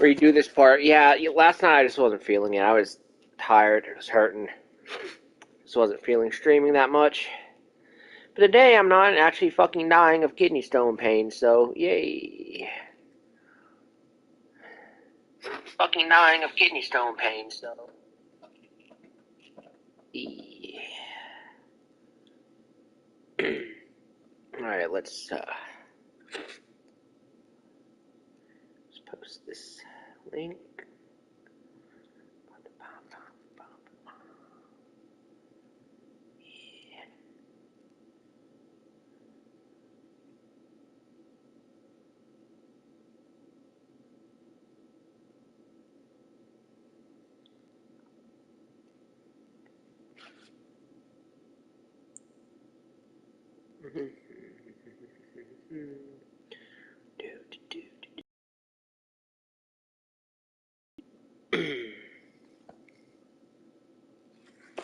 redo this part. Yeah, last night I just wasn't feeling it. I was tired. It was hurting. Just wasn't feeling streaming that much. But today I'm not actually fucking dying of kidney stone pain, so yay. Fucking dying of kidney stone pain, so. Yeah. Alright, let's post this link.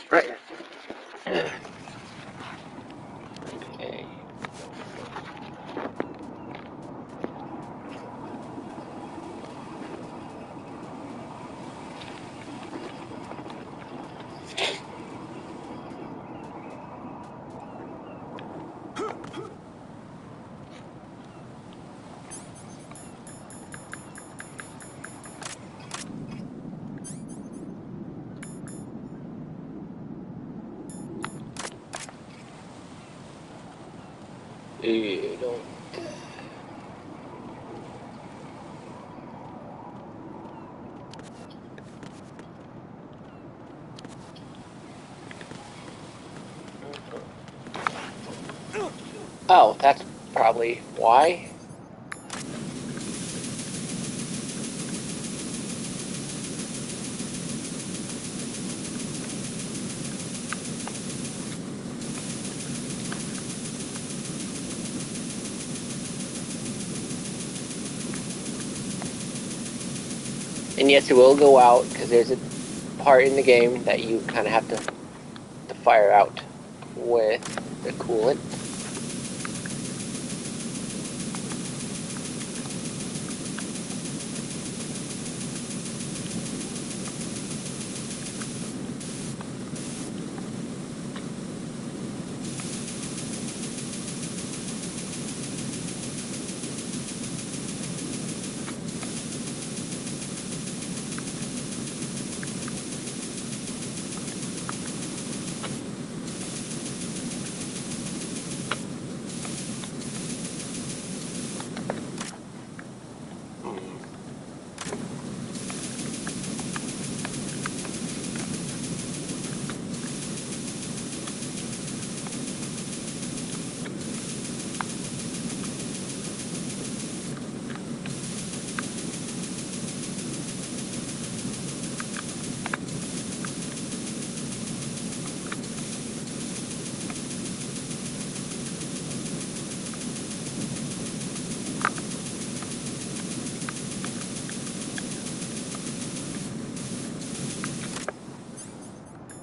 Right. Okay. Don't. Oh, that's probably why. And yes, it will go out because there's a part in the game that you kind of have to fire out with the coolant.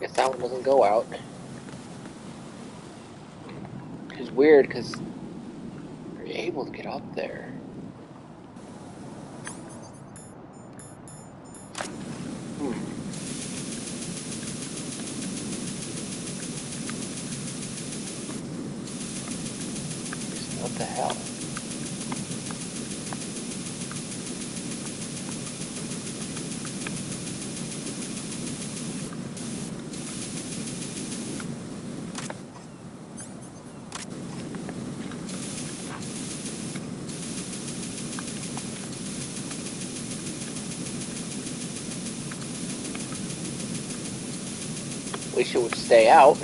Guess that one doesn't go out. It's weird because you're able to get up there. What the hell? At least it would stay out.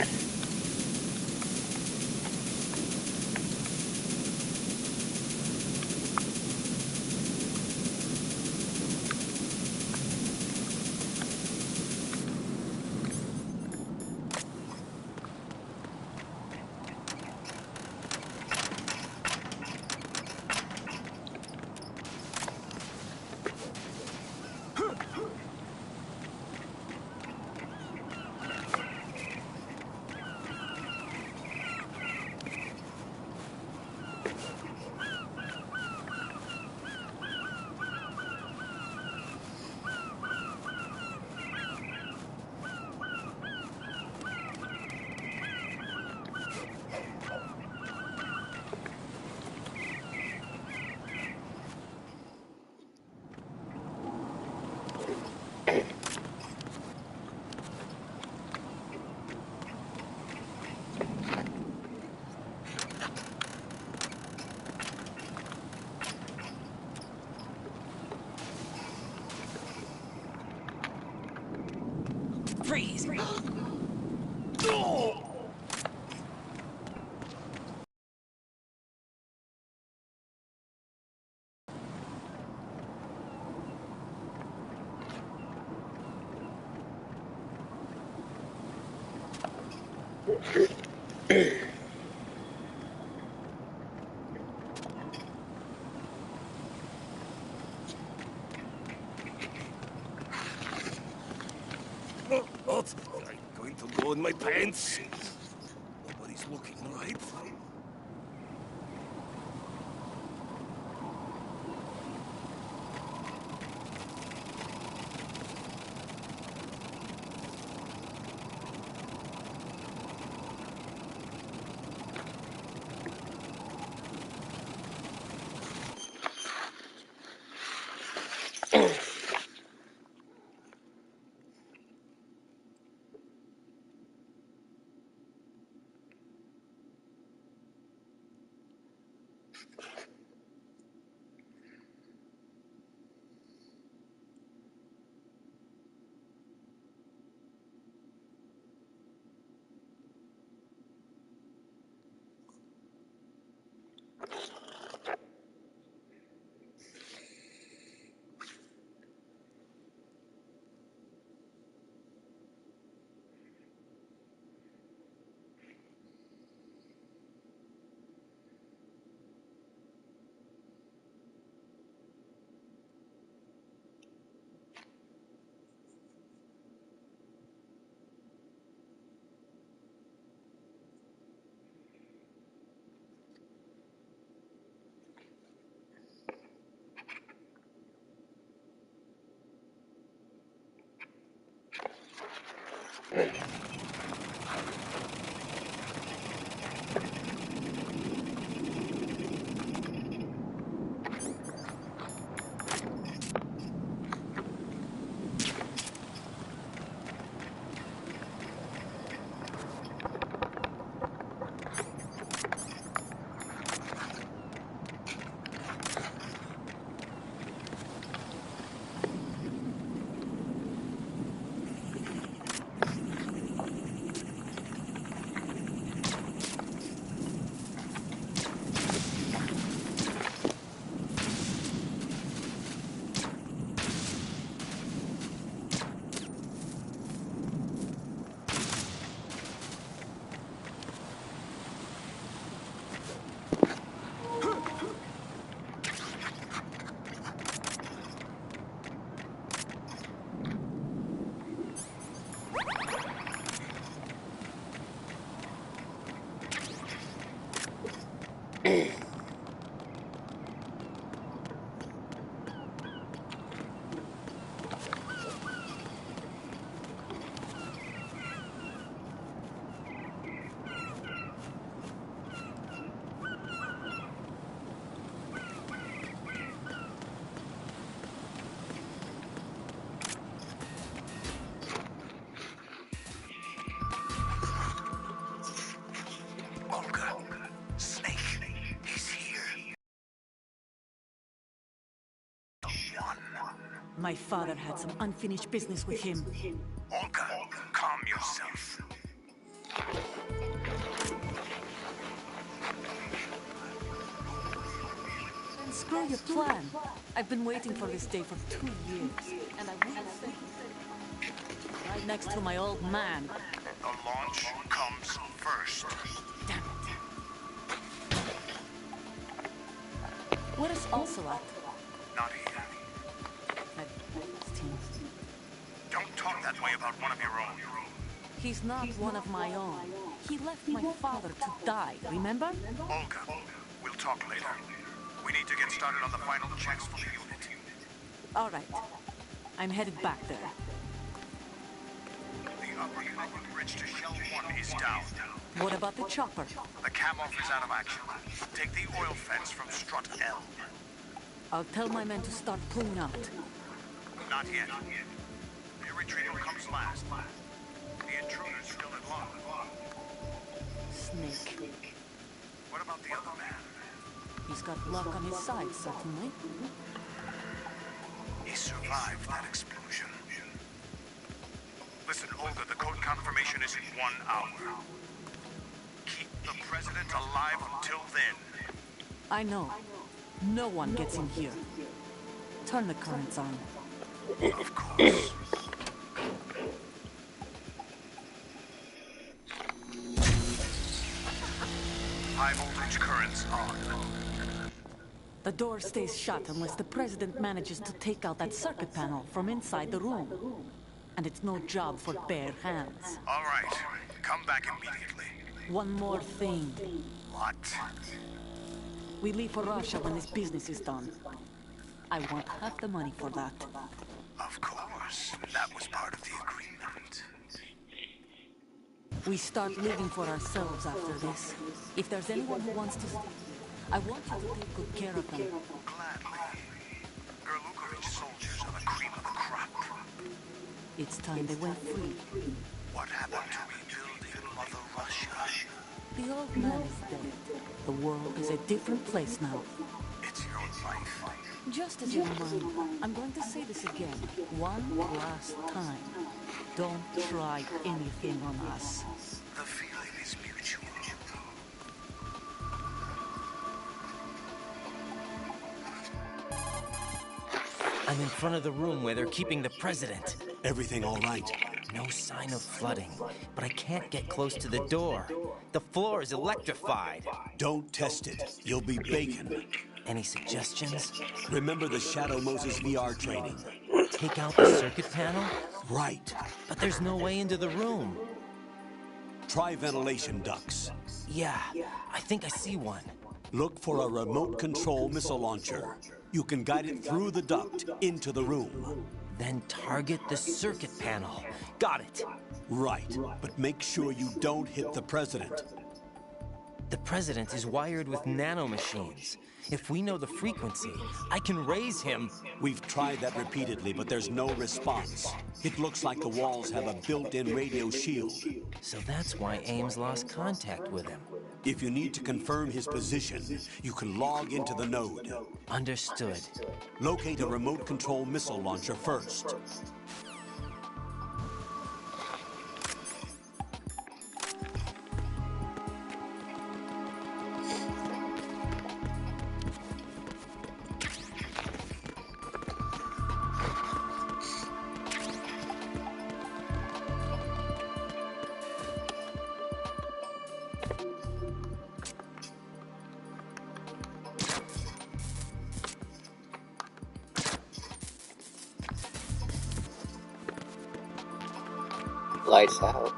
What? I'm going to go in my pants. Nobody's looking, right? My father had some unfinished business with him. Olga, calm yourself. And screw your plan. I've been waiting for this day for 2 years. And I will say, right next to my old man. The launch comes first. Damn it. Where is Ocelot? Not here. I lost him. Don't talk that way about one of your own. He's not one of my own. He left my father to die, remember? Olga, we'll talk later. We need to get started on the final checks for the unit. All right. I'm headed back there. The upper unit bridge to Shell 1 is down. What about the chopper? The cam-off is out of action. Take the oil fence from strut L. I'll tell my men to start pulling out. Not yet. The retrieval comes last. The intruder's still in lock. Snake. What about the other man? He's got luck on his side, certainly. He survived that explosion. Listen, Olga, the code confirmation is in 1 hour. Keep the president alive until then. I know. No one gets in here. Turn the currents on. Of course. High voltage currents on. The door stays shut unless the president manages to take out that circuit panel from inside the room. And it's no job for bare hands. All right. Come back immediately. One more thing. What? We leave for Russia when this business is done. I want half the money for that. Of course. That was part of the agreement. We start living for ourselves after this. If there's anyone who wants to... I want you to take good care of them. Gladly. Gerlukovich soldiers are the cream of the crop. It's time they went free. What happened to rebuilding Mother Russia? The old man is dead. The world is a different place now. It's your life. Just as you mind, I'm going to say this again, one last time. Don't try anything on us. The feeling is mutual. I'm in front of the room where they're keeping the president. Everything all right? No sign of flooding, but I can't get close to the door. The floor is electrified. Don't test it. You'll be bacon. Any suggestions? Remember the Shadow Moses VR training? Take out the circuit panel? Right. But there's no way into the room. Try ventilation ducts. Yeah, I think I see one. Look for a remote control missile launcher. You can guide it through the duct into the room. Then target the circuit panel. Got it. Right, but make sure you don't hit the president. The president is wired with nanomachines. If we know the frequency, I can raise him. We've tried that repeatedly, but there's no response. It looks like the walls have a built-in radio shield. So that's why Ames lost contact with him. If you need to confirm his position, you can log into the node. Understood. Locate a remote control missile launcher first. Lights out.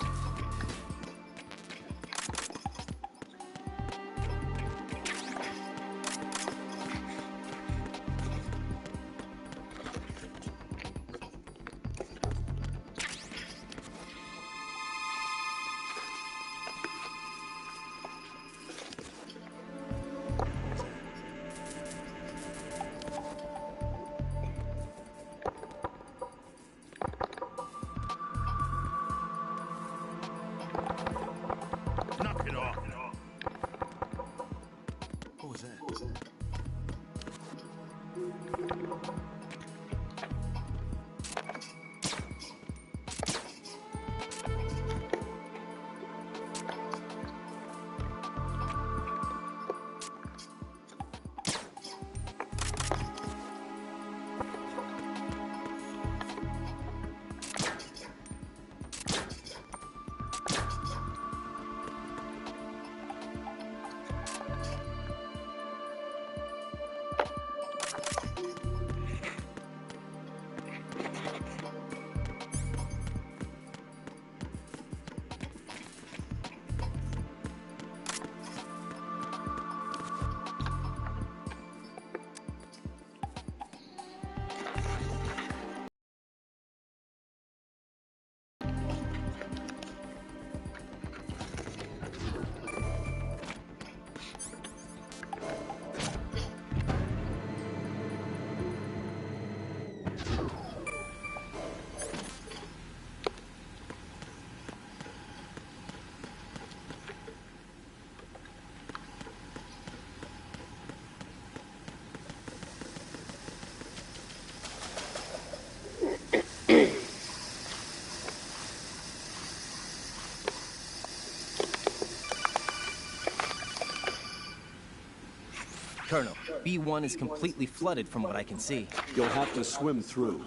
Colonel, B1 is completely flooded from what I can see. You'll have to swim through.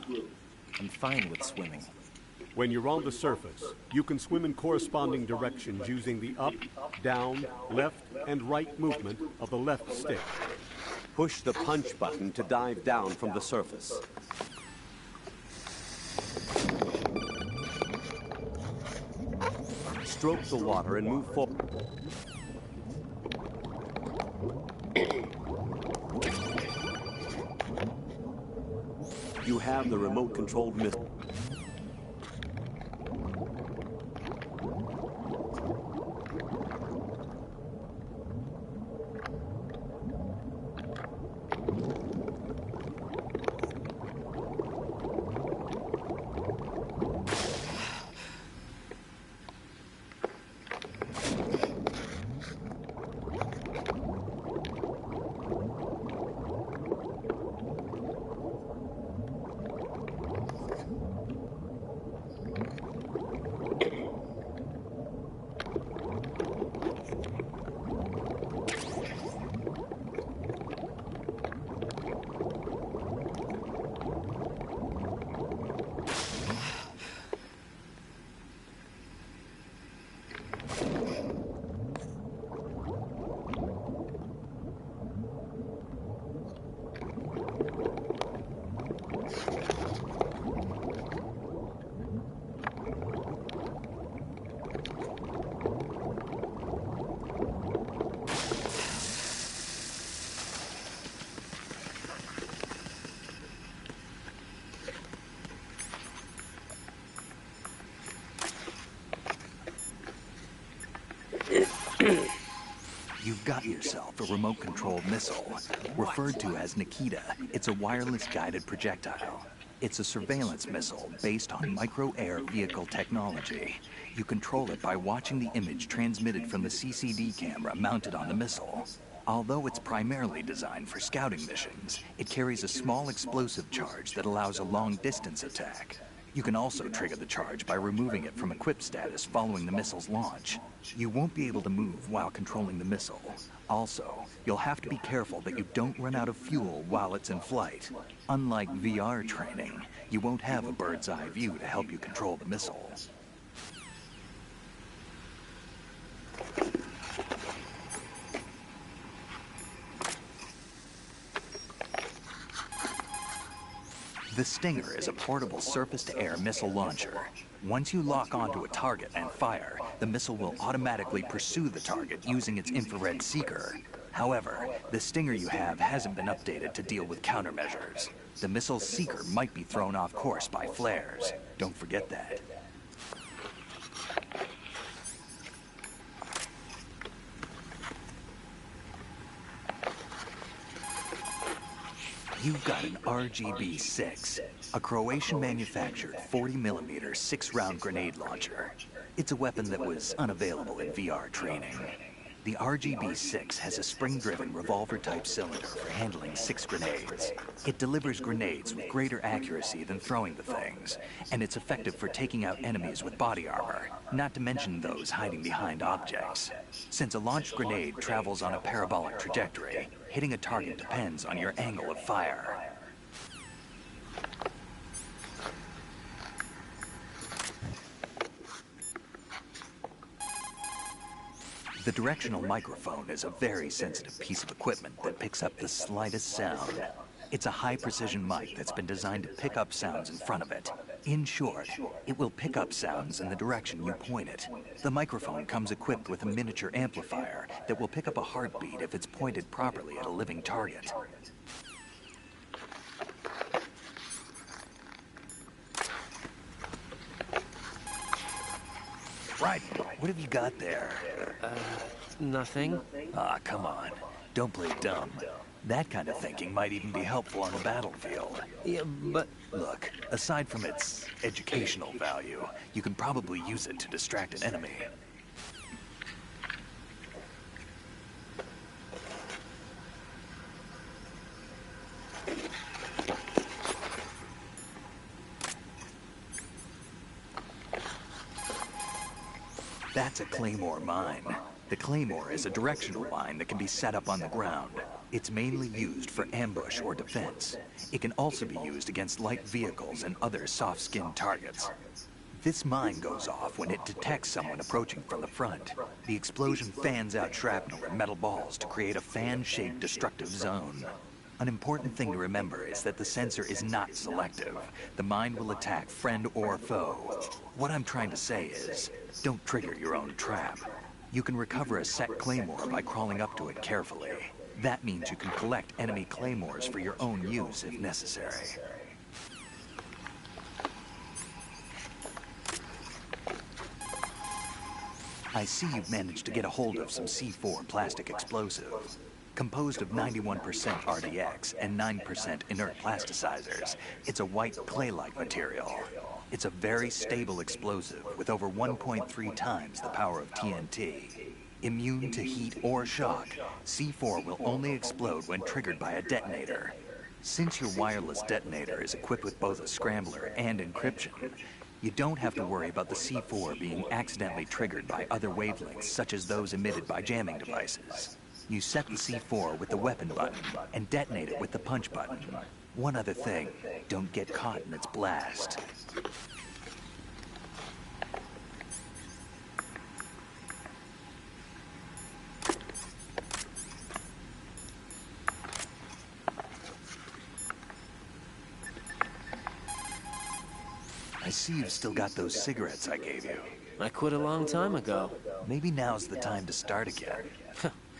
I'm fine with swimming. When you're on the surface, you can swim in corresponding directions using the up, down, left, and right movement of the left stick. Push the punch button to dive down from the surface. Stroke the water and move forward. You have the remote-controlled missile. You've got yourself a remote-controlled missile. Referred to as Nikita, it's a wireless guided projectile. It's a surveillance missile based on micro-air vehicle technology. You control it by watching the image transmitted from the CCD camera mounted on the missile. Although it's primarily designed for scouting missions, it carries a small explosive charge that allows a long-distance attack. You can also trigger the charge by removing it from equip status following the missile's launch. You won't be able to move while controlling the missile. Also, you'll have to be careful that you don't run out of fuel while it's in flight. Unlike VR training, you won't have a bird's eye view to help you control the missile. The Stinger is a portable surface-to-air missile launcher. Once you lock onto a target and fire, the missile will automatically pursue the target using its infrared seeker. However, the Stinger you have hasn't been updated to deal with countermeasures. The missile's seeker might be thrown off course by flares. Don't forget that. You've got an RGB-6, a Croatian-manufactured 40mm 6-round grenade launcher. It's a weapon that was unavailable in VR training. The RGB-6 has a spring-driven revolver-type cylinder for handling 6 grenades. It delivers grenades with greater accuracy than throwing the things, and it's effective for taking out enemies with body armor, not to mention those hiding behind objects. Since a launched grenade travels on a parabolic trajectory, hitting a target depends on your angle of fire. The directional microphone is a very sensitive piece of equipment that picks up the slightest sound. It's a high-precision mic that's been designed to pick up sounds in front of it. In short, it will pick up sounds in the direction you point it. The microphone comes equipped with a miniature amplifier that will pick up a heartbeat if it's pointed properly at a living target. Right, what have you got there? Nothing. Ah, come on. Don't play dumb. That kind of thinking might even be helpful on the battlefield. Yeah, but... Look, aside from its educational value, you can probably use it to distract an enemy. That's a Claymore mine. The Claymore is a directional mine that can be set up on the ground. It's mainly used for ambush or defense. It can also be used against light vehicles and other soft-skinned targets. This mine goes off when it detects someone approaching from the front. The explosion fans out shrapnel and metal balls to create a fan-shaped destructive zone. An important thing to remember is that the sensor is not selective. The mine will attack friend or foe. What I'm trying to say is, don't trigger your own trap. You can recover a set claymore by crawling up to it carefully. That means you can collect enemy claymores for your own use if necessary. I see you've managed to get a hold of some C4 plastic explosive. Composed of 91% RDX and 9% inert plasticizers, it's a white clay-like material. It's a very stable explosive with over 1.3 times the power of TNT. Immune to heat or shock, C4 will only explode when triggered by a detonator. Since your wireless detonator is equipped with both a scrambler and encryption, you don't have to worry about the C4 being accidentally triggered by other wavelengths such as those emitted by jamming devices. You set the C4 with the weapon button and detonate it with the punch button. One other thing, don't get caught in its blast. I see you've still got those cigarettes I gave you. I quit a long time ago. Maybe now's the time to start again.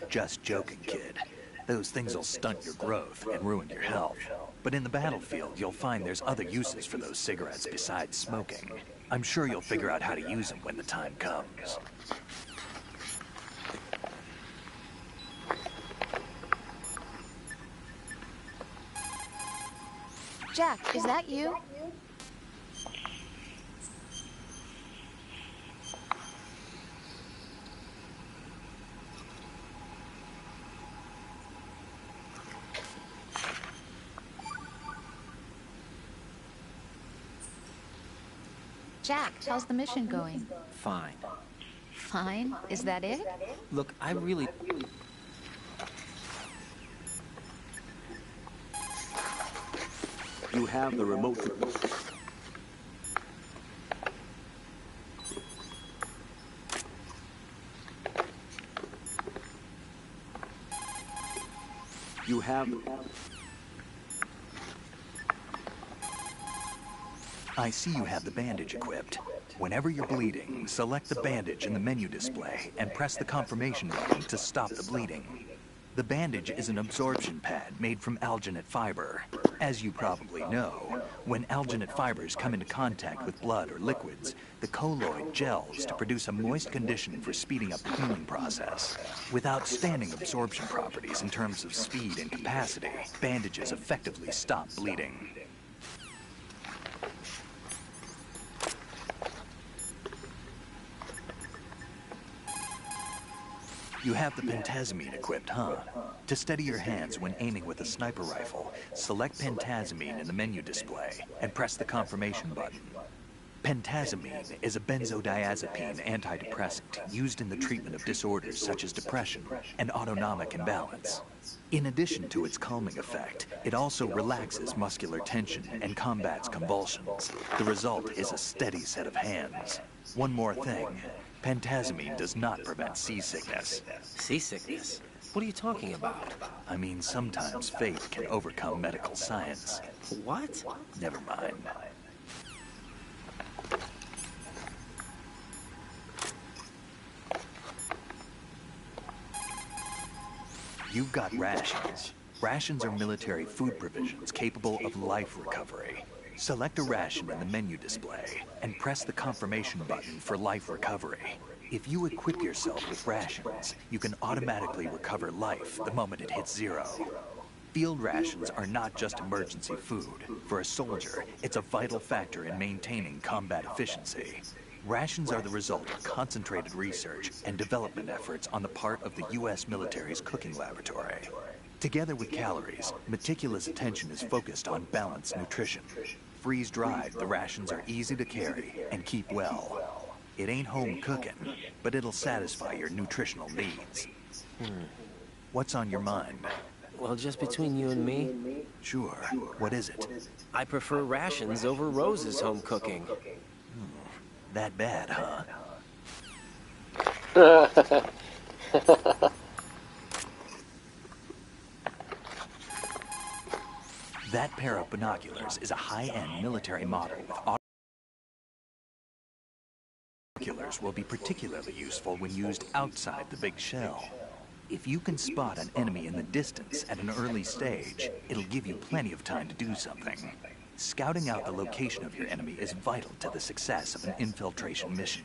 Just joking, kid. Those things will stunt your growth and ruin your health. But in the battlefield, you'll find there's other uses for those cigarettes besides smoking. I'm sure you'll figure out how to use them when the time comes. Jack, is that you? Jack, how's the mission going? Fine. Fine? Is that it? Look, I really... You have the remote. You have... I see you have the bandage equipped. Whenever you're bleeding, select the bandage in the menu display and press the confirmation button to stop the bleeding. The bandage is an absorption pad made from alginate fiber. As you probably know, when alginate fibers come into contact with blood or liquids, the colloid gels to produce a moist condition for speeding up the healing process. With outstanding absorption properties in terms of speed and capacity, bandages effectively stop bleeding. You have the pentazamine equipped, huh? To steady your hands when aiming with a sniper rifle, select pentazamine in the menu display and press the confirmation button. Pentazamine is a benzodiazepine antidepressant used in the treatment of disorders such as depression and autonomic imbalance. In addition to its calming effect, it also relaxes muscular tension and combats convulsions. The result is a steady set of hands. One more thing. Pentazamine does not prevent seasickness. Seasickness? What are you talking about? I mean, sometimes faith can overcome medical science. What? Never mind. You've got rations. Rations are military food provisions capable of life recovery. Select a ration in the menu display and press the confirmation button for life recovery. If you equip yourself with rations, you can automatically recover life the moment it hits 0. Field rations are not just emergency food. For a soldier, it's a vital factor in maintaining combat efficiency. Rations are the result of concentrated research and development efforts on the part of the U.S. military's cooking laboratory. Together with calories, meticulous attention is focused on balanced nutrition. Freeze-dried, the rations are easy to carry and keep well. It ain't home cooking, but it'll satisfy your nutritional needs. What's on your mind? Well, just between you and me, Sure. What is it? I prefer rations over Rose's home cooking. That bad, huh? That pair of binoculars is a high-end military model with binoculars will be particularly useful when used outside the big shell. If you can spot an enemy in the distance at an early stage, it'll give you plenty of time to do something. Scouting out the location of your enemy is vital to the success of an infiltration mission.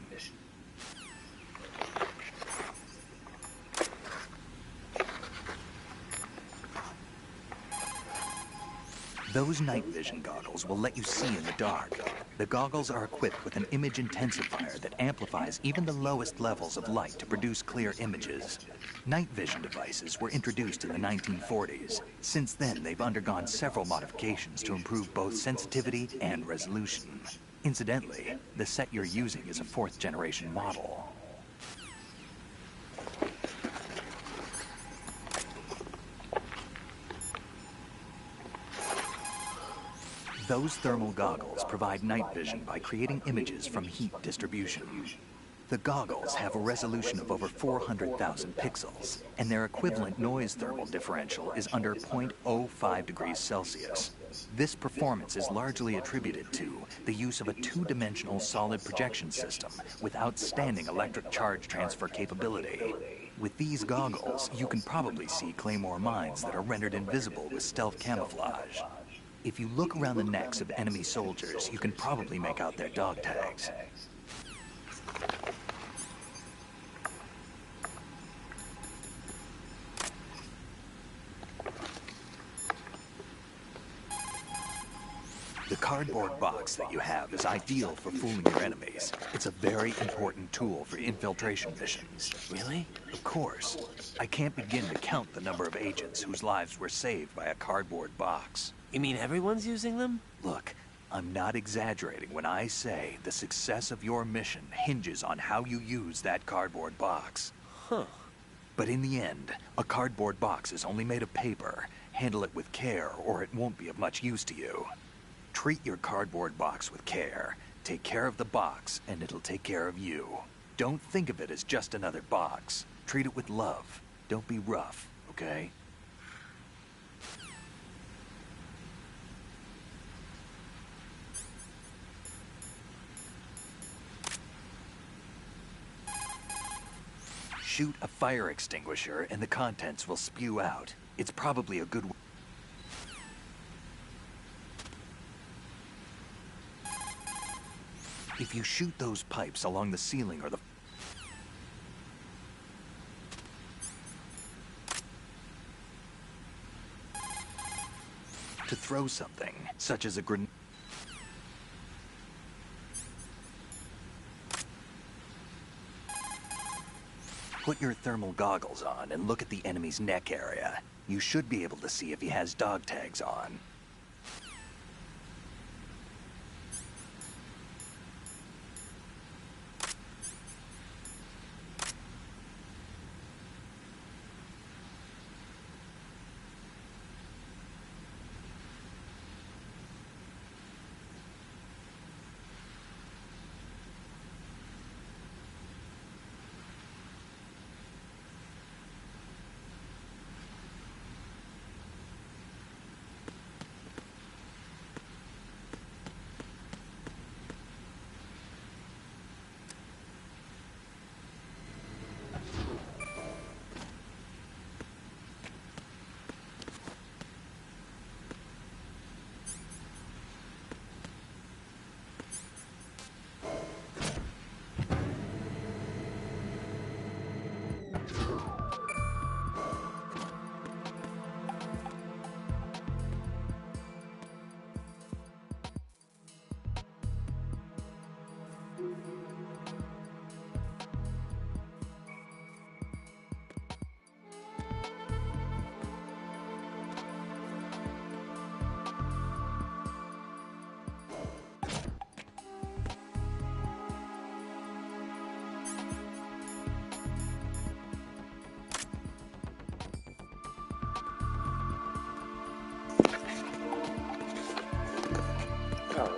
Those night vision goggles will let you see in the dark. The goggles are equipped with an image intensifier that amplifies even the lowest levels of light to produce clear images. Night vision devices were introduced in the 1940s. Since then, they've undergone several modifications to improve both sensitivity and resolution. Incidentally, the set you're using is a fourth-generation model. Those thermal goggles provide night vision by creating images from heat distribution. The goggles have a resolution of over 400,000 pixels, and their equivalent noise thermal differential is under 0.05 degrees Celsius. This performance is largely attributed to the use of a two-dimensional solid projection system with outstanding electric charge transfer capability. With these goggles, you can probably see Claymore mines that are rendered invisible with stealth camouflage. If you look around the necks of enemy soldiers, you can probably make out their dog tags. The cardboard box that you have is ideal for fooling your enemies. It's a very important tool for infiltration missions. Really? Of course. I can't begin to count the number of agents whose lives were saved by a cardboard box. You mean everyone's using them? Look, I'm not exaggerating when I say the success of your mission hinges on how you use that cardboard box. Huh. But in the end, a cardboard box is only made of paper. Handle it with care, or it won't be of much use to you. Treat your cardboard box with care. Take care of the box, and it'll take care of you. Don't think of it as just another box. Treat it with love. Don't be rough, okay? Shoot a fire extinguisher and the contents will spew out. It's probably a good way. If you shoot those pipes along the ceiling or the... to throw something, such as a grenade... Put your thermal goggles on and look at the enemy's neck area. You should be able to see if he has dog tags on.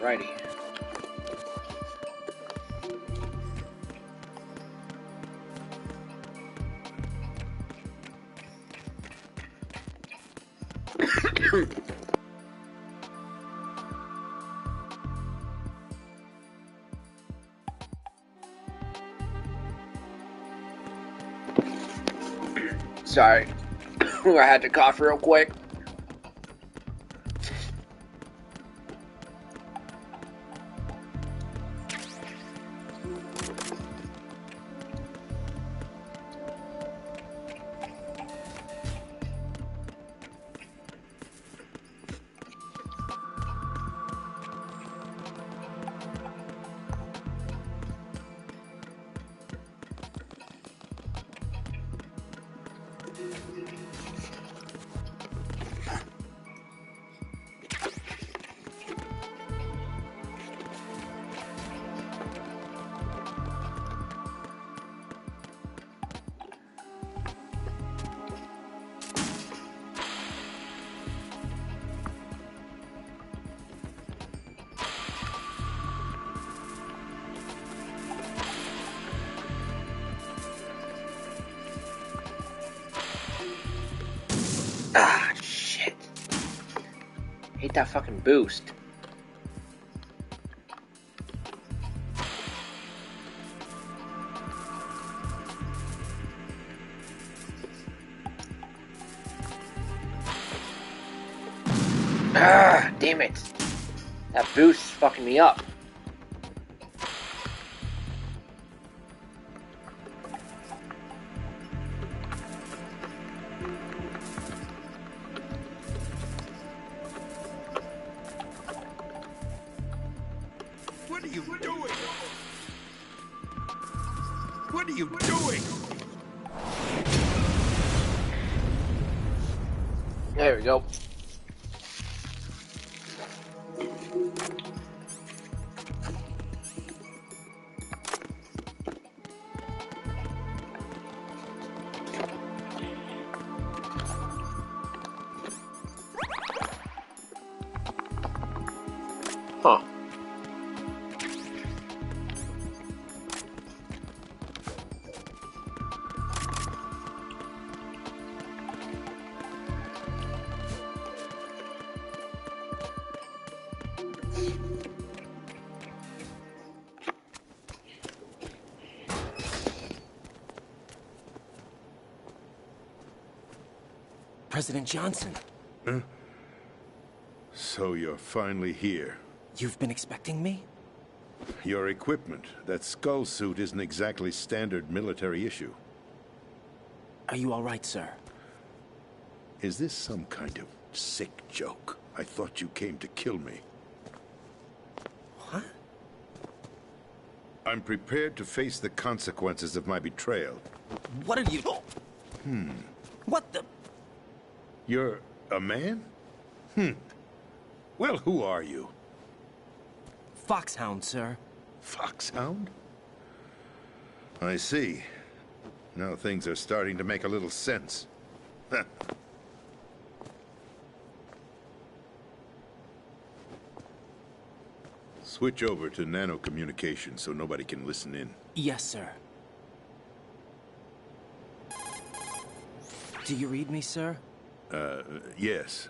Alrighty. Sorry. I had to cough real quick. Ah, shit. Hate that fucking boost. Ah, damn it. That boost is fucking me up. What are you doing? What are you doing? There we go. Huh. President Johnson, So you're finally here. you've been expecting me? Your equipment, that skull suit isn't exactly standard military issue. Are you all right, sir? Is this some kind of sick joke? I thought you came to kill me. What? I'm prepared to face the consequences of my betrayal. What are you... What the... You're a man? Well, who are you? Foxhound, sir. Foxhound? I see. Now things are starting to make a little sense. Switch over to nano-communication so nobody can listen in. Yes, sir. Do you read me, sir? Yes.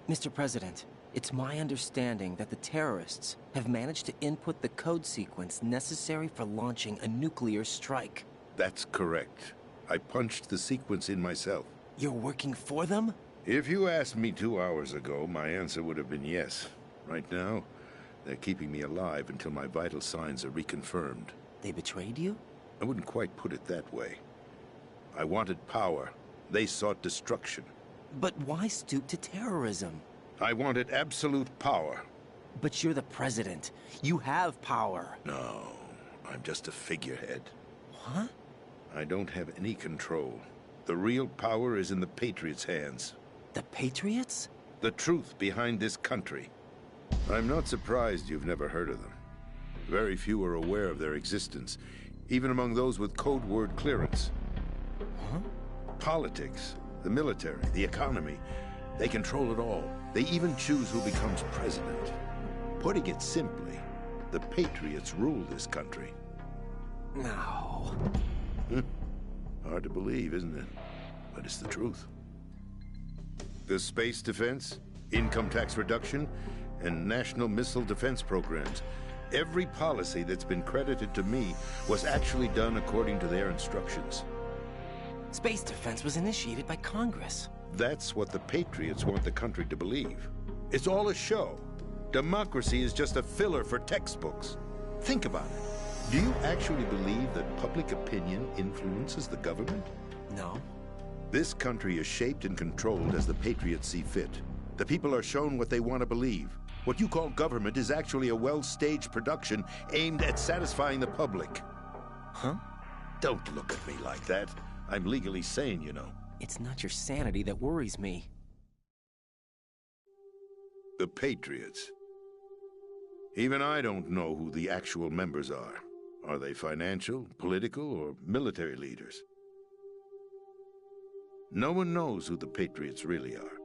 Mr. President, it's my understanding that the terrorists have managed to input the code sequence necessary for launching a nuclear strike. That's correct. I punched the sequence in myself. You're working for them? If you asked me 2 hours ago, my answer would have been yes. Right now, they're keeping me alive until my vital signs are reconfirmed. They betrayed you? I wouldn't quite put it that way. I wanted power. They sought destruction. But why stoop to terrorism? I wanted absolute power. But you're the president. You have power. No, I'm just a figurehead. What? I don't have any control. The real power is in the Patriots' hands. The Patriots? The truth behind this country. I'm not surprised you've never heard of them. Very few are aware of their existence, even among those with code word clearance. Huh? Politics, the military, the economy, they control it all. They even choose who becomes president. Putting it simply, the Patriots rule this country. No. Hard to believe, isn't it? But it's the truth. The space defense, income tax reduction, and national missile defense programs. Every policy that's been credited to me was actually done according to their instructions. Space defense was initiated by Congress. That's what the Patriots want the country to believe. It's all a show. Democracy is just a filler for textbooks. Think about it. Do you actually believe that public opinion influences the government? No. This country is shaped and controlled as the Patriots see fit. The people are shown what they want to believe. What you call government is actually a well-staged production aimed at satisfying the public. Huh? Don't look at me like that. I'm legally sane, you know. It's not your sanity that worries me. The Patriots. Even I don't know who the actual members are. Are they financial, political, or military leaders? No one knows who the Patriots really are.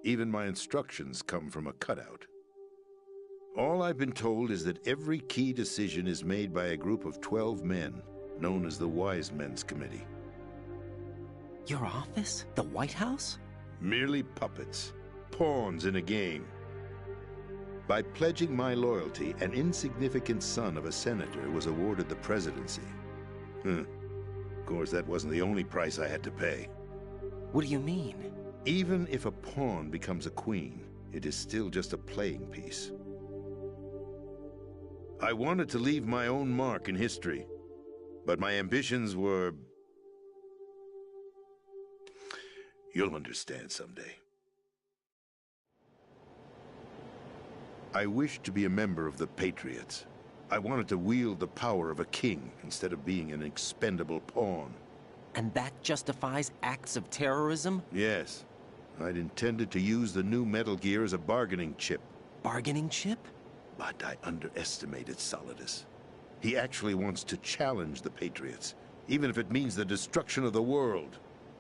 Even my instructions come from a cutout. All I've been told is that every key decision is made by a group of 12 men, known as the Wise Men's Committee. Your office? The White House? Merely puppets, pawns in a game. By pledging my loyalty, an insignificant son of a senator was awarded the presidency. Of course, that wasn't the only price I had to pay. What do you mean? Even if a pawn becomes a queen, it is still just a playing piece. I wanted to leave my own mark in history, but my ambitions were... You'll understand someday. I wished to be a member of the Patriots. I wanted to wield the power of a king instead of being an expendable pawn. And that justifies acts of terrorism? Yes. I'd intended to use the new Metal Gear as a bargaining chip. Bargaining chip? But I underestimated Solidus. He actually wants to challenge the Patriots, even if it means the destruction of the world.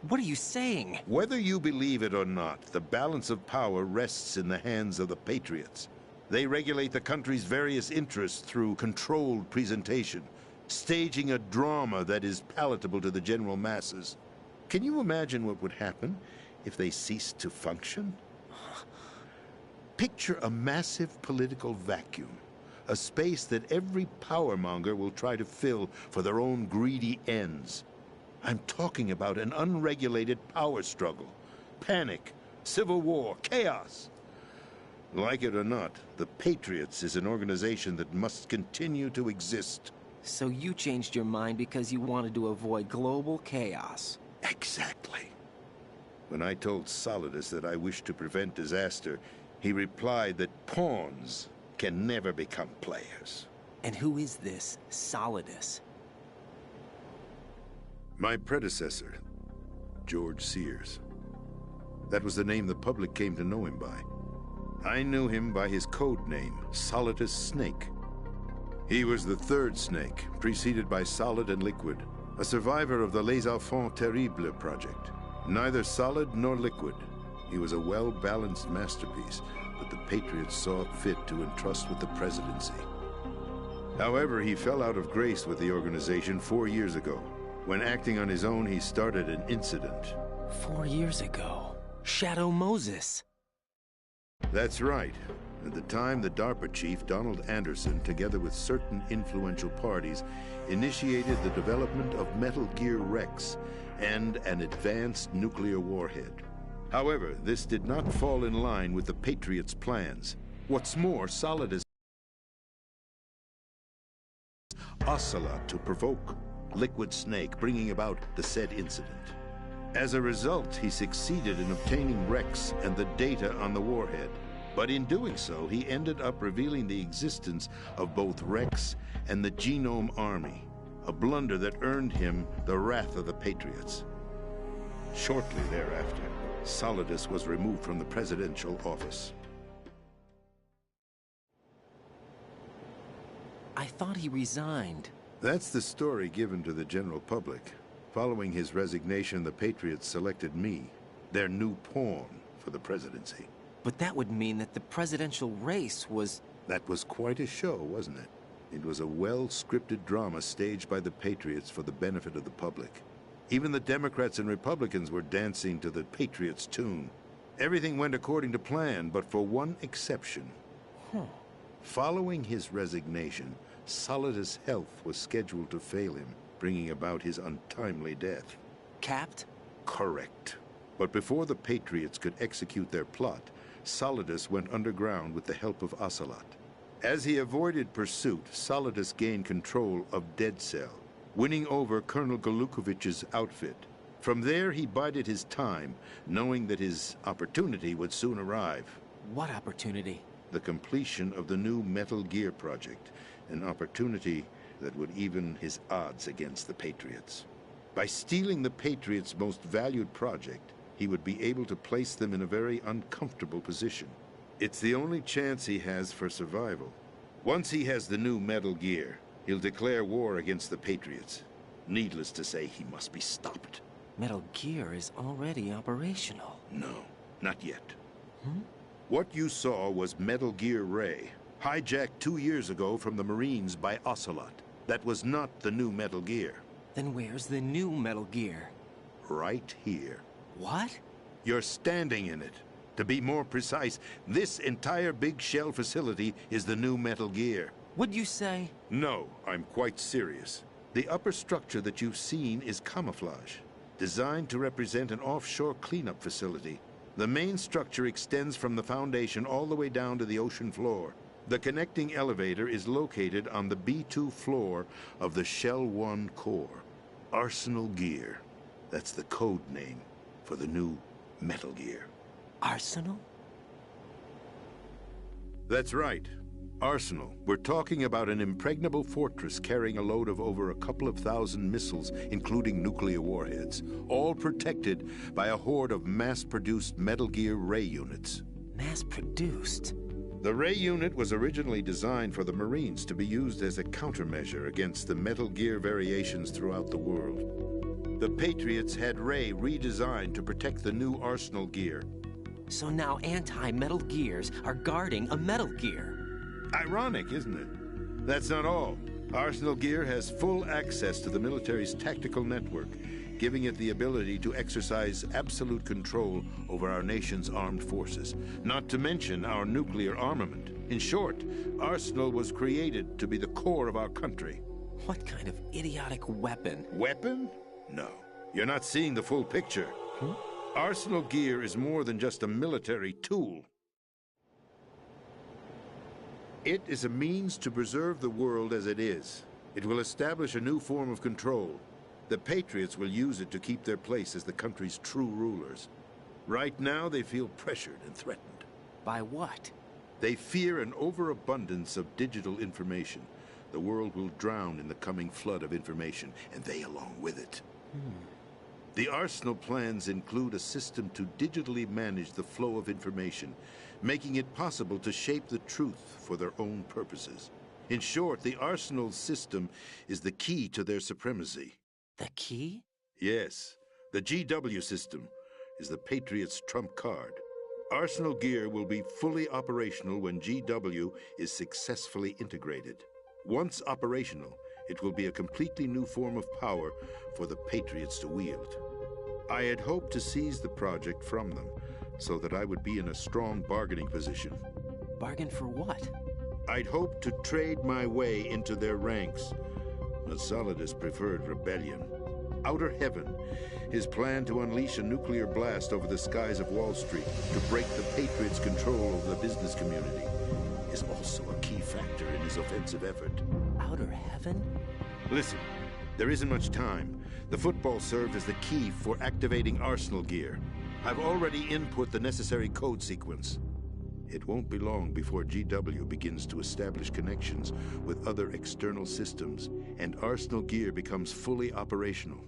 What are you saying? Whether you believe it or not, the balance of power rests in the hands of the Patriots. They regulate the country's various interests through controlled presentation, staging a drama that is palatable to the general masses. Can you imagine what would happen if they ceased to function? Picture a massive political vacuum, a space that every powermonger will try to fill for their own greedy ends. I'm talking about an unregulated power struggle, panic, civil war, chaos. Like it or not, the Patriots is an organization that must continue to exist. So you changed your mind because you wanted to avoid global chaos. Exactly. When I told Solidus that I wished to prevent disaster, he replied that pawns can never become players. And who is this Solidus? My predecessor, George Sears. That was the name the public came to know him by. I knew him by his code name, Solidus Snake. He was the third Snake, preceded by Solid and Liquid, a survivor of the Les Enfants Terribles project. Neither solid nor liquid, he was a well-balanced masterpiece that the Patriots saw fit to entrust with the presidency. However, he fell out of grace with the organization 4 years ago. When acting on his own, he started an incident. 4 years ago? Shadow Moses. That's right. At the time, the DARPA chief, Donald Anderson, together with certain influential parties, initiated the development of Metal Gear Rex and an advanced nuclear warhead. However, this did not fall in line with the Patriots' plans. What's more, Solidus Ocelot to provoke Liquid Snake, bringing about the said incident. As a result, he succeeded in obtaining Rex and the data on the warhead. But in doing so, he ended up revealing the existence of both Rex and the Genome Army, a blunder that earned him the wrath of the Patriots. Shortly thereafter, Solidus was removed from the presidential office. I thought he resigned. That's the story given to the general public. Following his resignation, the Patriots selected me, their new pawn, for the presidency. But that would mean that the presidential race was That was quite a show, wasn't it? It was a well-scripted drama staged by the Patriots for the benefit of the public. Even the Democrats and Republicans were dancing to the Patriots' tune. Everything went according to plan, but for one exception. Following his resignation, Solidus' health was scheduled to fail him, bringing about his untimely death. Capped? Correct. But before the Patriots could execute their plot, Solidus went underground with the help of Ocelot. As he avoided pursuit, Solidus gained control of Dead Cell, winning over Colonel Golukovich's outfit. From there, he bided his time, knowing that his opportunity would soon arrive. What opportunity? The completion of the new Metal Gear project, an opportunity that would even his odds against the Patriots. By stealing the Patriots' most valued project, he would be able to place them in a very uncomfortable position. It's the only chance he has for survival. Once he has the new Metal Gear, he'll declare war against the Patriots. Needless to say, he must be stopped. Metal Gear is already operational. No, not yet. What you saw was Metal Gear Ray, hijacked 2 years ago from the Marines by Ocelot. That was not the new Metal Gear. Then where's the new Metal Gear? Right here. What? You're standing in it. To be more precise, this entire big shell facility is the new Metal Gear. Would you say? No, I'm quite serious. The upper structure that you've seen is camouflage, designed to represent an offshore cleanup facility. The main structure extends from the foundation all the way down to the ocean floor. The connecting elevator is located on the B2 floor of the Shell 1 core. Arsenal Gear. That's the code name for the new Metal Gear. Arsenal? That's right. Arsenal. We're talking about an impregnable fortress carrying a load of over a couple of thousand missiles, including nuclear warheads, all protected by a horde of mass-produced Metal Gear Ray units. Mass-produced? The Ray unit was originally designed for the Marines to be used as a countermeasure against the Metal Gear variations throughout the world. The Patriots had Ray redesigned to protect the new Arsenal Gear. So now anti-Metal Gears are guarding a Metal Gear. Ironic, isn't it? That's not all. Arsenal Gear has full access to the military's tactical network, giving it the ability to exercise absolute control over our nation's armed forces, not to mention our nuclear armament. In short, Arsenal was created to be the core of our country. What kind of idiotic weapon? Weapon? No. You're not seeing the full picture. Arsenal Gear is more than just a military tool. It is a means to preserve the world as it is. It will establish a new form of control. The Patriots will use it to keep their place as the country's true rulers. Right now, they feel pressured and threatened. By what? They fear an overabundance of digital information. The world will drown in the coming flood of information, and they along with it. The Arsenal plans include a system to digitally manage the flow of information, making it possible to shape the truth for their own purposes. In short, the Arsenal system is the key to their supremacy. The key? Yes, the GW system is the Patriots' trump card. Arsenal Gear will be fully operational when GW is successfully integrated. Once operational, it will be a completely new form of power for the Patriots to wield. I had hoped to seize the project from them, so that I would be in a strong bargaining position. Bargain for what? I'd hoped to trade my way into their ranks, but Solidus preferred rebellion. Outer Heaven, his plan to unleash a nuclear blast over the skies of Wall Street to break the Patriots' control over the business community, is also a key factor in his offensive effort. Outer Heaven? Listen, there isn't much time. The football served as the key for activating Arsenal Gear. I've already input the necessary code sequence. It won't be long before GW begins to establish connections with other external systems, and Arsenal Gear becomes fully operational.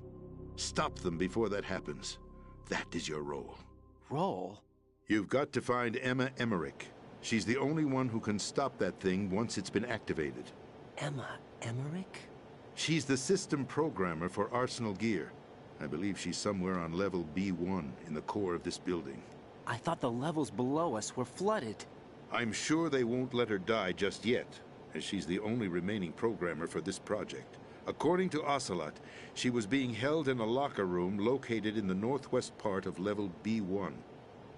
Stop them before that happens. That is your role. Role? You've got to find Emma Emmerich. She's the only one who can stop that thing once it's been activated. Emma Emmerich? She's the system programmer for Arsenal Gear. I believe she's somewhere on level B1 in the core of this building. I thought the levels below us were flooded. I'm sure they won't let her die just yet, as she's the only remaining programmer for this project. According to Ocelot, she was being held in a locker room located in the northwest part of level B1.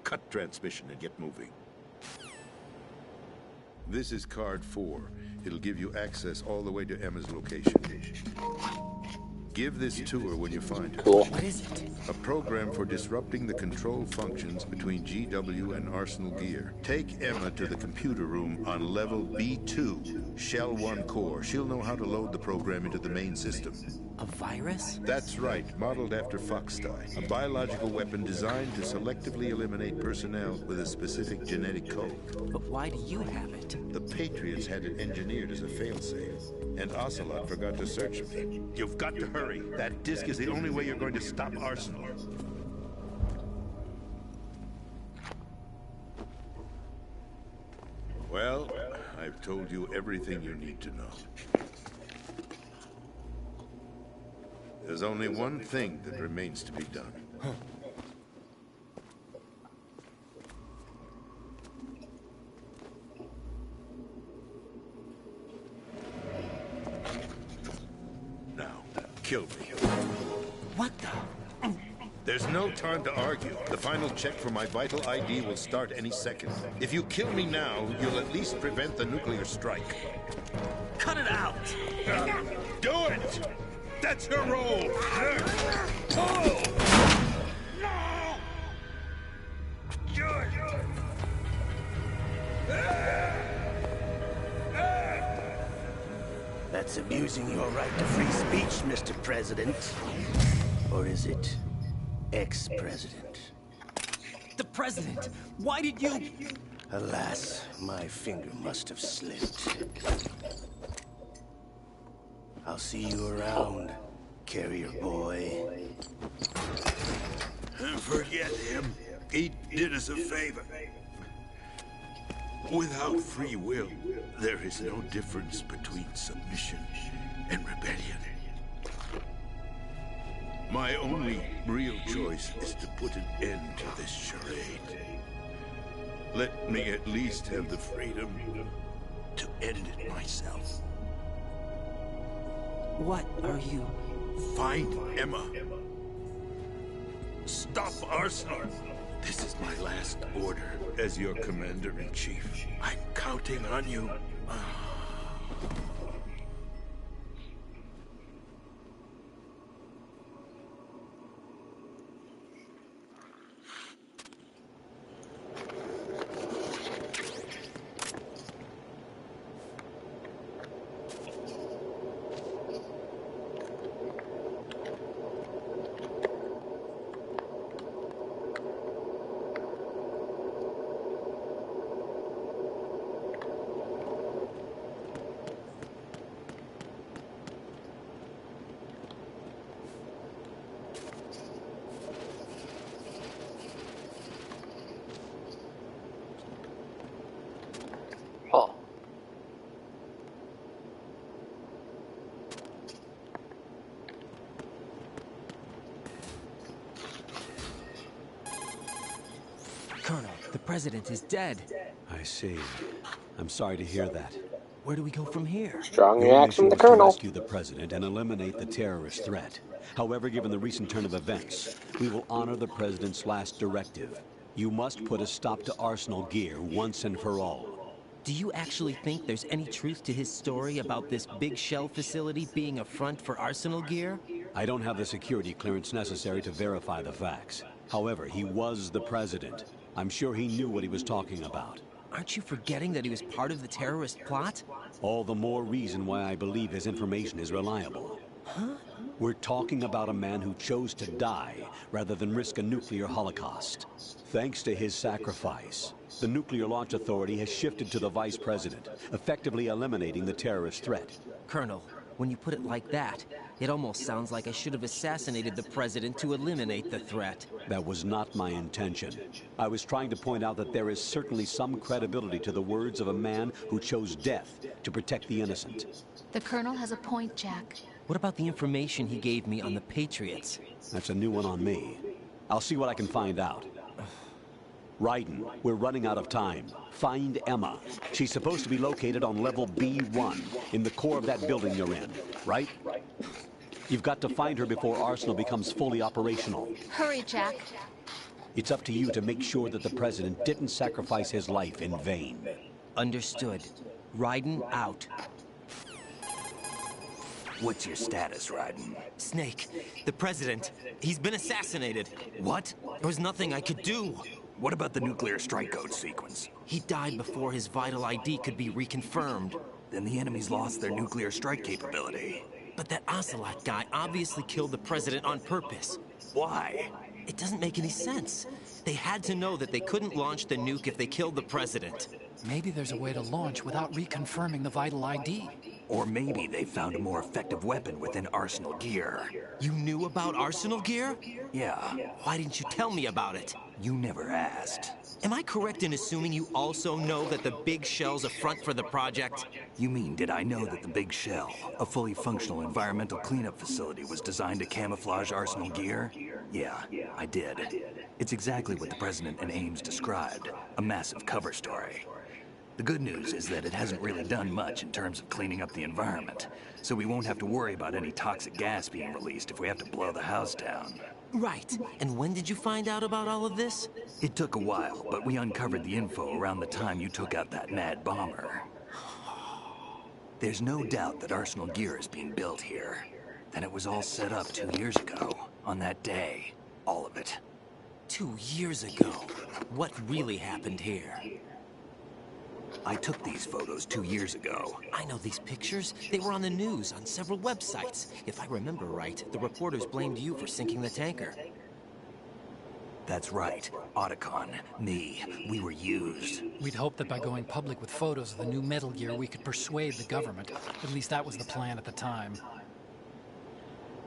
Cut transmission and get moving. This is card 4. It'll give you access all the way to Emma's location. Give this to her when you find her. Cool. What is it? A program for disrupting the control functions between GW and Arsenal Gear. Take Emma to the computer room on level B2, Shell 1 core. She'll know how to load the program into the main system. A virus? That's right, modeled after Foxdie. A biological weapon designed to selectively eliminate personnel with a specific genetic code. But why do you have it? The Patriots had it engineered as a failsafe, and Ocelot forgot to search me. You've got to hurry. That disk is the only way you're going to stop Arsenal. Well, I've told you everything you need to know. There's only one thing that remains to be done. Now, kill me. What the? There's no time to argue. The final check for my vital ID will start any second. If you kill me now, you'll at least prevent the nuclear strike. Cut it out! Do it! That's your role! Oh! No! That's abusing your right to free speech, Mr. President. Or is it ex-president? The president! Why did you... Alas, my finger must have slipped. I'll see you around, carrier boy. Forget him. He did us a favor. Without free will, there is no difference between submission and rebellion. My only real choice is to put an end to this charade. Let me at least have the freedom to end it myself. What are you... Find Emma. Stop Arsenal. This is my last order as your commander-in-chief. I'm counting on you. Huh. Colonel, the president is dead. I see. I'm sorry to hear that. Where do we go from here? Strong Your reaction mission from the was to colonel. rescue the president and eliminate the terrorist threat. However, given the recent turn of events, we will honor the president's last directive. You must put a stop to Arsenal Gear once and for all. Do you actually think there's any truth to his story about this big shell facility being a front for Arsenal Gear? I don't have the security clearance necessary to verify the facts. However, he was the president. I'm sure he knew what he was talking about. Aren't you forgetting that he was part of the terrorist plot? All the more reason why I believe his information is reliable. Huh? We're talking about a man who chose to die rather than risk a nuclear holocaust. Thanks to his sacrifice, the Nuclear Launch Authority has shifted to the vice president, effectively eliminating the terrorist threat. Colonel, when you put it like that, it almost sounds like I should have assassinated the president to eliminate the threat. That was not my intention. I was trying to point out that there is certainly some credibility to the words of a man who chose death to protect the innocent. The Colonel has a point, Jack. What about the information he gave me on the Patriots? That's a new one on me. I'll see what I can find out. Raiden, we're running out of time. Find Emma. She's supposed to be located on level B1, in the core of that building you're in, right? You've got to find her before Arsenal becomes fully operational. Hurry, Jack. It's up to you to make sure that the President didn't sacrifice his life in vain. Understood. Raiden out. What's your status, Raiden? Snake, the President, he's been assassinated. What? There was nothing I could do. What about the nuclear strike code sequence? He died before his vital ID could be reconfirmed. Then the enemy's lost their nuclear strike capability. But that Ocelot guy obviously killed the President on purpose. Why? It doesn't make any sense. They had to know that they couldn't launch the nuke if they killed the President. Maybe there's a way to launch without reconfirming the vital ID. Or maybe they found a more effective weapon within Arsenal gear. You knew about Arsenal gear? Yeah. Why didn't you tell me about it? You never asked. Am I correct in assuming you also know that the Big Shell's a front for the project? You mean, did I know that the Big Shell, a fully functional environmental cleanup facility, was designed to camouflage Arsenal gear? Yeah, I did. It's exactly what the President and Ames described, a massive cover story. The good news is that it hasn't really done much in terms of cleaning up the environment, so we won't have to worry about any toxic gas being released if we have to blow the house down. Right. And when did you find out about all of this? It took a while, but we uncovered the info around the time you took out that mad bomber. There's no doubt that Arsenal gear is being built here. Then it was all set up 2 years ago, on that day. All of it. 2 years ago? What really happened here? I took these photos 2 years ago. I know these pictures. They were on the news, on several websites. If I remember right, the reporters blamed you for sinking the tanker. That's right. Otacon, me, we were used. We'd hoped that by going public with photos of the new Metal Gear, we could persuade the government. At least that was the plan at the time.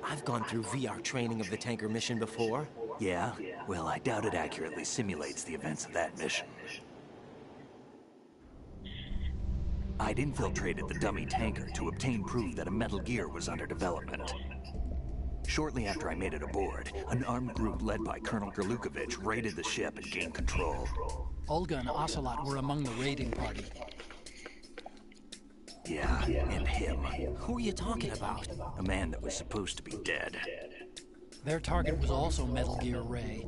I've gone through VR training of the tanker mission before. Yeah? Well, I doubt it accurately simulates the events of that mission. I'd infiltrated the dummy tanker to obtain proof that a Metal Gear was under development. Shortly after I made it aboard, an armed group led by Colonel Gerlukovich raided the ship and gained control. Olga and Ocelot were among the raiding party. Yeah, and him. Who are you talking about? A man that was supposed to be dead. Their target was also Metal Gear Ray.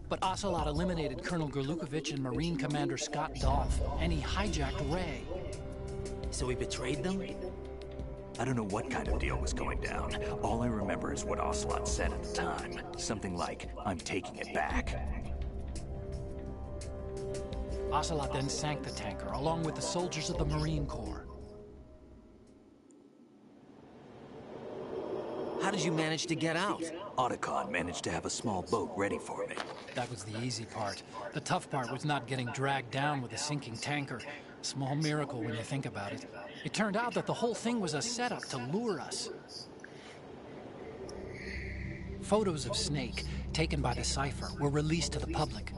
But Ocelot eliminated Colonel Gerlukovich and Marine Commander Scott Dolph, and he hijacked Ray. So he betrayed them? I don't know what kind of deal was going down. All I remember is what Ocelot said at the time. Something like, "I'm taking it back." Ocelot then sank the tanker, along with the soldiers of the Marine Corps. How did you manage to get out? Otacon managed to have a small boat ready for me. That was the easy part. The tough part was not getting dragged down with a sinking tanker. Small miracle when you think about it. It turned out that the whole thing was a setup to lure us. Photos of Snake, taken by the Cypher, were released to the public.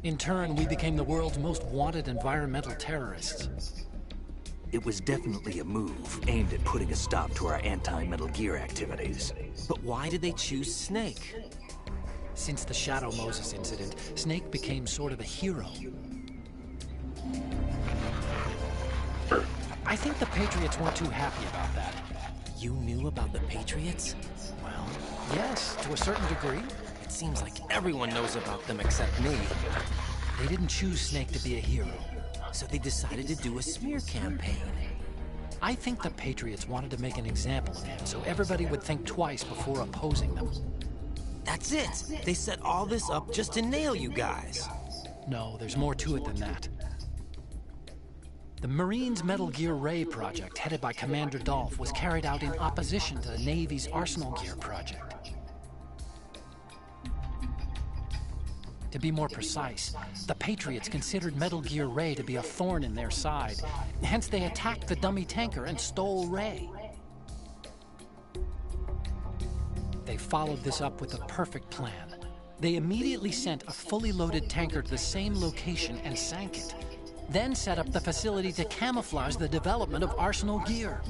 In turn, we became the world's most wanted environmental terrorists. It was definitely a move aimed at putting a stop to our anti-Metal Gear activities. But why did they choose Snake? Since the Shadow Moses incident, Snake became sort of a hero. I think the Patriots weren't too happy about that. You knew about the Patriots? Well, yes, to a certain degree. It seems like everyone knows about them except me. They didn't choose Snake to be a hero. So they decided to do a smear campaign. I think the Patriots wanted to make an example of him so everybody would think twice before opposing them. That's it! They set all this up just to nail you guys. No, there's more to it than that. The Marines' Metal Gear Ray project, headed by Commander Dolph, was carried out in opposition to the Navy's Arsenal Gear project. To be more precise, the Patriots considered Metal Gear Ray to be a thorn in their side. Hence, they attacked the dummy tanker and stole Ray. They followed this up with a perfect plan. They immediately sent a fully loaded tanker to the same location and sank it. Then set up the facility to camouflage the development of Arsenal Gear.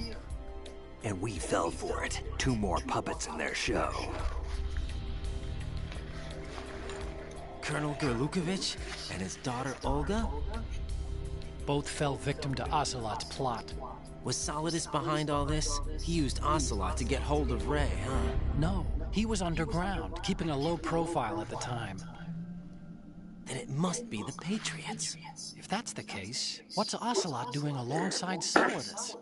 And we fell for it. 2 more puppets in their show. Colonel Gerlukovich and his daughter Olga? Both fell victim to Ocelot's plot. Was Solidus behind all this? He used Ocelot to get hold of Ray, huh? No, he was underground, keeping a low profile at the time. Then it must be the Patriots. If that's the case, what's Ocelot doing alongside Solidus?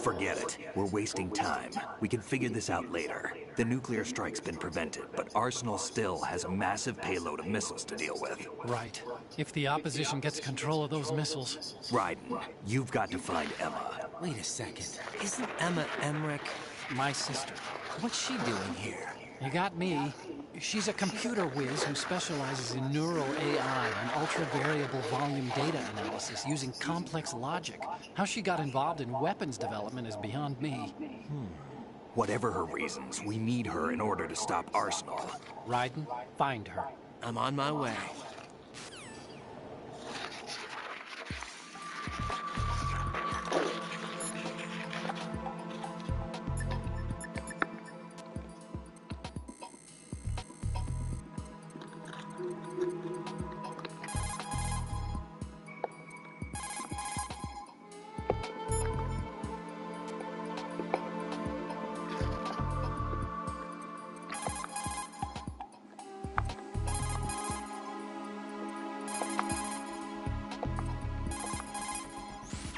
Forget it. We're wasting time. We can figure this out later. The nuclear strike's been prevented, but Arsenal still has a massive payload of missiles to deal with. Right. If the opposition gets control of those missiles... Raiden, you've got to find Emma. Wait a second. Isn't Emma Emmerich my sister? What's she doing here? You got me. She's a computer whiz who specializes in neural AI and ultra-variable volume data analysis using complex logic. How she got involved in weapons development is beyond me. Whatever her reasons, we need her in order to stop Arsenal. Raiden, find her. I'm on my way.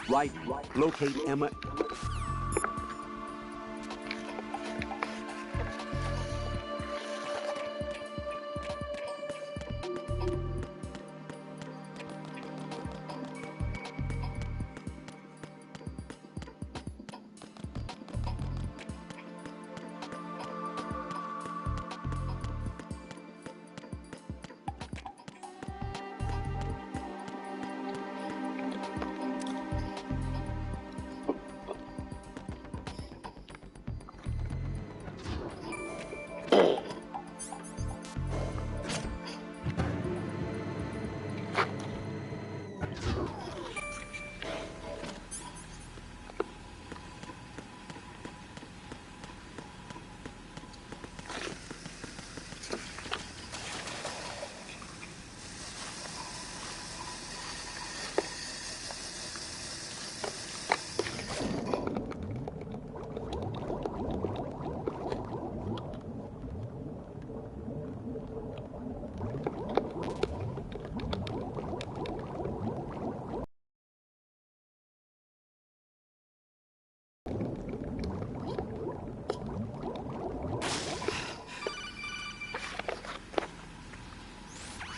Right. Locate Emma.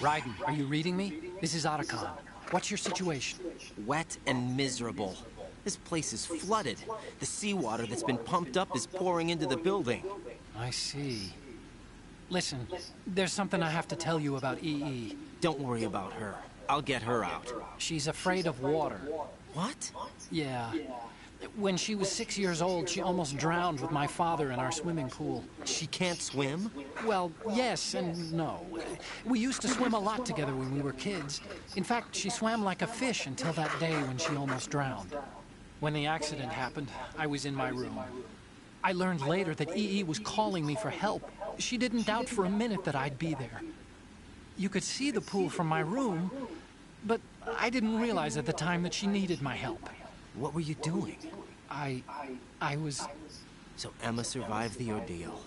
Raiden, are you reading me? This is Otacon. What's your situation? Wet and miserable. This place is flooded. The seawater that's been pumped up is pouring into the building. I see. Listen, there's something I have to tell you about EE. Don't worry about her. I'll get her out. She's afraid of water. What? Yeah. When she was 6 years old, she almost drowned with my father in our swimming pool. She can't swim? Well, yes and no. We used to swim a lot together when we were kids. In fact, she swam like a fish until that day when she almost drowned. When the accident happened, I was in my room. I learned later that EE was calling me for help. She didn't doubt for a minute that I'd be there. You could see the pool from my room, but I didn't realize at the time that she needed my help. What were you doing? I was... So Emma survived the ordeal?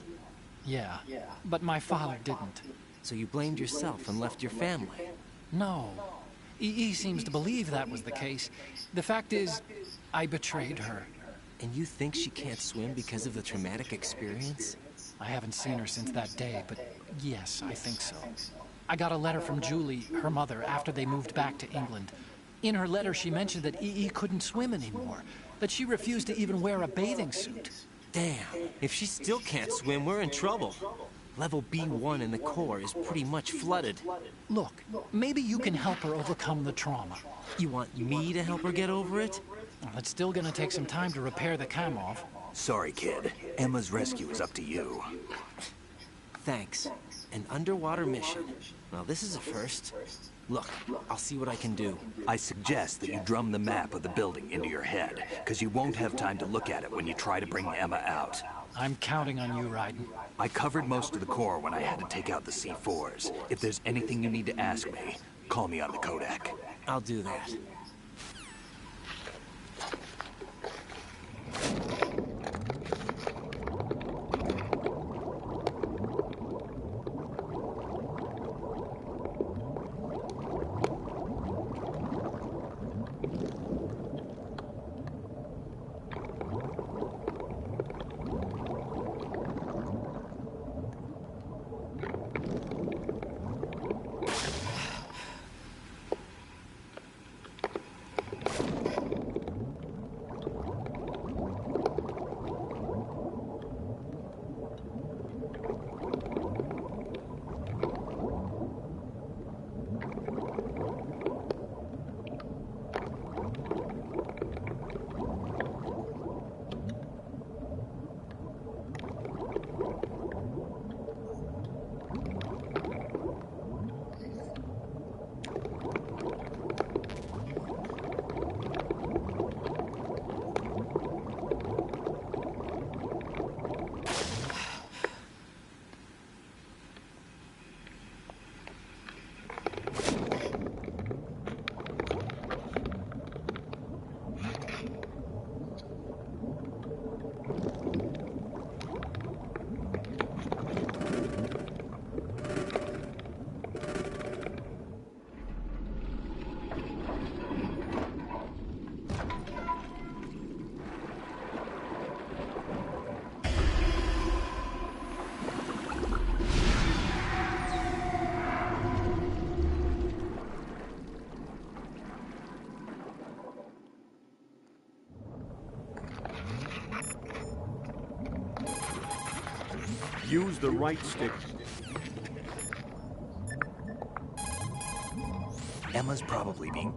Yeah, but my father didn't. So you blamed yourself and left your family? No. EE seems to believe that was the case. The fact is, I betrayed her. And you think she can't swim because of the traumatic experience? I haven't seen her since that day, but yes, I think so. I got a letter from Julie, her mother, after they moved back to England. In her letter, she mentioned that EE couldn't swim anymore, that she refused to even wear a bathing suit. Damn, if she still can't swim, we're in trouble. Level B1 in the core is pretty much flooded. Look, maybe you can help her overcome the trauma. You want me to help her get over it? Well, it's still gonna take some time to repair the Kamov. Sorry, kid. Emma's rescue is up to you. Thanks. An underwater mission. Well, this is a first. Look, I'll see what I can do. I suggest that you drum the map of the building into your head, because you won't have time to look at it when you try to bring Emma out. I'm counting on you, Raiden. I covered most of the core when I had to take out the C4s. If there's anything you need to ask me, call me on the Kodak. I'll do that. Use the right stick. Emma's probably being...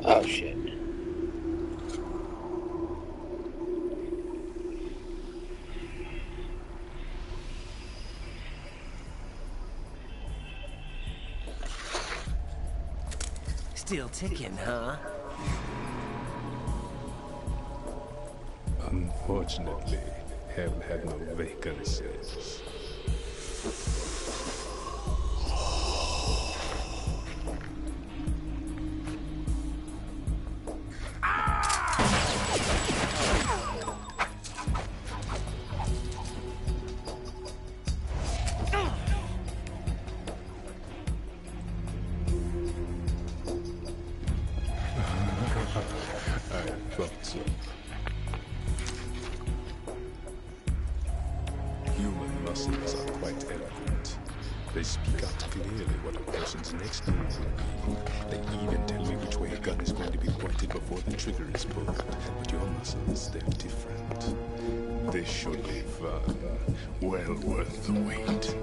Oh shit. Still ticking, huh? Unfortunately, hell had no vacancies. I thought so. Human muscles are quite eloquent. They speak out clearly what a person's next move will be. They even tell you which way a gun is going to be pointed before the trigger is pulled. But your muscles, they're different. This should be fun. Well worth the wait.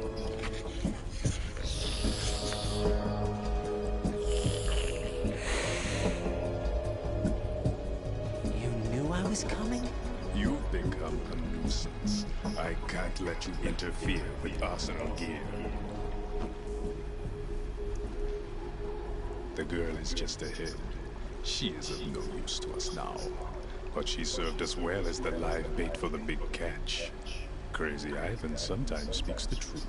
become a nuisance. I can't let you interfere with Arsenal gear. The girl is just ahead. She is of no use to us now, but she served us well as the live bait for the big catch. Crazy Ivan sometimes speaks the truth.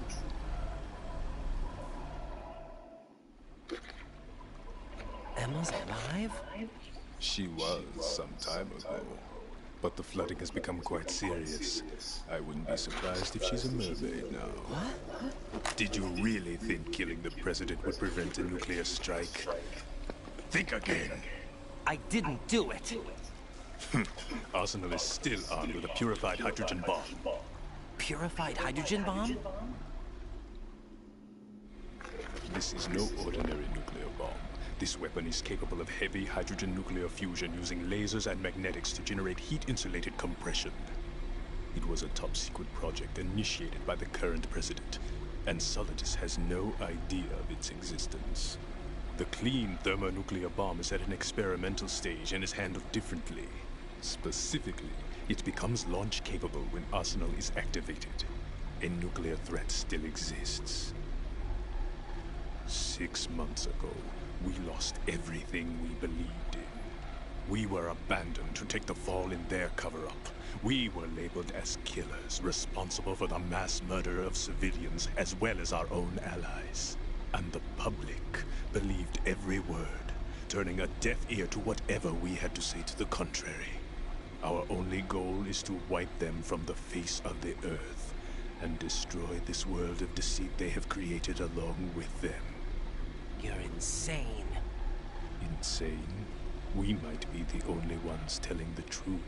Emma's alive? She was some time ago, but the flooding has become quite serious. I wouldn't be surprised if she's a mermaid now. What? Did you really think killing the president would prevent a nuclear strike? Think again. I didn't do it. Arsenal is still armed with a purified hydrogen bomb. Purified hydrogen bomb? This is no ordinary nuclear bomb. This weapon is capable of heavy hydrogen nuclear fusion using lasers and magnetics to generate heat-insulated compression. It was a top-secret project initiated by the current president, and Solidus has no idea of its existence. The clean thermonuclear bomb is at an experimental stage and is handled differently. Specifically, it becomes launch-capable when Arsenal is activated. A nuclear threat still exists. 6 months ago, we lost everything we believed in. We were abandoned to take the fall in their cover-up. We were labeled as killers, responsible for the mass murder of civilians as well as our own allies. And the public believed every word, turning a deaf ear to whatever we had to say to the contrary. Our only goal is to wipe them from the face of the earth and destroy this world of deceit they have created along with them. You're insane. Insane? We might be the only ones telling the truth.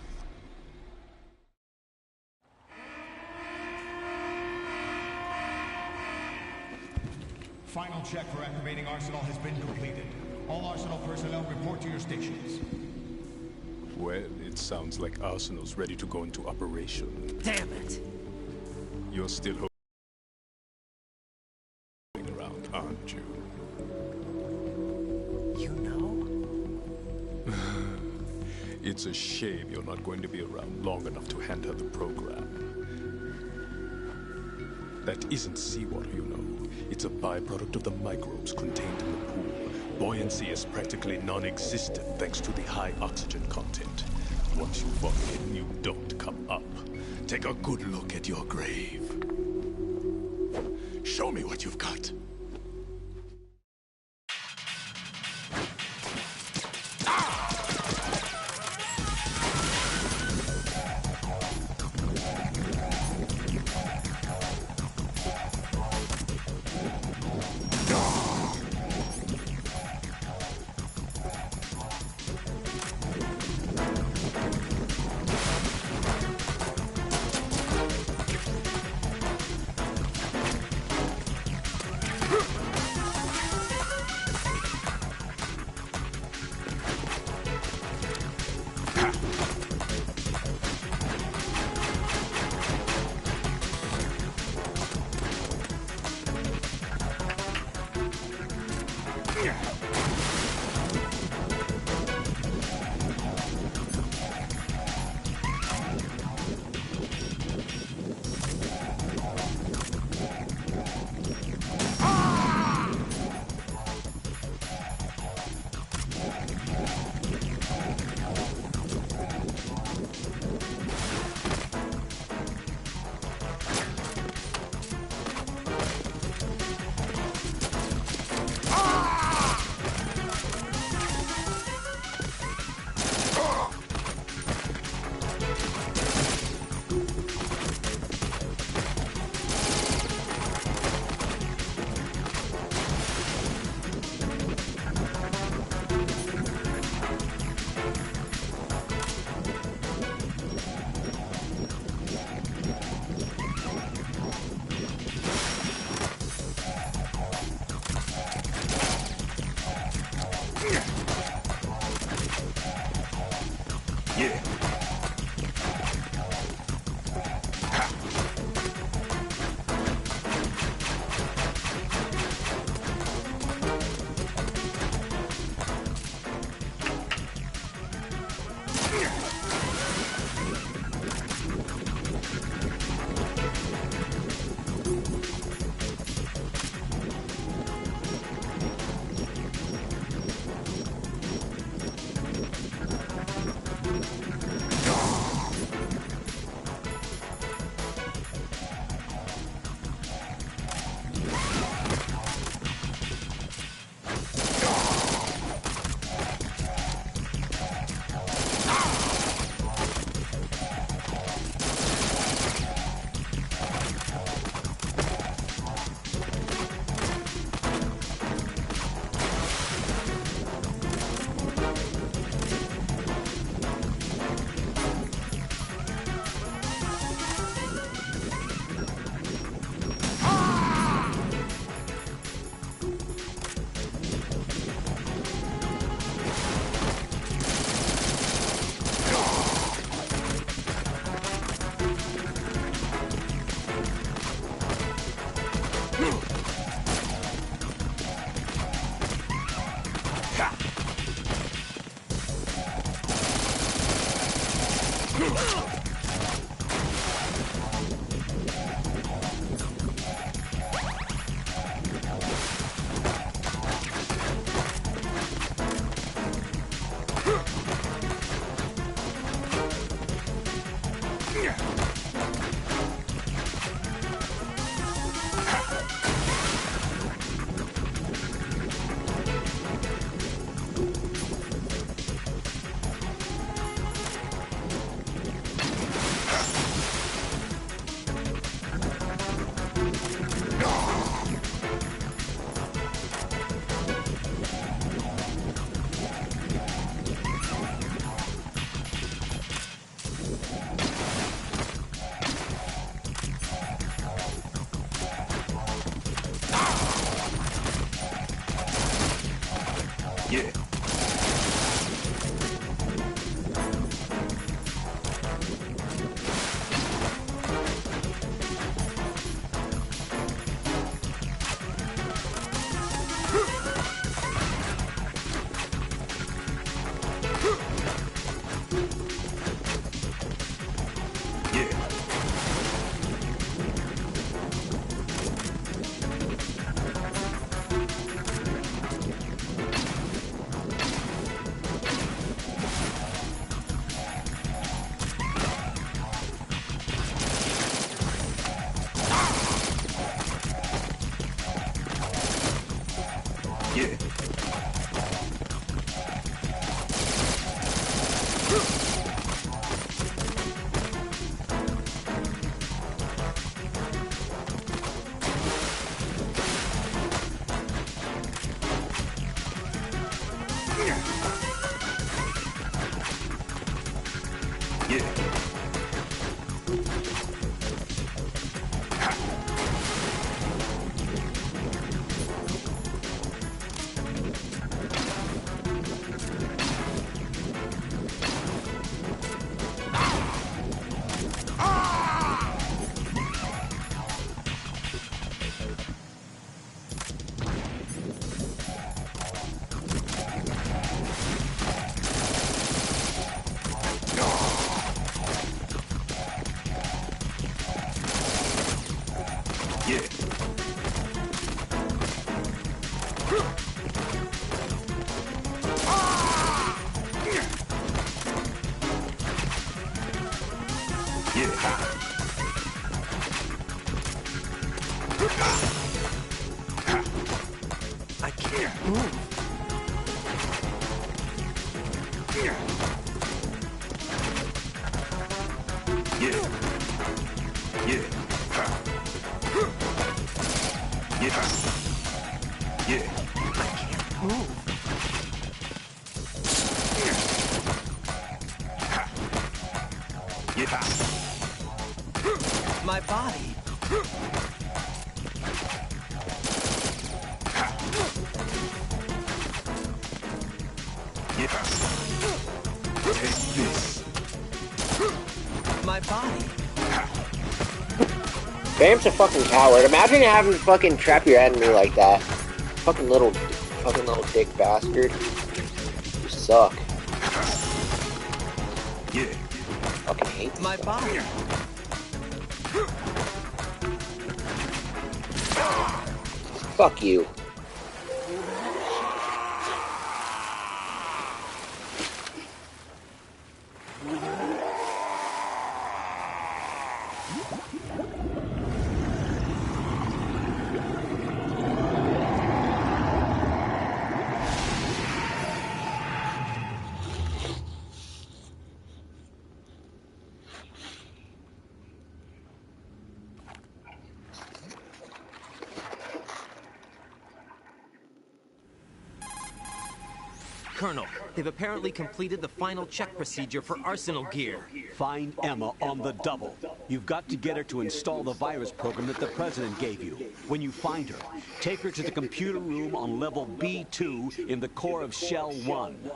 Final check for activating Arsenal has been completed. All Arsenal personnel report to your stations. Well, it sounds like Arsenal's ready to go into operation. Damn it! You're still holding around, aren't you? You know? It's a shame you're not going to be around long enough to hand her the program. That isn't seawater, you know. It's a byproduct of the microbes contained in the pool. Buoyancy is practically non-existent thanks to the high oxygen content. Once you fall in, you don't come up. Take a good look at your grave. Show me what you've got. I can't move. My body. Take this. My body. Bam's a fucking coward. Imagine having to fucking trap your enemy like that. Fucking little dick bastard. You suck. Fucking hate my body. Fuck you. Colonel, they've apparently completed the final check procedure for arsenal gear. Find Emma on the double. You've got to get her to install the virus program that the President gave you. When you find her, take her to the computer room on level B2 in the core of Shell 1.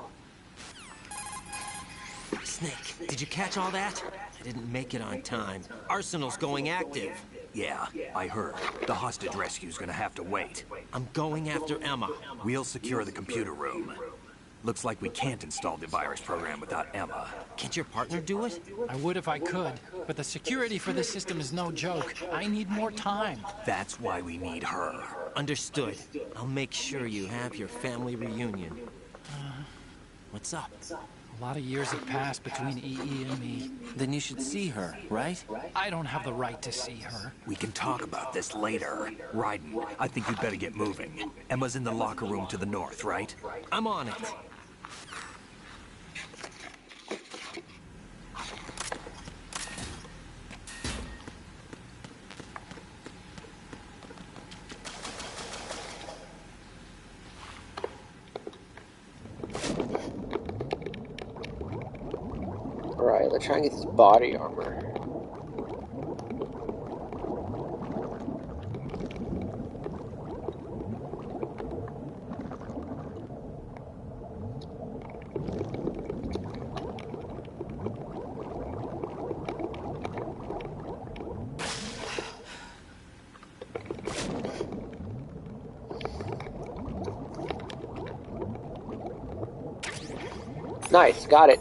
Snake, did you catch all that? I didn't make it on time. Arsenal's going active. Yeah, I heard. The hostage rescue's gonna have to wait. I'm going after Emma. We'll secure the computer room. Looks like we can't install the virus program without Emma. Can't your partner do it? I would if I could, but the security for this system is no joke. I need more time. That's why we need her. Understood. I'll make sure you have your family reunion. What's up? A lot of years have passed between EE and me. Then you should see her, right? I don't have the right to see her. We can talk about this later. Raiden, I think you'd better get moving. Emma's in the locker room to the north, right? I'm on it. Alright, let's try and get this body armor. Nice, got it.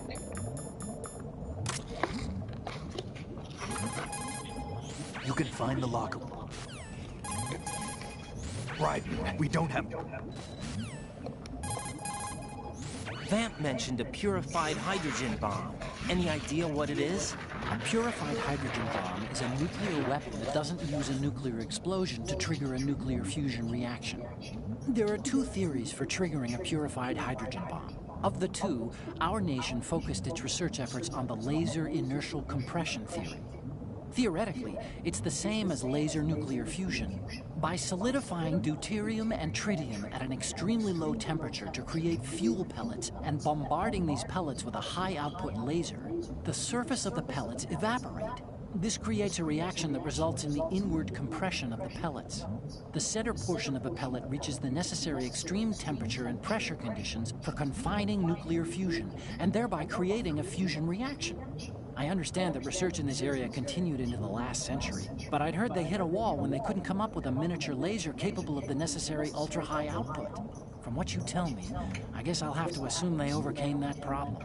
You can find the locker. Raiden, we don't have... Vamp mentioned a purified hydrogen bomb. Any idea what it is? A purified hydrogen bomb is a nuclear weapon that doesn't use a nuclear explosion to trigger a nuclear fusion reaction. There are two theories for triggering a purified hydrogen bomb. Of the two, our nation focused its research efforts on the laser inertial compression theory. Theoretically, it's the same as laser nuclear fusion. By solidifying deuterium and tritium at an extremely low temperature to create fuel pellets and bombarding these pellets with a high-output laser, the surface of the pellets evaporate. This creates a reaction that results in the inward compression of the pellets. The center portion of a pellet reaches the necessary extreme temperature and pressure conditions for confining nuclear fusion, and thereby creating a fusion reaction. I understand that research in this area continued into the last century, but I'd heard they hit a wall when they couldn't come up with a miniature laser capable of the necessary ultra-high output. From what you tell me, I guess I'll have to assume they overcame that problem.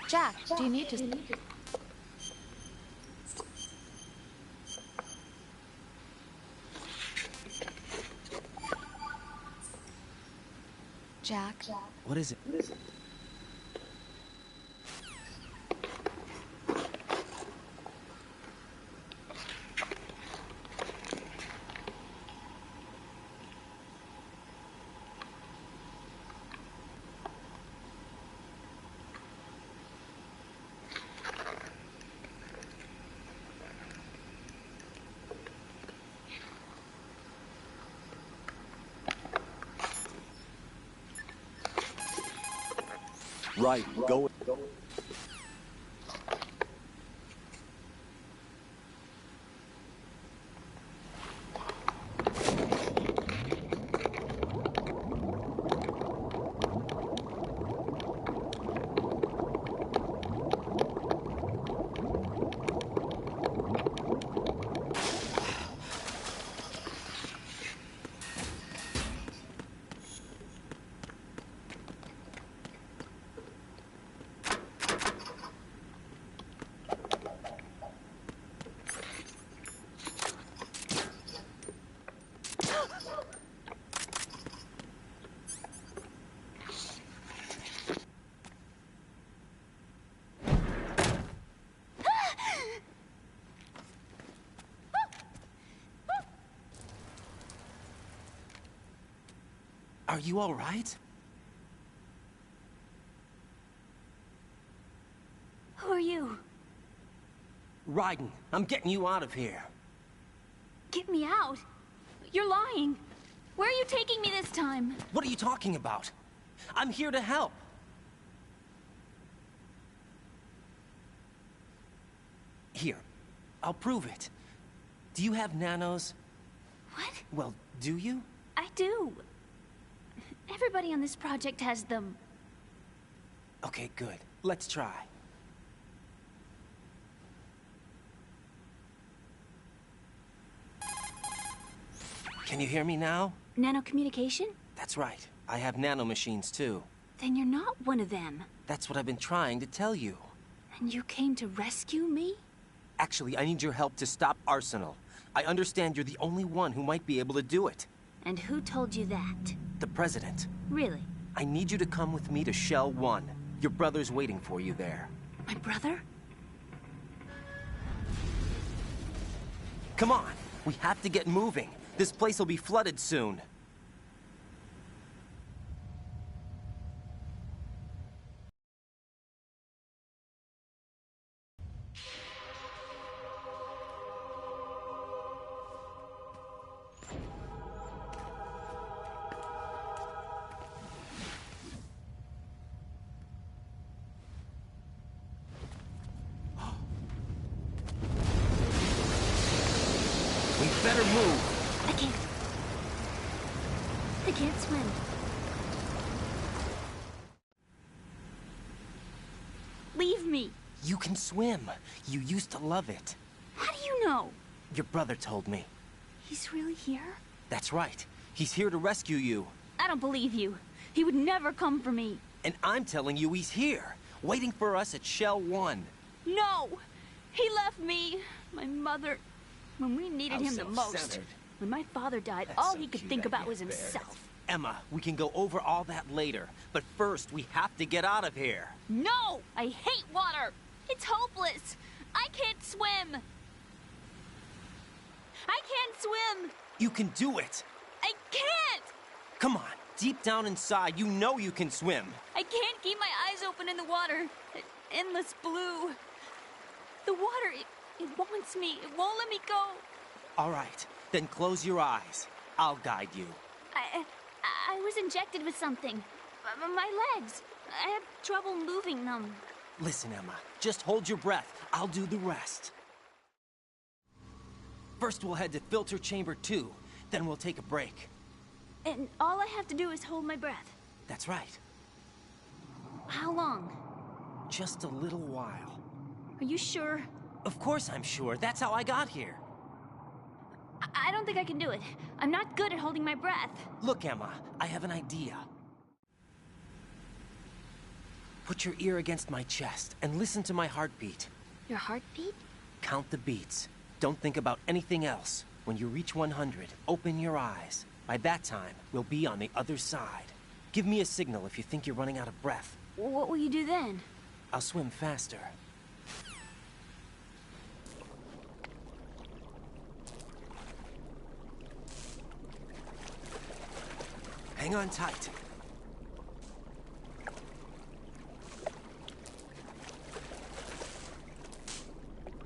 Jack, do you need to... Jack? What is it? Right, go. Are you all right? Who are you? Raiden, I'm getting you out of here. Get me out. You're lying. Where are you taking me this time? What are you talking about? I'm here to help. Here, I'll prove it. Do you have nanos? What? Well, do you? I do. Everybody on this project has them. Okay, good. Let's try. Can you hear me now? Nanocommunication? That's right. I have nanomachines too. Then you're not one of them. That's what I've been trying to tell you. And you came to rescue me? Actually, I need your help to stop Arsenal. I understand you're the only one who might be able to do it. And who told you that? The President. Really? I need you to come with me to Shell 1. Your brother's waiting for you there. My brother? Come on, we have to get moving. This place will be flooded soon. We better move. I can't. I can't swim. Leave me. You can swim. You used to love it. How do you know? Your brother told me. He's really here? That's right. He's here to rescue you. I don't believe you. He would never come for me. And I'm telling you he's here, waiting for us at Shell 1. No! He left me, my mother, when we needed him the most. self-centered. When my father died, That's all so he could cute, think I about get was it. himself. Emma, we can go over all that later. But first, we have to get out of here. No! I hate water! It's hopeless! I can't swim! I can't swim! You can do it. I can't! Come on, deep down inside, you know you can swim. I can't keep my eyes open in the water. Endless blue. The water, it wants me. It won't let me go. All right, then close your eyes. I'll guide you. I was injected with something. My legs. I have trouble moving them. Listen, Emma, just hold your breath. I'll do the rest. First, we'll head to filter chamber 2. Then we'll take a break. And all I have to do is hold my breath. That's right. How long? Just a little while. Are you sure? Of course I'm sure. That's how I got here. I don't think I can do it. I'm not good at holding my breath. Look, Emma, I have an idea. Put your ear against my chest and listen to my heartbeat. Your heartbeat? Count the beats. Don't think about anything else. When you reach 100, open your eyes. By that time, we'll be on the other side. Give me a signal if you think you're running out of breath. What will you do then? I'll swim faster. Hang on tight.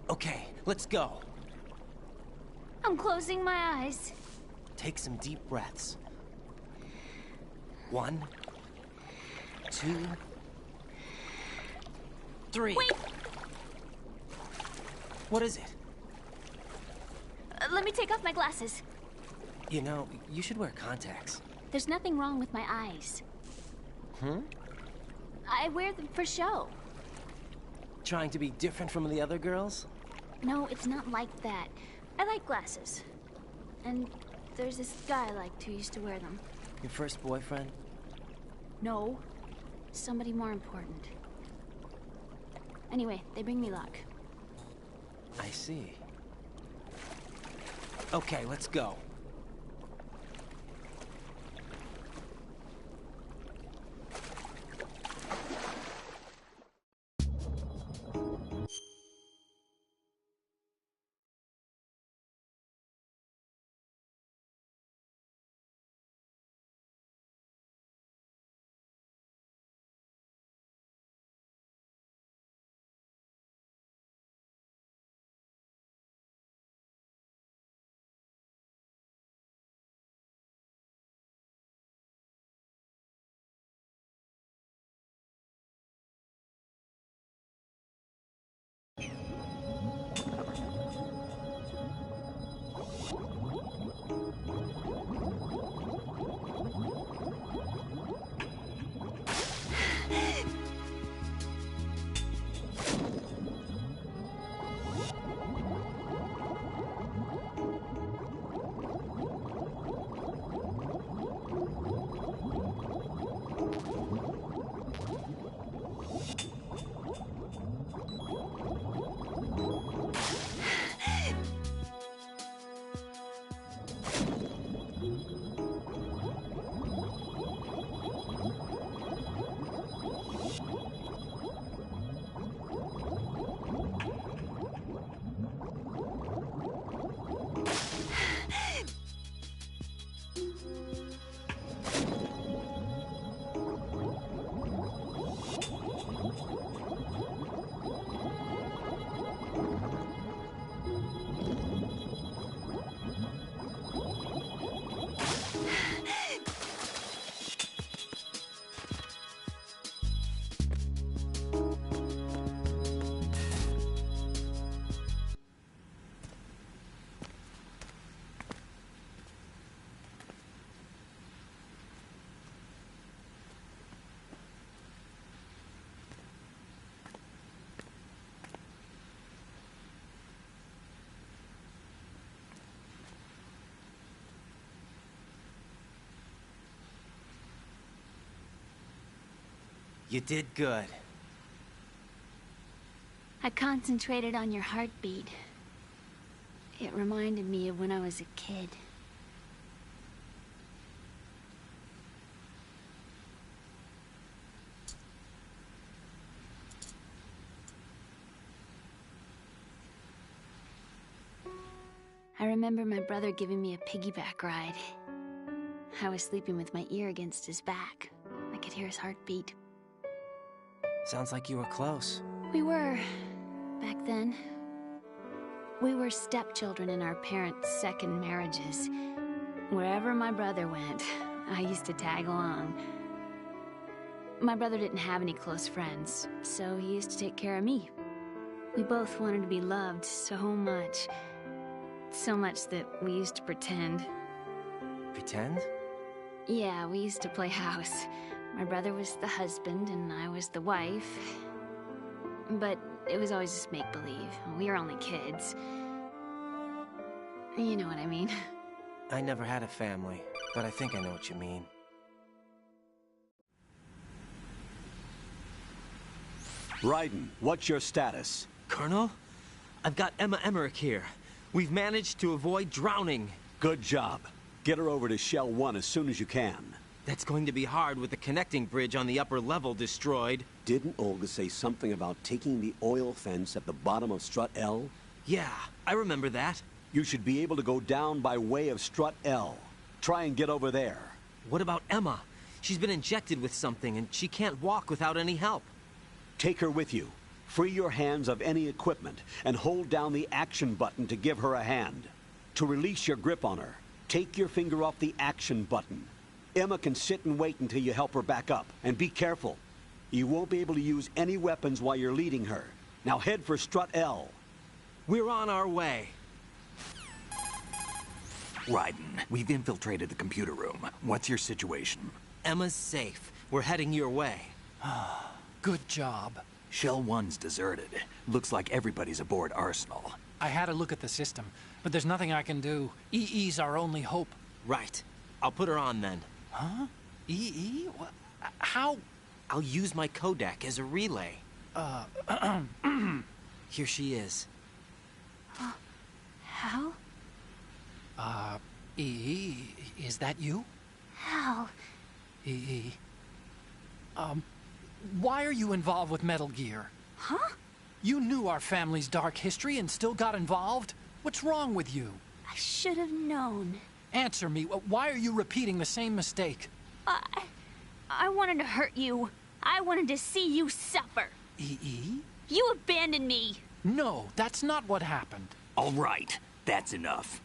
Okay, let's go. I'm closing my eyes. Take some deep breaths. 1, 2, 3. Wait! What is it? Let me take off my glasses. You know, you should wear contacts. There's nothing wrong with my eyes. Hmm? I wear them for show. Trying to be different from the other girls? No, it's not like that. I like glasses. And there's this guy I liked who used to wear them. Your first boyfriend? No. Somebody more important. Anyway, they bring me luck. I see. Okay, let's go. You did good. I concentrated on your heartbeat. It reminded me of when I was a kid. I remember my brother giving me a piggyback ride. I was sleeping with my ear against his back. I could hear his heartbeat. Sounds like you were close. We were, back then. We were stepchildren in our parents' second marriages. Wherever my brother went, I used to tag along. My brother didn't have any close friends, so he used to take care of me. We both wanted to be loved so much. So much that we used to pretend. Pretend? Yeah, we used to play house. My brother was the husband and I was the wife. But it was always just make-believe. We were only kids. You know what I mean. I never had a family, but I think I know what you mean. Raiden, what's your status? Colonel? I've got Emma Emmerich here. We've managed to avoid drowning. Good job. Get her over to Shell 1 as soon as you can. That's going to be hard with the connecting bridge on the upper level destroyed. Didn't Olga say something about taking the oil fence at the bottom of Strut L? Yeah, I remember that. You should be able to go down by way of Strut L. Try and get over there. What about Emma? She's been injected with something and she can't walk without any help. Take her with you. Free your hands of any equipment and hold down the action button to give her a hand. To release your grip on her, take your finger off the action button. Emma can sit and wait until you help her back up. And be careful. You won't be able to use any weapons while you're leading her. Now head for Strut L. We're on our way. Raiden, we've infiltrated the computer room. What's your situation? Emma's safe. We're heading your way. Good job. Shell 1's deserted. Looks like everybody's aboard Arsenal. I had a look at the system, but there's nothing I can do. EE's our only hope. Right. I'll put her on then. Huh? EE? How? I'll use my Kodak as a relay. Here she is. Hal? EE, is that you? Hal? EE. Why are you involved with Metal Gear? Huh? You knew our family's dark history and still got involved? What's wrong with you? I should have known. Answer me. Why are you repeating the same mistake? I wanted to hurt you. I wanted to see you suffer. EE? You abandoned me. No, that's not what happened. All right, that's enough.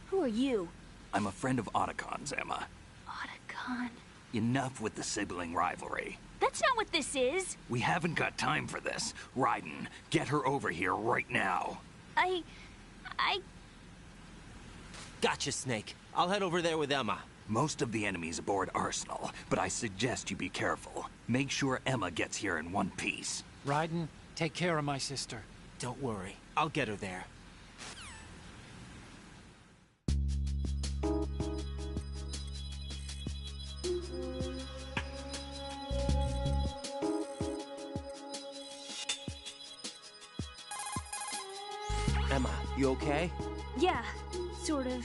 Who are you? I'm a friend of Otacon's, Emma. Otacon? Enough with the sibling rivalry. That's not what this is. We haven't got time for this. Raiden, get her over here right now. I... Gotcha, Snake. I'll head over there with Emma. Most of the enemy's aboard Arsenal, but I suggest you be careful. Make sure Emma gets here in one piece. Raiden, take care of my sister. Don't worry. I'll get her there. Emma, you okay? Yeah, sort of.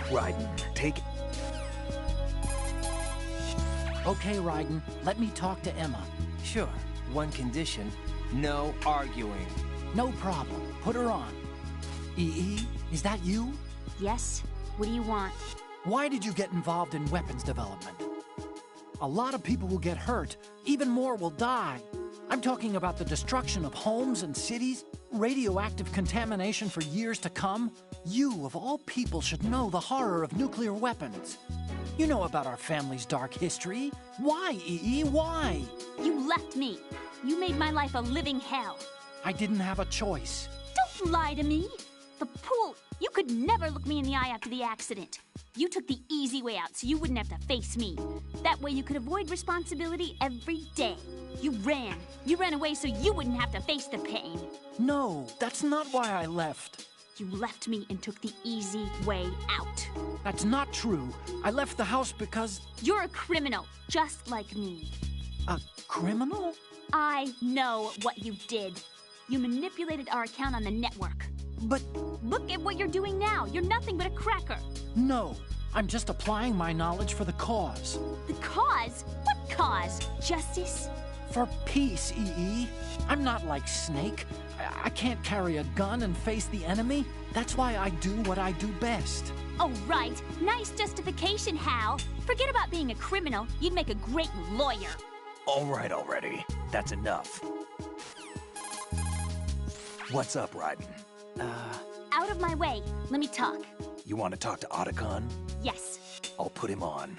Raiden, take... Okay, Raiden, let me talk to Emma. Sure. One condition. No arguing. No problem. Put her on. EE, is that you? Yes? What do you want? Why did you get involved in weapons development? A lot of people will get hurt. Even more will die. I'm talking about the destruction of homes and cities, radioactive contamination for years to come. You, of all people, should know the horror of nuclear weapons. You know about our family's dark history. Why, EE? Why? You left me. You made my life a living hell. I didn't have a choice. Don't lie to me. The pool, you could never look me in the eye after the accident. You took the easy way out so you wouldn't have to face me. That way you could avoid responsibility every day. You ran. You ran away so you wouldn't have to face the pain. No, that's not why I left. You left me and took the easy way out. That's not true. I left the house because... You're a criminal, just like me. A criminal? I know what you did. You manipulated our account on the network. But... Look at what you're doing now. You're nothing but a cracker. No, I'm just applying my knowledge for the cause. The cause? What cause? Justice? For peace, EE. I'm not like Snake. I can't carry a gun and face the enemy. That's why I do what I do best. Oh, right. Nice justification, Hal. Forget about being a criminal. You'd make a great lawyer. All right already. That's enough. What's up, Raiden? Out of my way. Let me talk. You want to talk to Otacon? Yes. I'll put him on.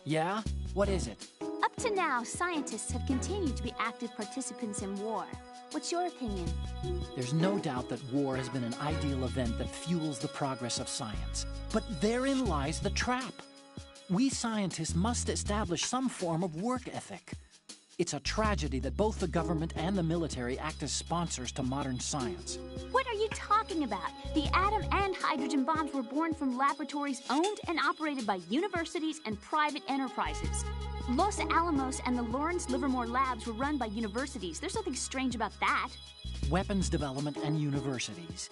Yeah? What is it? Up to now, scientists have continued to be active participants in war. What's your opinion? There's no doubt that war has been an ideal event that fuels the progress of science. But therein lies the trap. We scientists must establish some form of work ethic. It's a tragedy that both the government and the military act as sponsors to modern science. What are you talking about? The atom and hydrogen bombs were born from laboratories owned and operated by universities and private enterprises. Los Alamos and the Lawrence Livermore labs were run by universities. There's nothing strange about that. Weapons development and universities.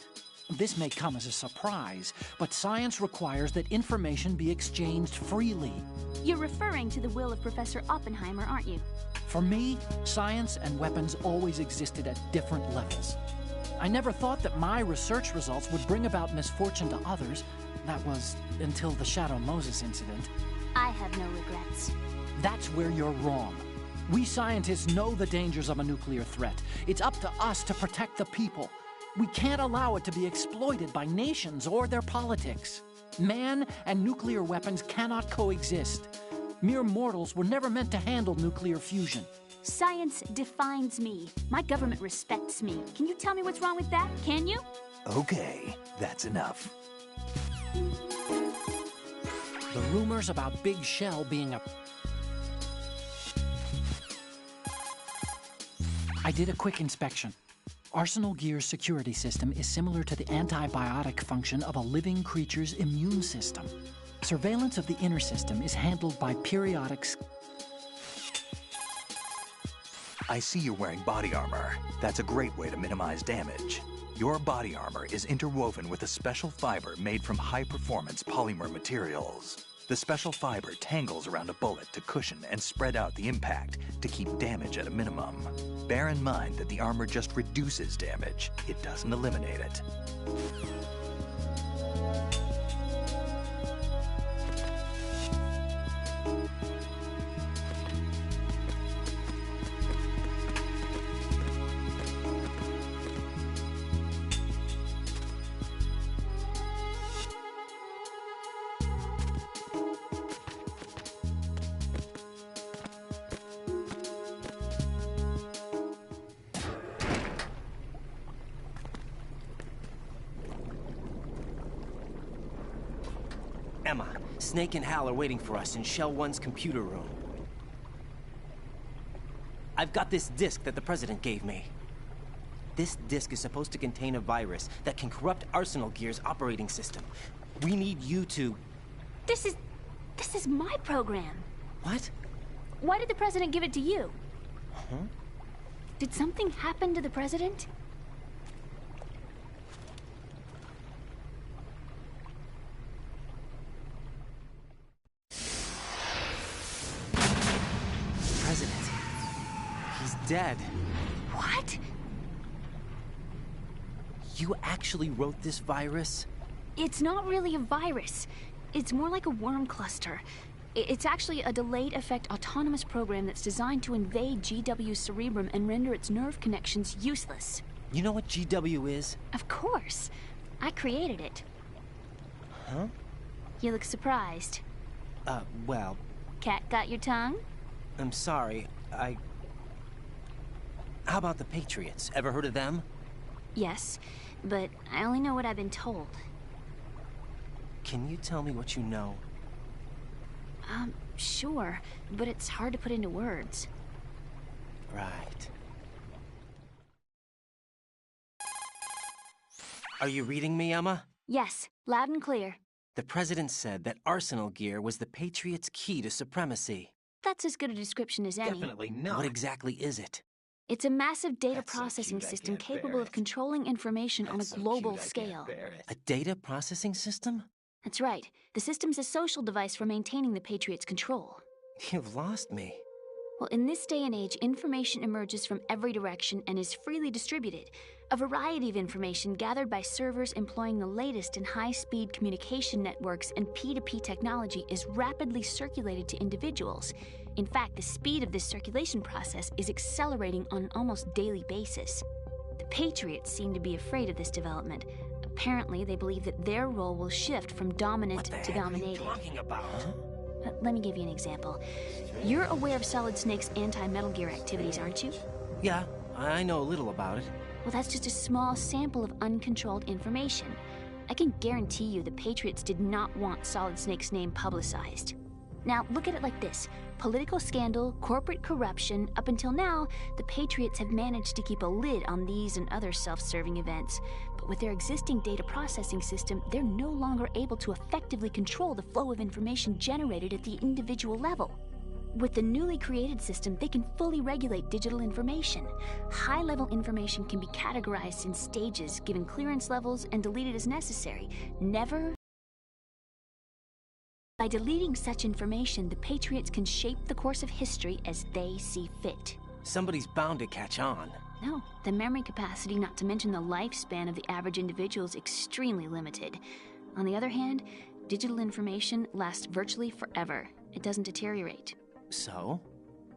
This may come as a surprise, but science requires that information be exchanged freely. You're referring to the will of Professor Oppenheimer, aren't you? For me, science and weapons always existed at different levels. I never thought that my research results would bring about misfortune to others. That was until the Shadow Moses incident. I have no regrets. That's where you're wrong. We scientists know the dangers of a nuclear threat. It's up to us to protect the people. We can't allow it to be exploited by nations or their politics. Man and nuclear weapons cannot coexist. Mere mortals were never meant to handle nuclear fusion. Science defines me. My government respects me. Can you tell me what's wrong with that? Can you? Okay, that's enough. The rumors about Big Shell being a... I did a quick inspection. Arsenal Gear's security system is similar to the antibiotic function of a living creature's immune system. Surveillance of the inner system is handled by periodics. I see you're wearing body armor. That's a great way to minimize damage. Your body armor is interwoven with a special fiber made from high-performance polymer materials. The special fiber tangles around a bullet to cushion and spread out the impact to keep damage at a minimum. Bear in mind that the armor just reduces damage. It doesn't eliminate it. Emma, Snake and Hal are waiting for us in Shell 1's computer room. I've got this disk that the President gave me. This disk is supposed to contain a virus that can corrupt Arsenal Gear's operating system. We need you to... This is my program. What? Why did the President give it to you? Huh? Did something happen to the President? dead. What? You actually wrote this virus? It's not really a virus. It's more like a worm cluster. It's actually a delayed effect autonomous program that's designed to invade GW's cerebrum and render its nerve connections useless. You know what GW is? Of course. I created it. Huh? You look surprised. Well... Cat got your tongue? I'm sorry, How about the Patriots? Ever heard of them? Yes, but I only know what I've been told. Can you tell me what you know? Sure, but it's hard to put into words. Right. Are you reading me, Emma? Yes, loud and clear. The President said that Arsenal gear was the Patriots' key to supremacy. That's as good a description as any. Definitely not. What exactly is it? It's a massive data processing system capable of controlling information on a global scale. A data processing system? That's right. The system's a social device for maintaining the Patriots' control. You've lost me. Well, in this day and age, information emerges from every direction and is freely distributed. A variety of information gathered by servers employing the latest in high-speed communication networks and P2P technology is rapidly circulated to individuals. In fact, the speed of this circulation process is accelerating on an almost daily basis. The Patriots seem to be afraid of this development. Apparently, they believe that their role will shift from dominant to dominated. What are you talking about? Let me give you an example. You're aware of Solid Snake's anti-Metal Gear activities, aren't you? Yeah, I know a little about it. Well, that's just a small sample of uncontrolled information. I can guarantee you the Patriots did not want Solid Snake's name publicized. Now, look at it like this. Political scandal, corporate corruption, up until now, the Patriots have managed to keep a lid on these and other self-serving events. But with their existing data processing system, they're no longer able to effectively control the flow of information generated at the individual level. With the newly created system, they can fully regulate digital information. High-level information can be categorized in stages, given clearance levels, and deleted as necessary. By deleting such information, the Patriots can shape the course of history as they see fit. Somebody's bound to catch on. No, the memory capacity, not to mention the lifespan of the average individual, is extremely limited. On the other hand, digital information lasts virtually forever. It doesn't deteriorate. So?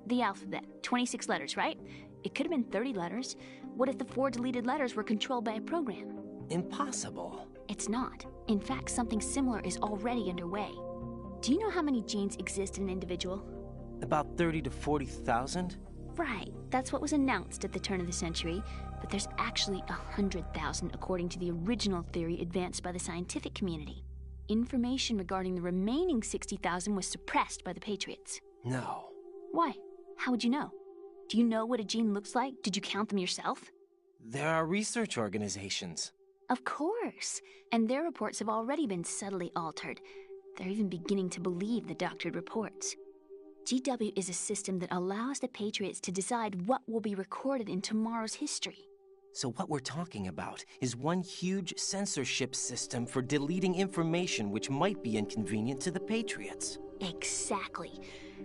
The alphabet, 26 letters, right? It could have been 30 letters. What if the 4 deleted letters were controlled by a program? Impossible. It's not. In fact, something similar is already underway. Do you know how many genes exist in an individual? About 30 to 40,000? Right. That's what was announced at the turn of the century. But there's actually 100,000 according to the original theory advanced by the scientific community. Information regarding the remaining 60,000 was suppressed by the Patriots. No. Why? How would you know? Do you know what a gene looks like? Did you count them yourself? There are research organizations. Of course. And their reports have already been subtly altered. They're even beginning to believe the doctored reports. GW is a system that allows the Patriots to decide what will be recorded in tomorrow's history. So what we're talking about is one huge censorship system for deleting information which might be inconvenient to the Patriots. Exactly.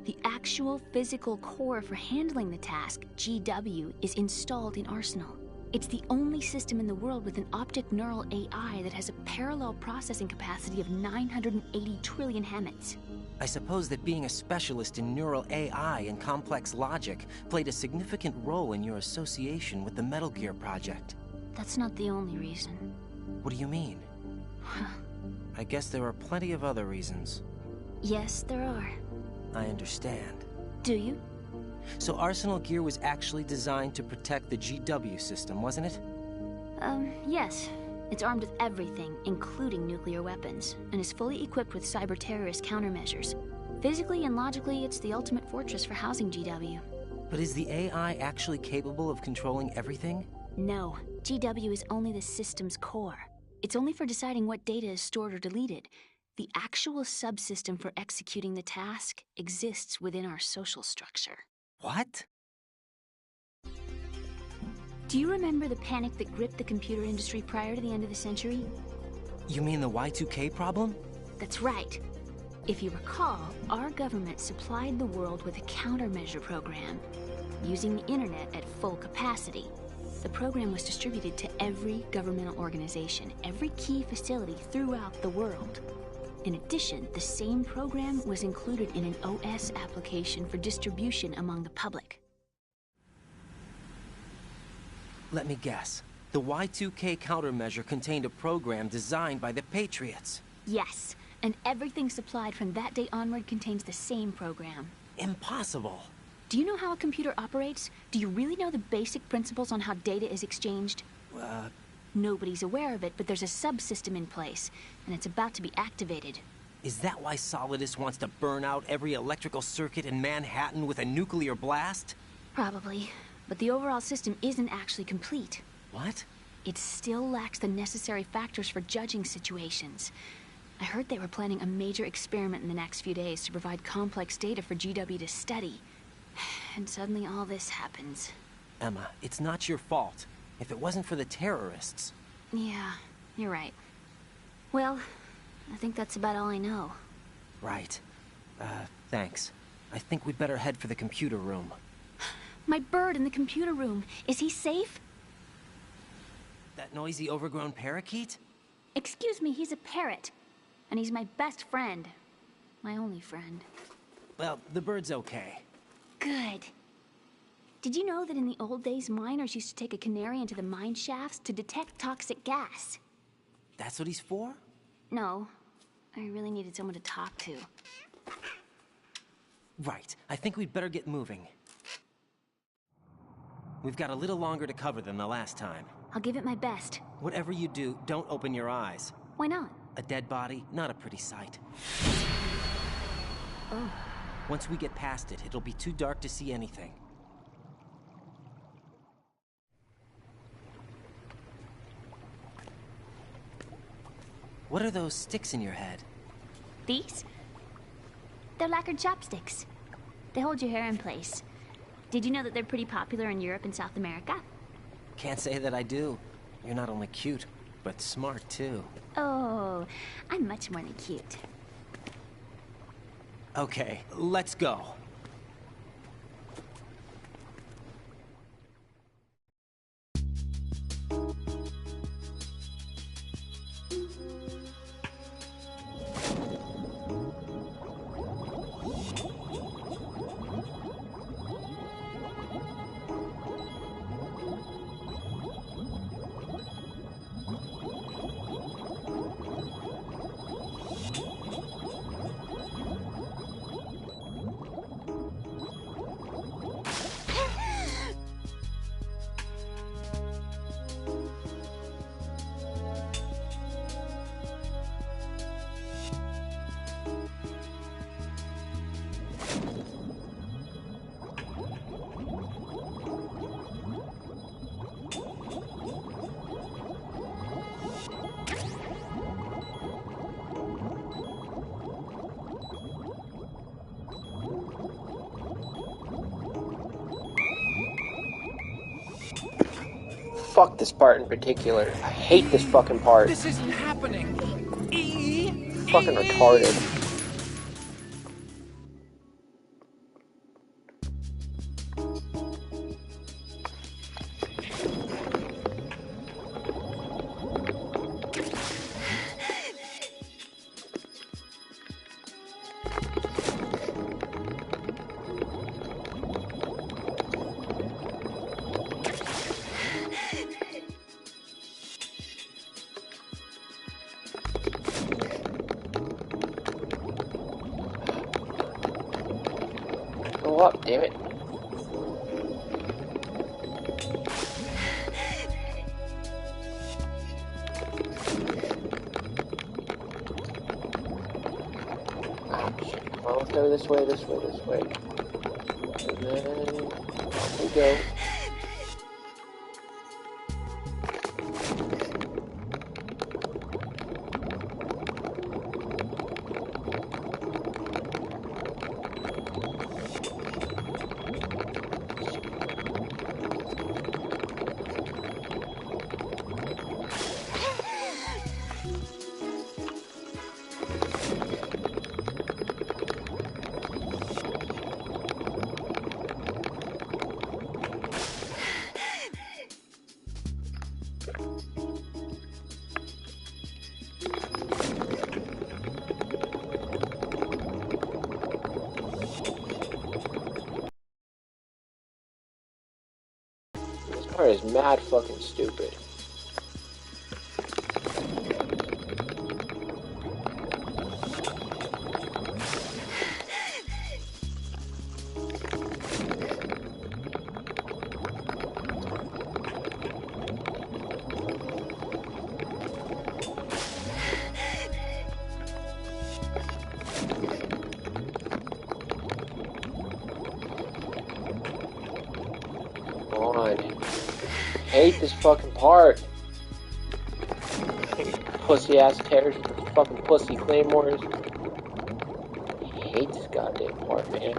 The actual physical core for handling the task, GW, is installed in Arsenal. It's the only system in the world with an optic neural AI that has a parallel processing capacity of 980 trillion Hammets. I suppose that being a specialist in neural AI and complex logic played a significant role in your association with the Metal Gear project. That's not the only reason. What do you mean? I guess there are plenty of other reasons. Yes, there are. I understand. Do you? So Arsenal gear was actually designed to protect the GW system, wasn't it? Yes. It's armed with everything, including nuclear weapons, and is fully equipped with cyber-terrorist countermeasures. Physically and logically, it's the ultimate fortress for housing GW. But is the AI actually capable of controlling everything? No. GW is only the system's core. It's only for deciding what data is stored or deleted. The actual subsystem for executing the task exists within our social structure. What? Do you remember the panic that gripped the computer industry prior to the end of the century? You mean the Y2K problem? That's right. If you recall, our government supplied the world with a countermeasure program. using the internet at full capacity. The program was distributed to every governmental organization, every key facility throughout the world. In addition, the same program was included in an OS application for distribution among the public. Let me guess. The Y2K countermeasure contained a program designed by the Patriots. Yes, and everything supplied from that day onward contains the same program. Impossible. Do you know how a computer operates? Do you really know the basic principles on how data is exchanged? Nobody's aware of it, but there's a subsystem in place, and it's about to be activated. Is that why Solidus wants to burn out every electrical circuit in Manhattan with a nuclear blast? Probably, but the overall system isn't actually complete. What? It still lacks the necessary factors for judging situations. I heard they were planning a major experiment in the next few days to provide complex data for GW to study. And suddenly all this happens. Emma, it's not your fault. If it wasn't for the terrorists... Yeah, you're right. Well, I think that's about all I know. Right. Thanks. I think we'd better head for the computer room. My bird in the computer room. Is he safe? That noisy, overgrown parakeet? Excuse me, he's a parrot. And he's my best friend. My only friend. Well, the bird's okay. Good. Did you know that in the old days, miners used to take a canary into the mine shafts to detect toxic gas? That's what he's for? No. I really needed someone to talk to. Right. I think we'd better get moving. We've got a little longer to cover than the last time. I'll give it my best. Whatever you do, don't open your eyes. Why not? A dead body, not a pretty sight. Oh. Once we get past it, it'll be too dark to see anything. What are those sticks in your head? These? They're lacquered chopsticks. They hold your hair in place. Did you know that they're pretty popular in Europe and South America? Can't say that I do. You're not only cute, but smart too. Oh, I'm much more than cute. Okay, let's go. Fuck this part in particular. I hate this fucking part. This isn't happening. Fucking retarded. Go up, damn it. Well, let's go this way, this way, this way. And then off we go. Car is mad fucking stupid. Hate this fucking part. Pussy ass tears with the fucking pussy claymores. I hate this goddamn part, man.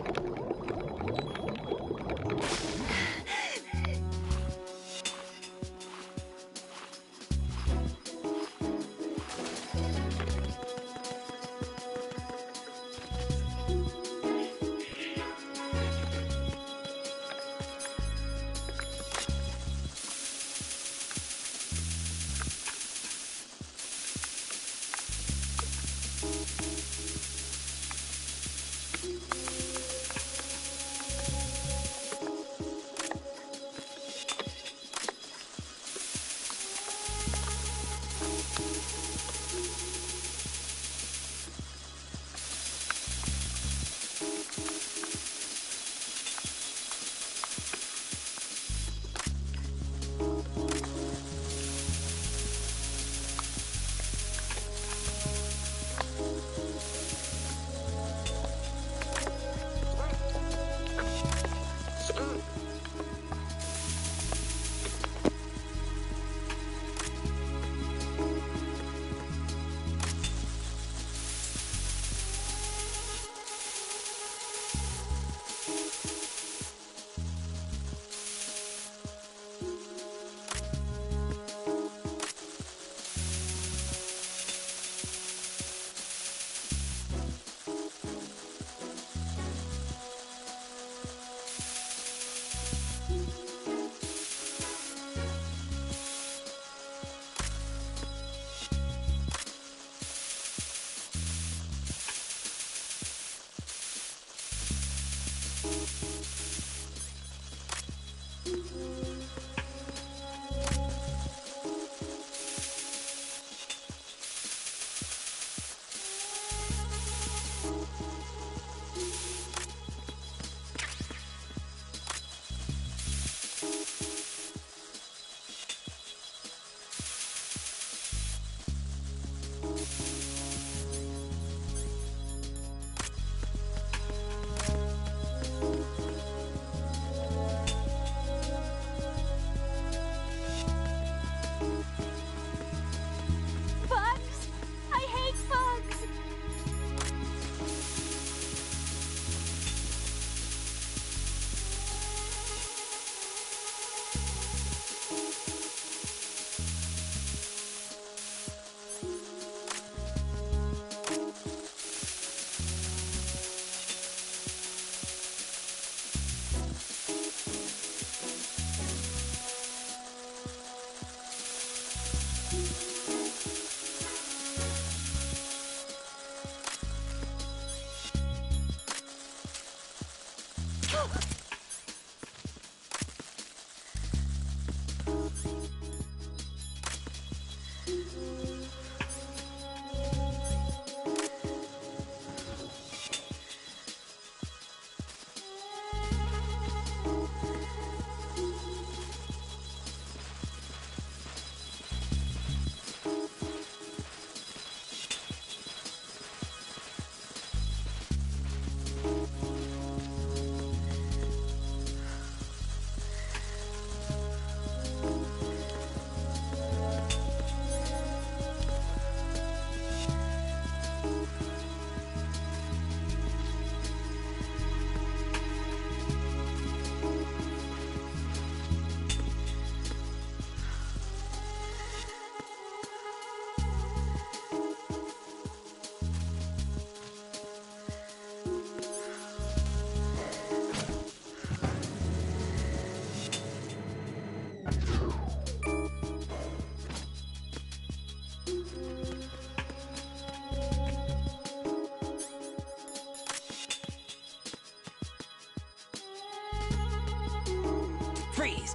Freeze!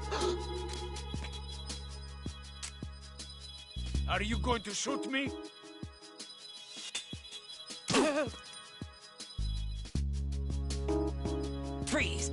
Are you going to shoot me? Freeze!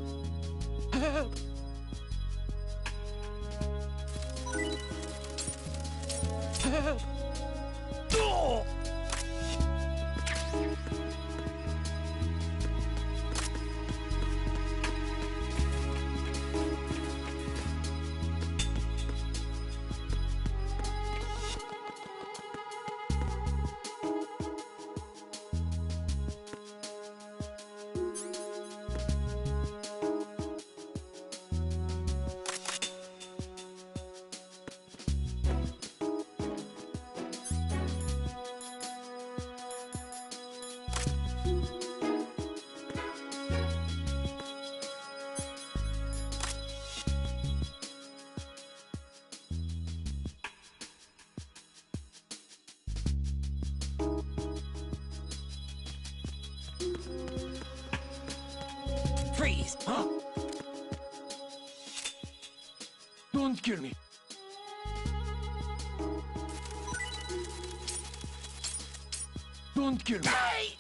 Freeze! Huh? Don't kill me. Don't kill me. Hey!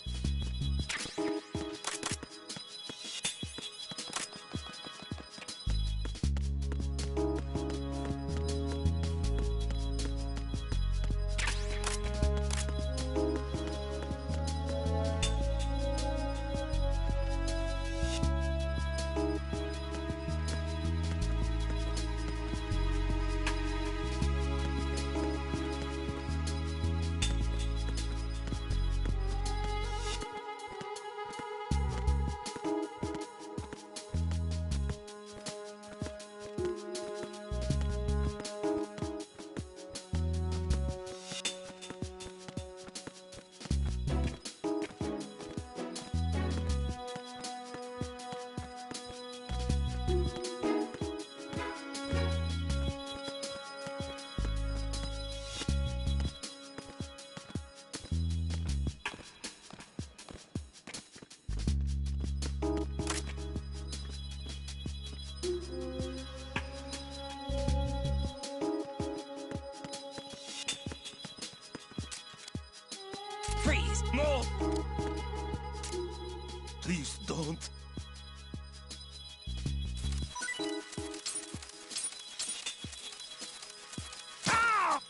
Freeze! No! Please don't. Ah!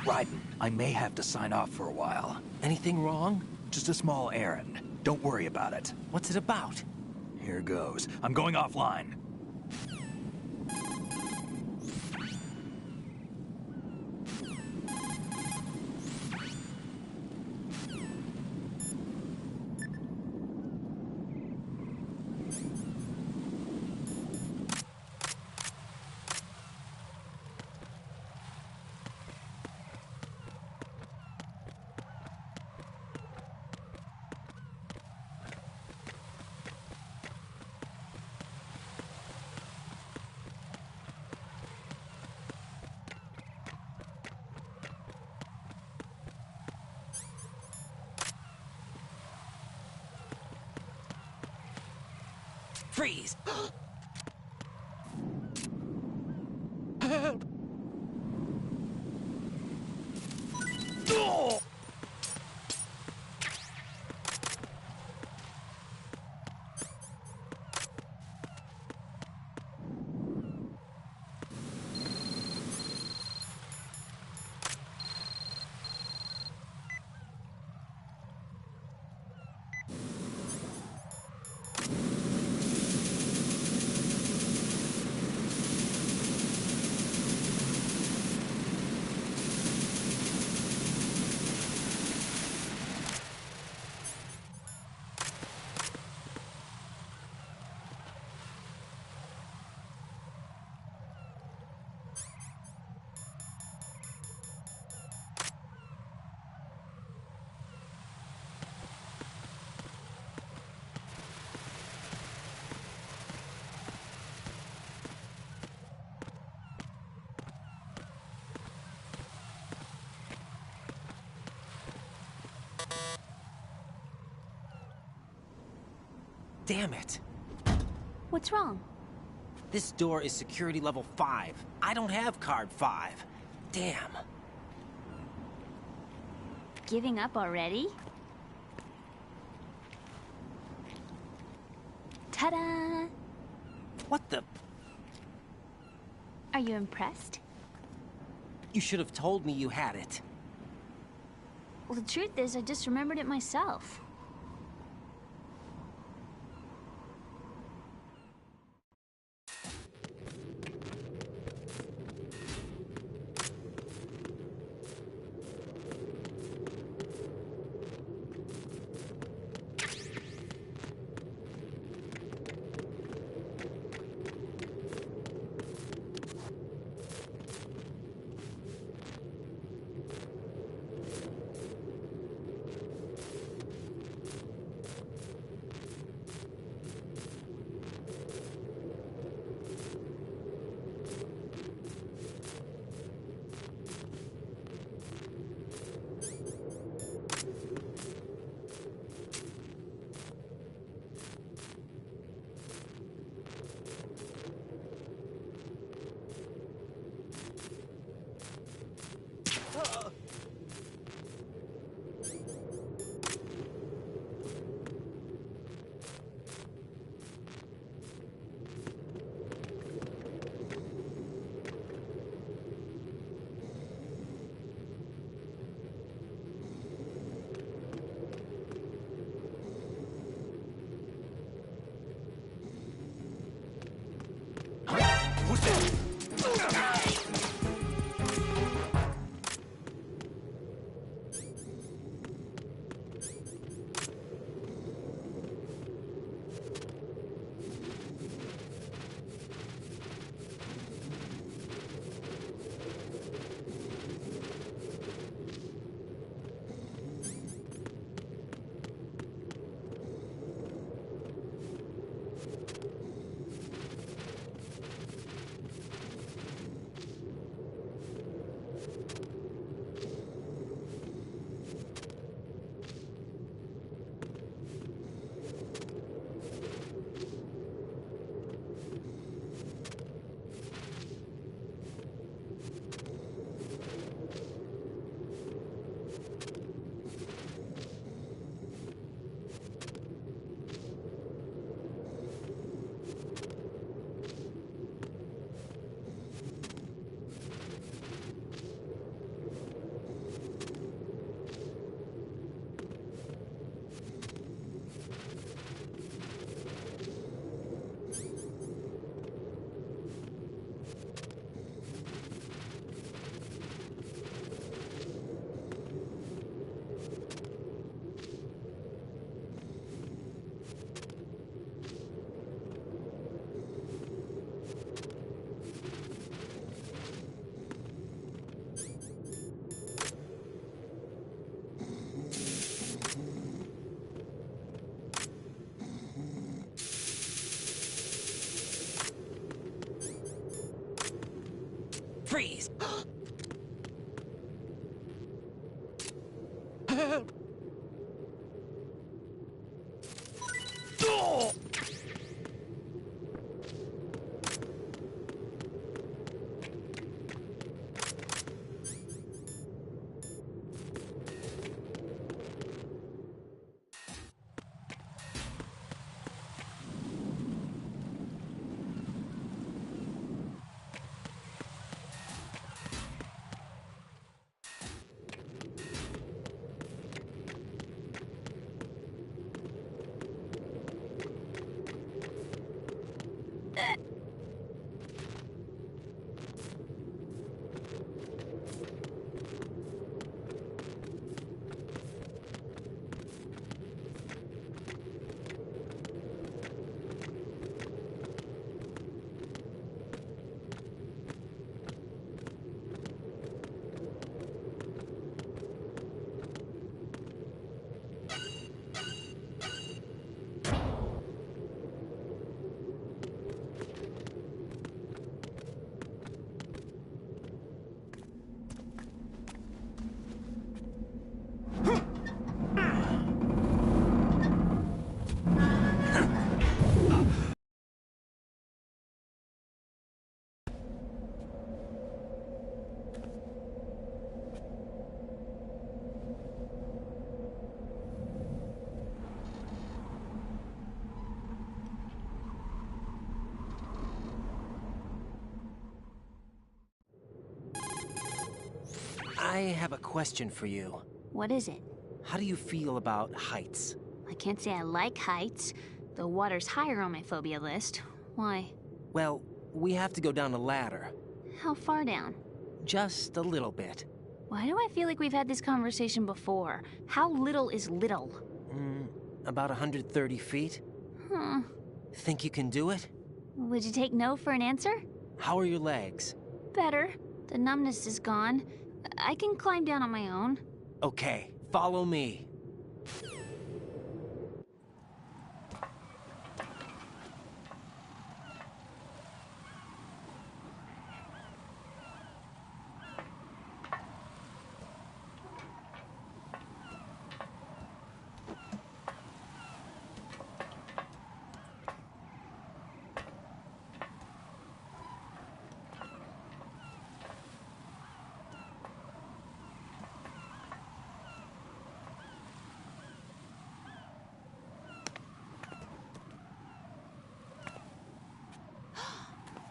Raiden, I may have to sign off for a while. Anything wrong? Just a small errand. Don't worry about it. What's it about? Here goes. I'm going offline. Freeze! Damn it. What's wrong? This door is security level 5. I don't have card 5. Damn. Giving up already? Ta-da! What the? Are you impressed? You should have told me you had it. Well, the truth is, I just remembered it myself. Freeze! I have a question for you. What is it? How do you feel about heights? I can't say I like heights. The water's higher on my phobia list. Why? Well, we have to go down a ladder. How far down? Just a little bit. Why do I feel like we've had this conversation before? How little is little? About 130 feet. Huh. Think you can do it? Would you take no for an answer? How are your legs? Better. The numbness is gone. I can climb down on my own. Okay, follow me.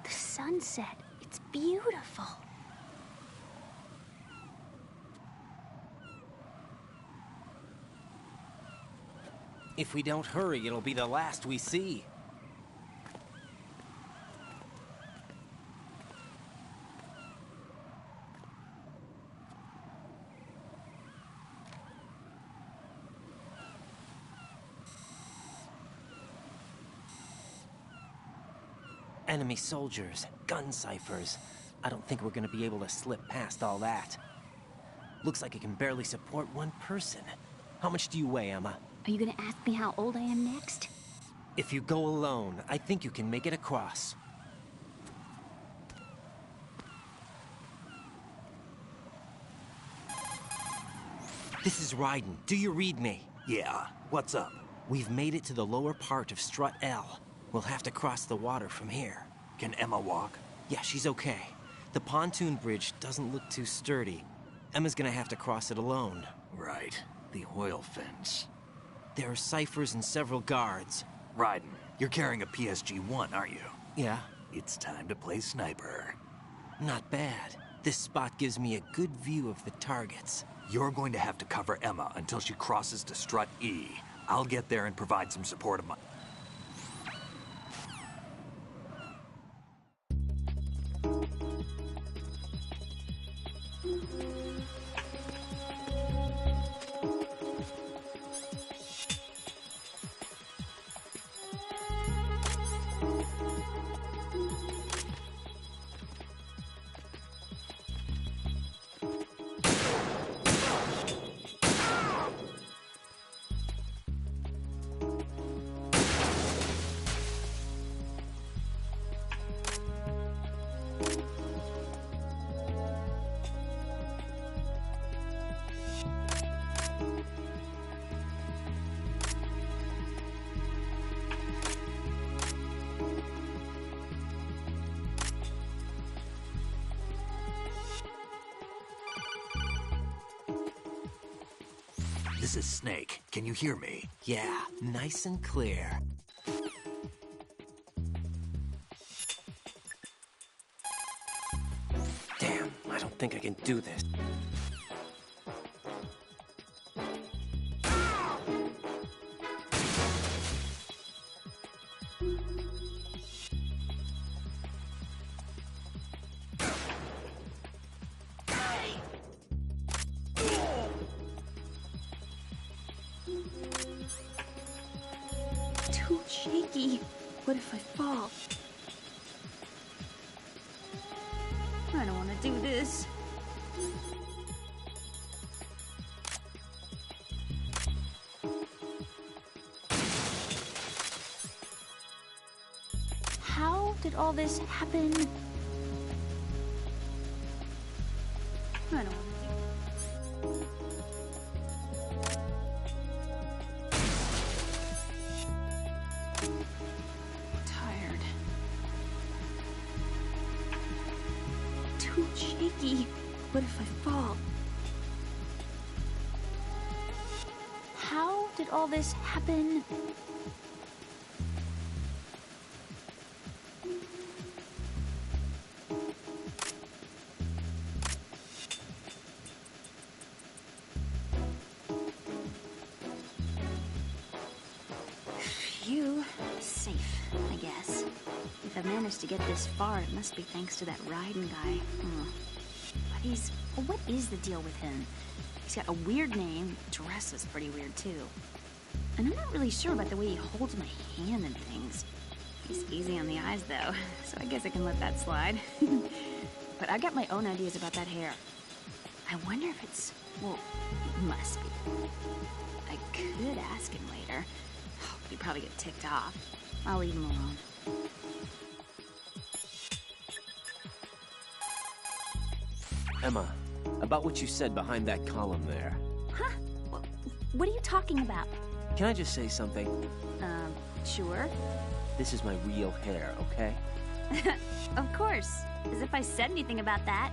Sunset. It's beautiful. If we don't hurry, it'll be the last we see. Enemy soldiers, gun ciphers. I don't think we're gonna be able to slip past all that. Looks like it can barely support one person. How much do you weigh, Emma? Are you gonna ask me how old I am next? If you go alone, I think you can make it across. This is Raiden. Do you read me? Yeah, what's up? We've made it to the lower part of Strut L. We'll have to cross the water from here. Can Emma walk? Yeah, she's okay. The pontoon bridge doesn't look too sturdy. Emma's gonna have to cross it alone. Right. The oil fence. There are ciphers and several guards. Raiden, you're carrying a PSG-1, aren't you? Yeah. It's time to play sniper. Not bad. This spot gives me a good view of the targets. You're going to have to cover Emma until she crosses to Strut E. I'll get there and provide some support of my... This is Snake. Can you hear me? Yeah, nice and clear. Damn, I don't think I can do this. Too shaky. What if I fall? I don't want to do this. How did all this happen? I don't want to do tired. Too shaky. What if I fall? How did all this happen? managed to get this far, it must be thanks to that Raiden guy. But what is the deal with him? He's got a weird name, dresses pretty weird too. And I'm not really sure about the way he holds my hand and things. He's easy on the eyes though, so I guess I can let that slide. But I got my own ideas about that hair. I wonder if it's... well, it must be. I could ask him later. But he'd probably get ticked off. I'll leave him alone. Emma, about what you said behind that column there. Huh? What are you talking about? Can I just say something? Sure. This is my real hair, okay? Of course. As if I said anything about that.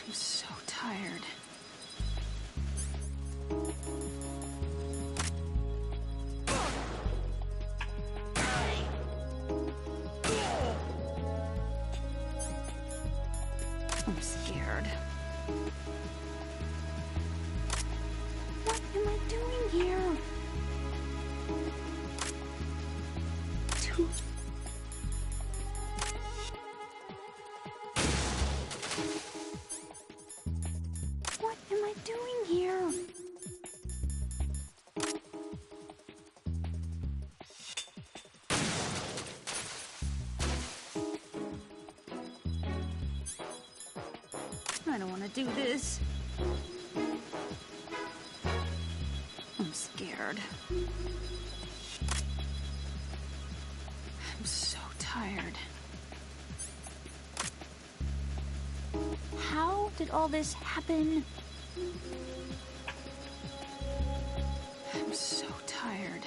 I'm so tired. I'm scared. What am I doing here? What am I doing here? I don't want to do this. I'm scared. I'm so tired. How did all this happen? I'm so tired.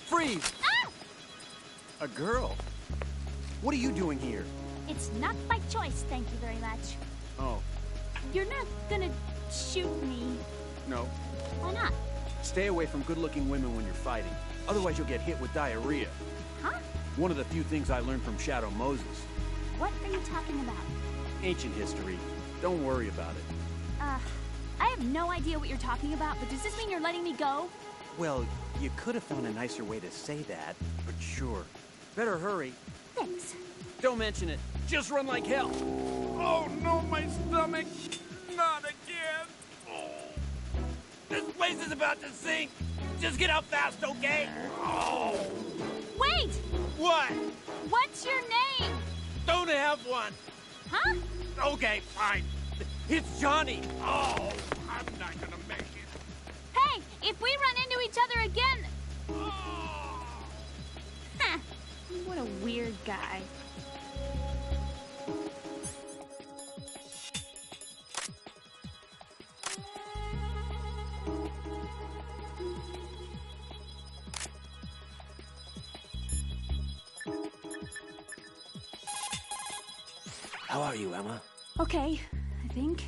Freeze! Ah! A girl? What are you doing here? It's not by choice, thank you very much. Oh, You're not gonna shoot me. no. Why not? Stay away from good-looking women when you're fighting. Otherwise you'll get hit with diarrhea. Huh? One of the few things I learned from Shadow Moses. What are you talking about? Ancient history. Don't worry about it. I have no idea what you're talking about, but does this mean you're letting me go? Well, you could have found a nicer way to say that, but sure. Better hurry. Thanks. Don't mention it. Just run like hell. Oh no, my stomach! Not again! Oh. This place is about to sink! Just get out fast, okay? Oh. Wait! What? What's your name? Don't have one! Huh? Okay, fine. It's Johnny! Oh, I'm not gonna make it. Hey, if we run into each other again... Oh. Huh. What a weird guy. How are you, Emma? Okay, I think.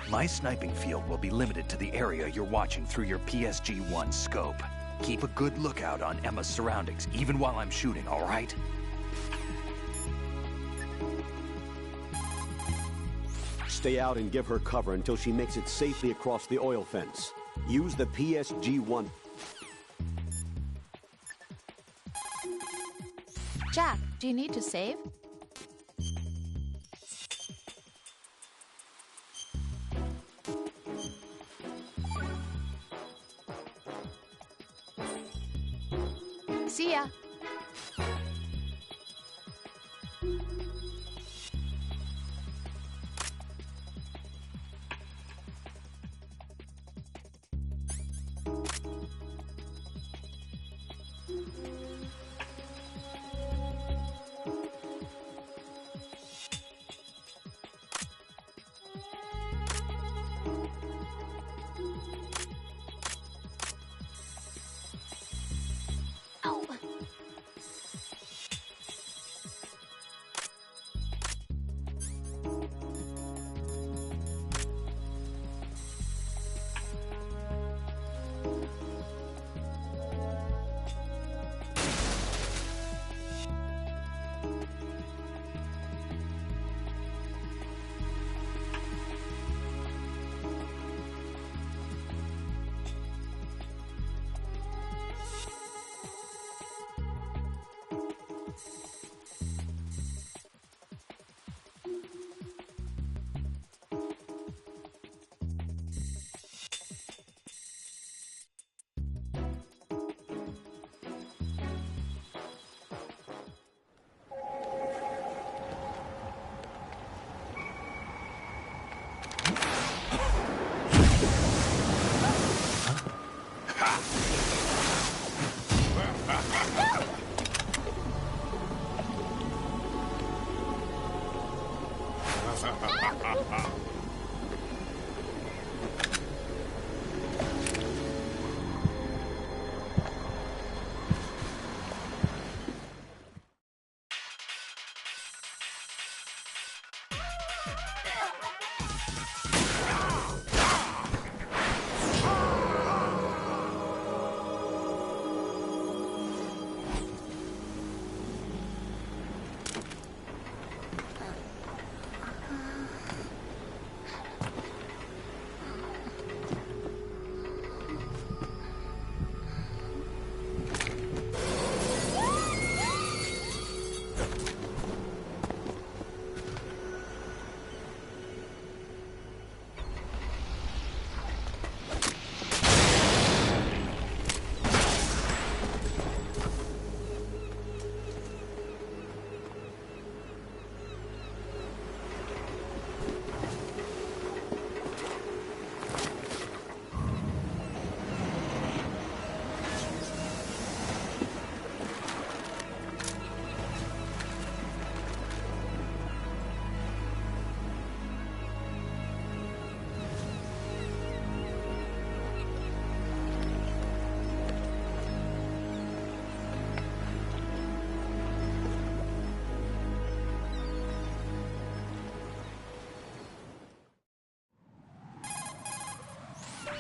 My sniping field will be limited to the area you're watching through your PSG-1 scope. Keep a good lookout on Emma's surroundings, even while I'm shooting, all right? Stay out and give her cover until she makes it safely across the oil fence. Use the PSG-1... Jack, do you need to save? See ya.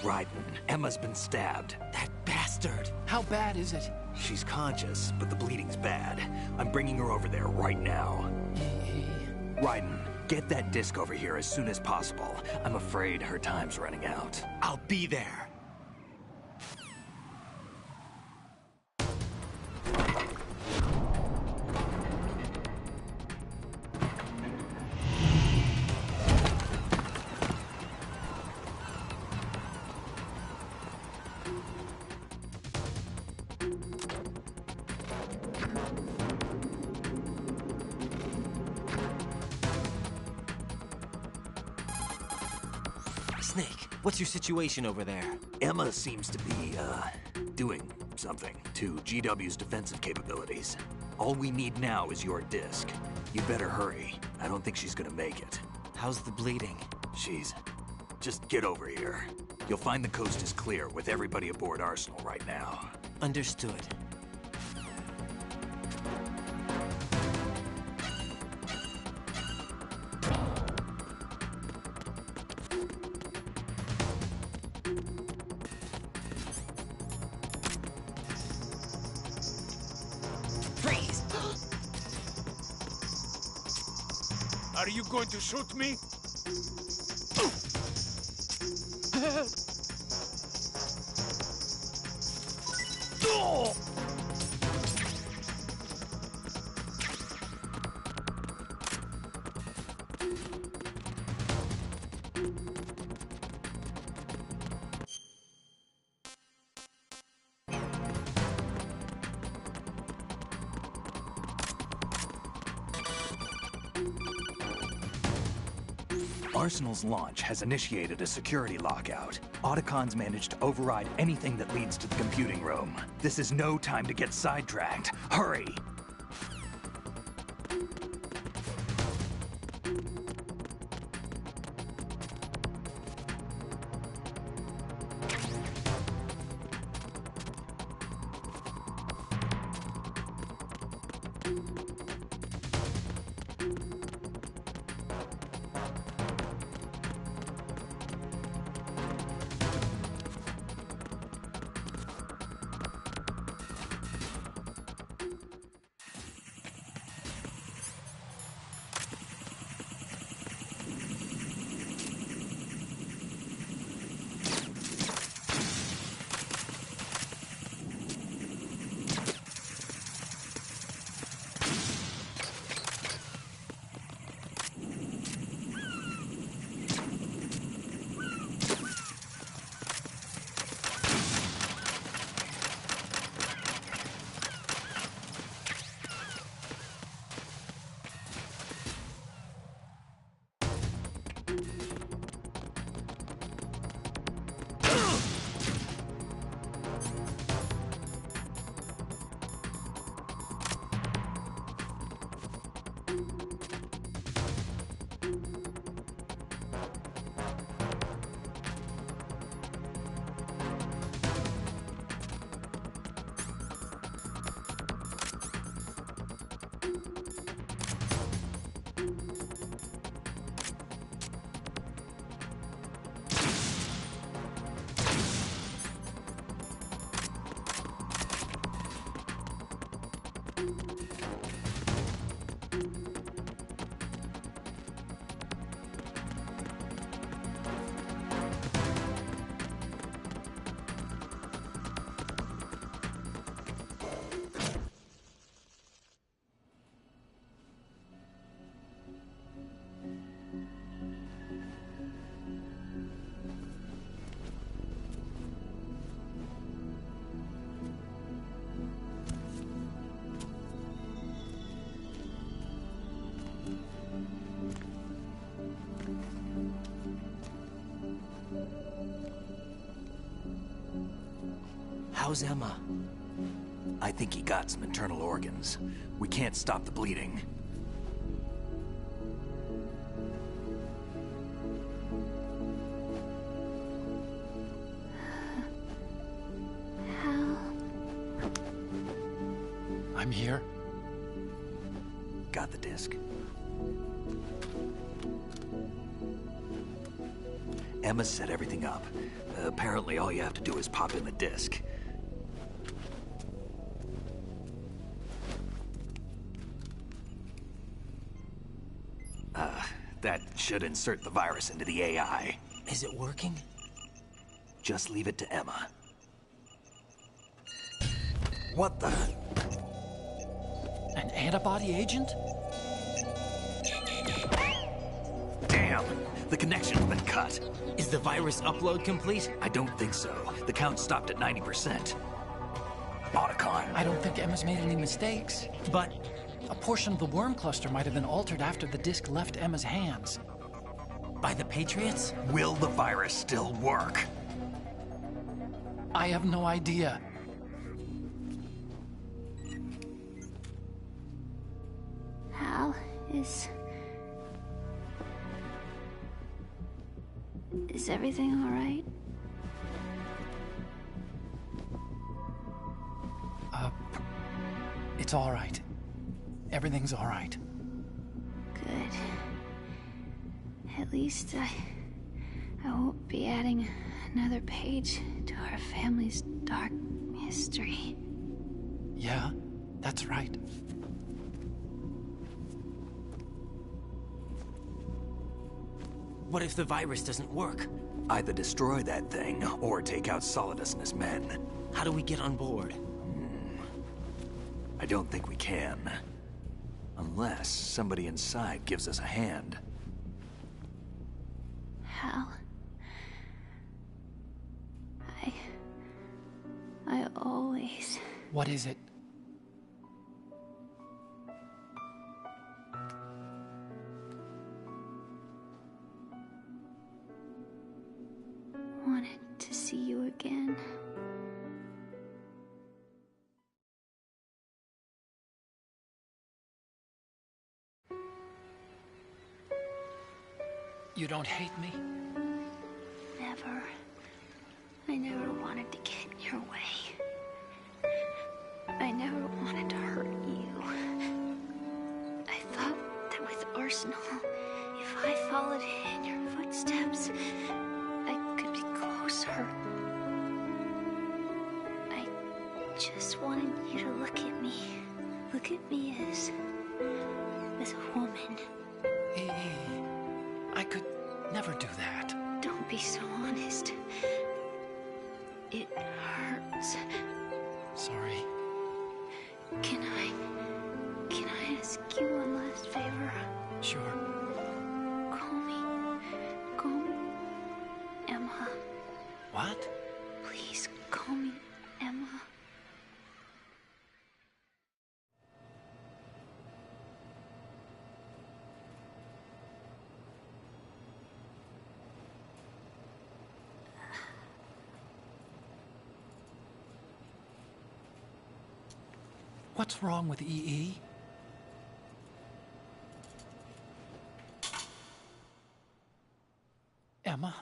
Raiden, Emma's been stabbed. That bastard! How bad is it? She's conscious, but the bleeding's bad. I'm bringing her over there right now. Raiden, get that disc over here as soon as possible. I'm afraid her time's running out. I'll be there. Snake, what's your situation over there? Emma seems to be, doing something to GW's defensive capabilities. All we need now is your disc. You better hurry. I don't think she's gonna make it. How's the bleeding? Just get over here. You'll find the coast is clear with everybody aboard Arsenal right now. Understood. Freeze! Are you going to shoot me? Arsenal's launch has initiated a security lockout. Otacons managed to override anything that leads to the computing room. This is no time to get sidetracked. Hurry! How's Emma? I think he got some internal organs. We can't stop the bleeding. I'm here. Got the disc. Emma set everything up. Apparently all you have to do is pop in the disc. That should insert the virus into the AI. Is it working? Just leave it to Emma. What the? An antibody agent? Damn! The connection's been cut. Is the virus upload complete? I don't think so. The count stopped at 90%. Otacon. I don't think Emma's made any mistakes. But a portion of the worm cluster might have been altered after the disc left Emma's hands. By the Patriots? Will the virus still work? I have no idea. Hal, is everything all right? It's all right. Everything's all right. Good. At least I won't be adding another page to our family's dark history. Yeah, that's right. What if the virus doesn't work? Either destroy that thing, or take out Solidus and his men. How do we get on board? I don't think we can. Unless somebody inside gives us a hand. Hal. I always... What is it? You don't hate me? Never. I never wanted to get in your way. I never wanted to hurt you. I thought that with Arsenal, if I followed in your footsteps, I could be closer. I just wanted you to look at me. Look at me as a woman. I could never do that. Don't be so honest. It hurts. Sorry. Can I ask you one last favor? Sure. Call me Emma. What? Please call me Emma. What's wrong with EE? Emma?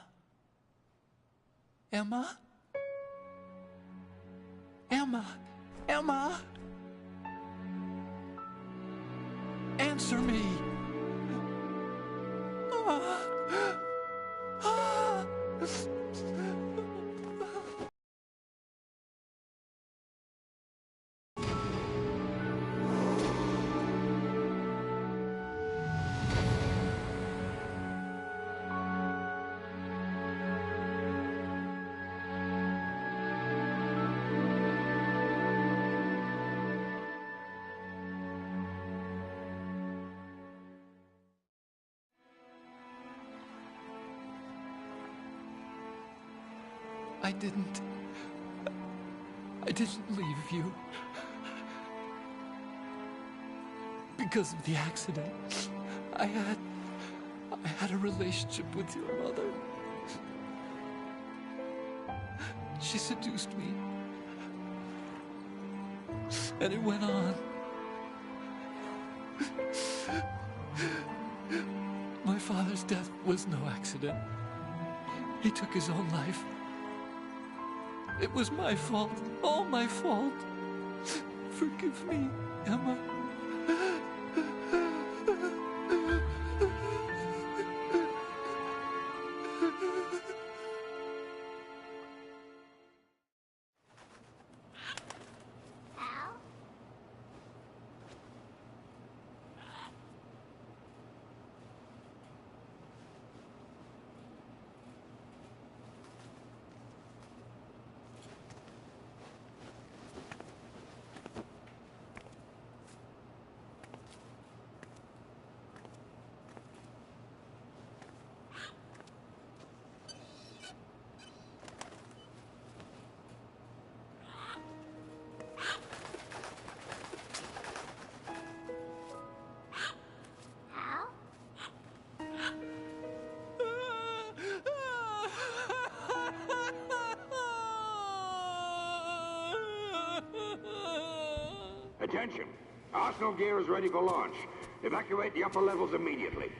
Emma? Emma? Emma? Answer me! I didn't leave you. Because of the accident, I had a relationship with your mother. She seduced me. And it went on. My father's death was no accident. He took his own life. It was my fault, all my fault. Forgive me, Emma. Attention! Arsenal gear is ready for launch. Evacuate the upper levels immediately.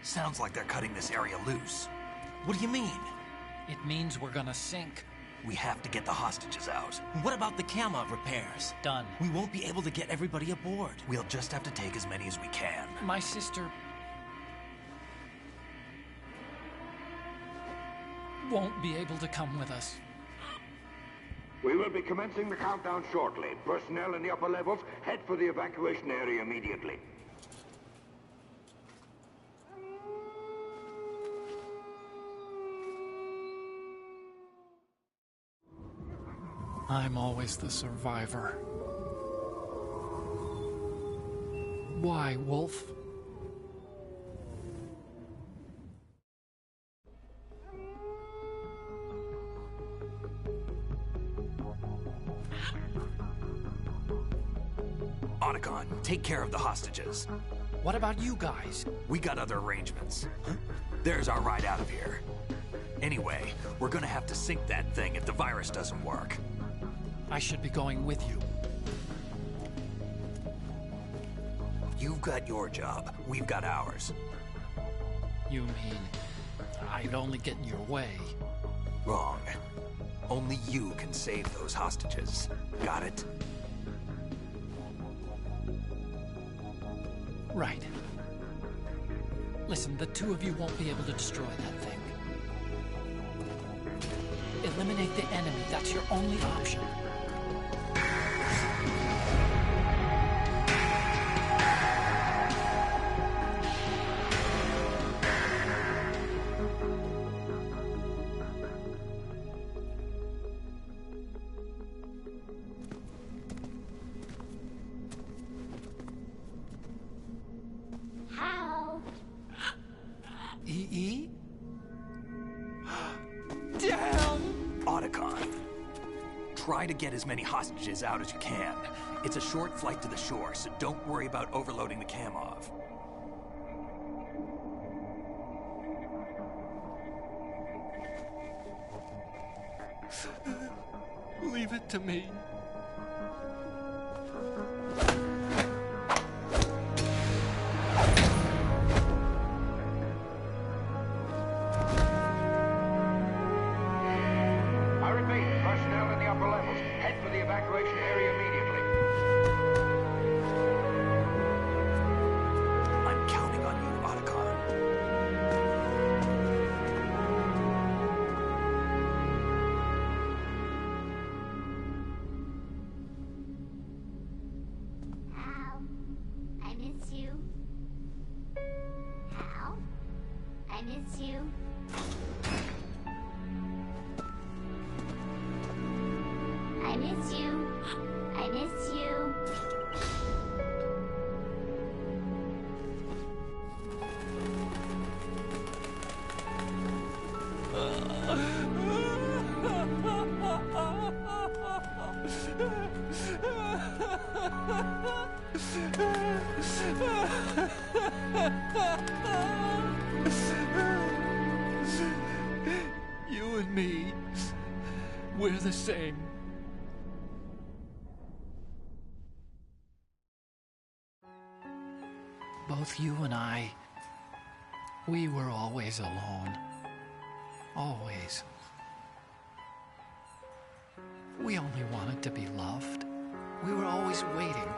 Sounds like they're cutting this area loose. What do you mean? It means we're gonna sink. We have to get the hostages out. What about the camo repairs? Done. We won't be able to get everybody aboard. We'll just have to take as many as we can. My sister won't be able to come with us. We will be commencing the countdown shortly. Personnel in the upper levels, head for the evacuation area immediately. I'm always the survivor. Why, Wolf? Otacon, take care of the hostages. What about you guys? We got other arrangements. There's our ride out of here. Anyway, we're gonna have to sink that thing if the virus doesn't work. I should be going with you. You've got your job. We've got ours. You mean I'd only get in your way? Wrong. Only you can save those hostages. Got it? Right. Listen, the two of you won't be able to destroy that thing. Eliminate the enemy. That's your only option. How? E.E.? Damn! Otacon. Try to get as many hostages out as you can. It's a short flight to the shore, so don't worry about overloading the Kamov. Leave it to me. I repeat, personnel in the upper levels, head for the evacuation area immediately. I'm counting on you, Otacon. Hal, I miss you. Hal, I miss you. I miss you. I miss you. You and me, we're the same. Both you and I, we were always alone. Always. We only wanted to be loved. We were always waiting.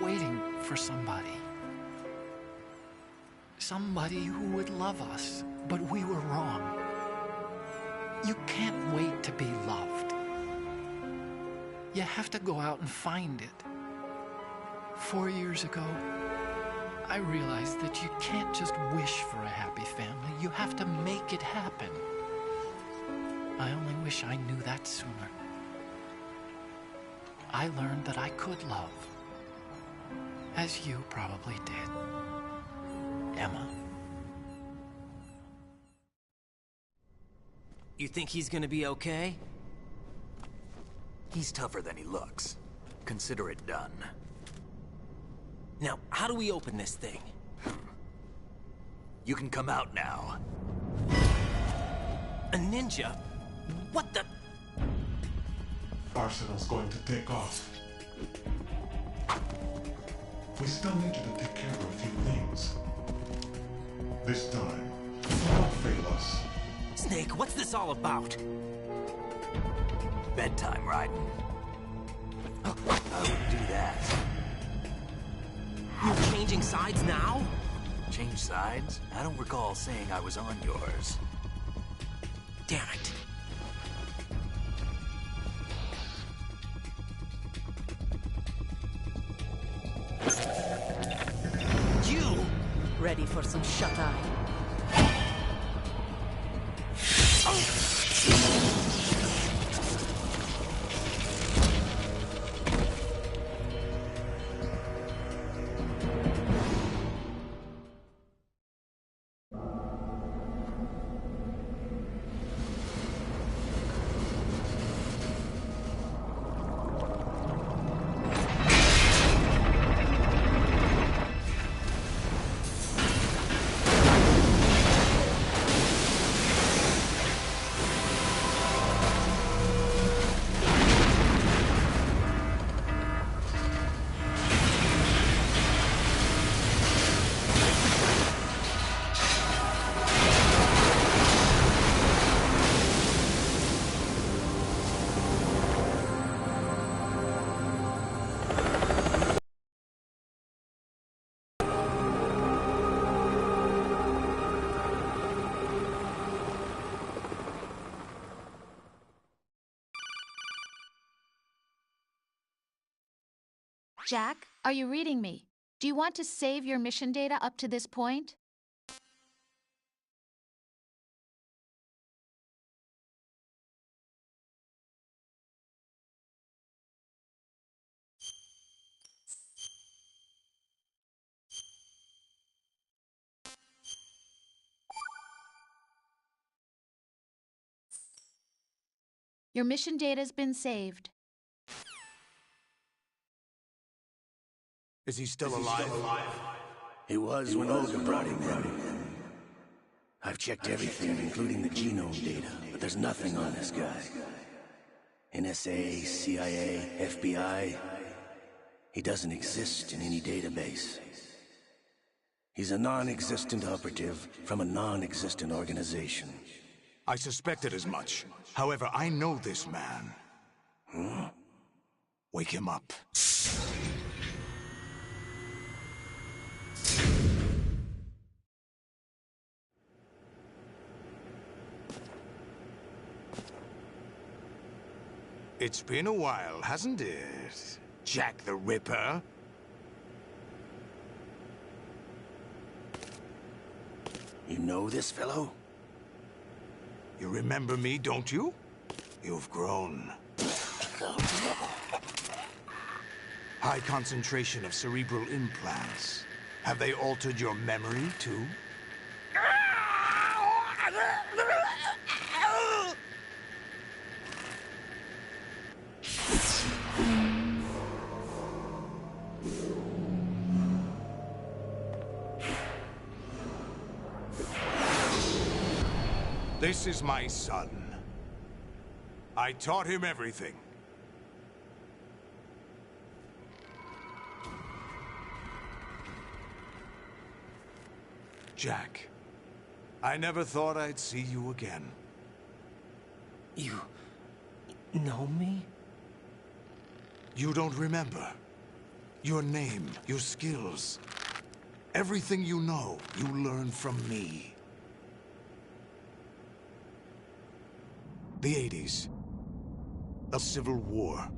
Waiting for somebody. Somebody who would love us, but we were wrong. You can't wait to be loved. You have to go out and find it. 4 years ago, I realized that you can't just wish for a happy family. You have to make it happen. I only wish I knew that sooner. I learned that I could love, as you probably did, Emma. You think he's gonna be okay? He's tougher than he looks. Consider it done. Now, how do we open this thing? You can come out now. A ninja? What the? Arsenal's going to take off. We still need you to take care of a few things. This time, don't fail us. Snake, what's this all about? Bedtime, Raiden. I wouldn't do that. You're changing sides now? Change sides? I don't recall saying I was on yours. Damn it. You! Ready for some shut-eye? Jack, are you reading me? Do you want to save your mission data up to this point? Your mission data's been saved. Is he still alive? He was when Olga brought him in. I've checked everything, including the genome data, but there's nothing on this guy. NSA, CIA, FBI. He doesn't exist in any database. He's a non-existent operative from a non-existent organization. I suspected as much. However, I know this man. Huh? Wake him up. It's been a while, hasn't it? Jack the Ripper? You know this fellow? You remember me, don't you? You've grown. High concentration of cerebral implants. Have they altered your memory, too? This is my son. I taught him everything. Jack, I never thought I'd see you again. You know me? You don't remember. Your name, your skills. Everything you know, you learned from me. The 80s. The Civil War.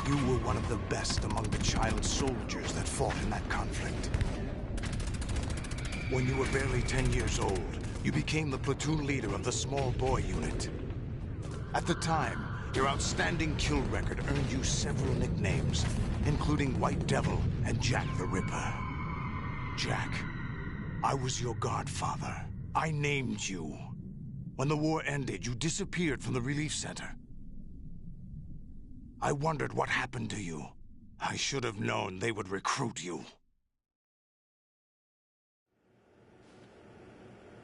You were one of the best among the child soldiers that fought in that conflict. When you were barely 10 years old, you became the platoon leader of the small boy unit. At the time, your outstanding kill record earned you several nicknames, including White Devil and Jack the Ripper. Jack, I was your godfather. I named you. When the war ended, you disappeared from the relief center. I wondered what happened to you. I should have known they would recruit you.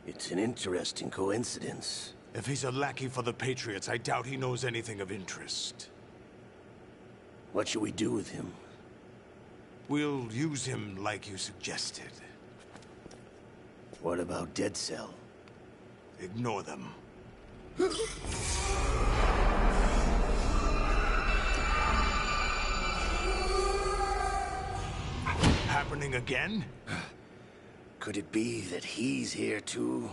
It's an interesting coincidence. If he's a lackey for the Patriots, I doubt he knows anything of interest. What should we do with him? We'll use him like you suggested. What about Dead Cell? Ignore them. Happening again? Could it be that he's here too?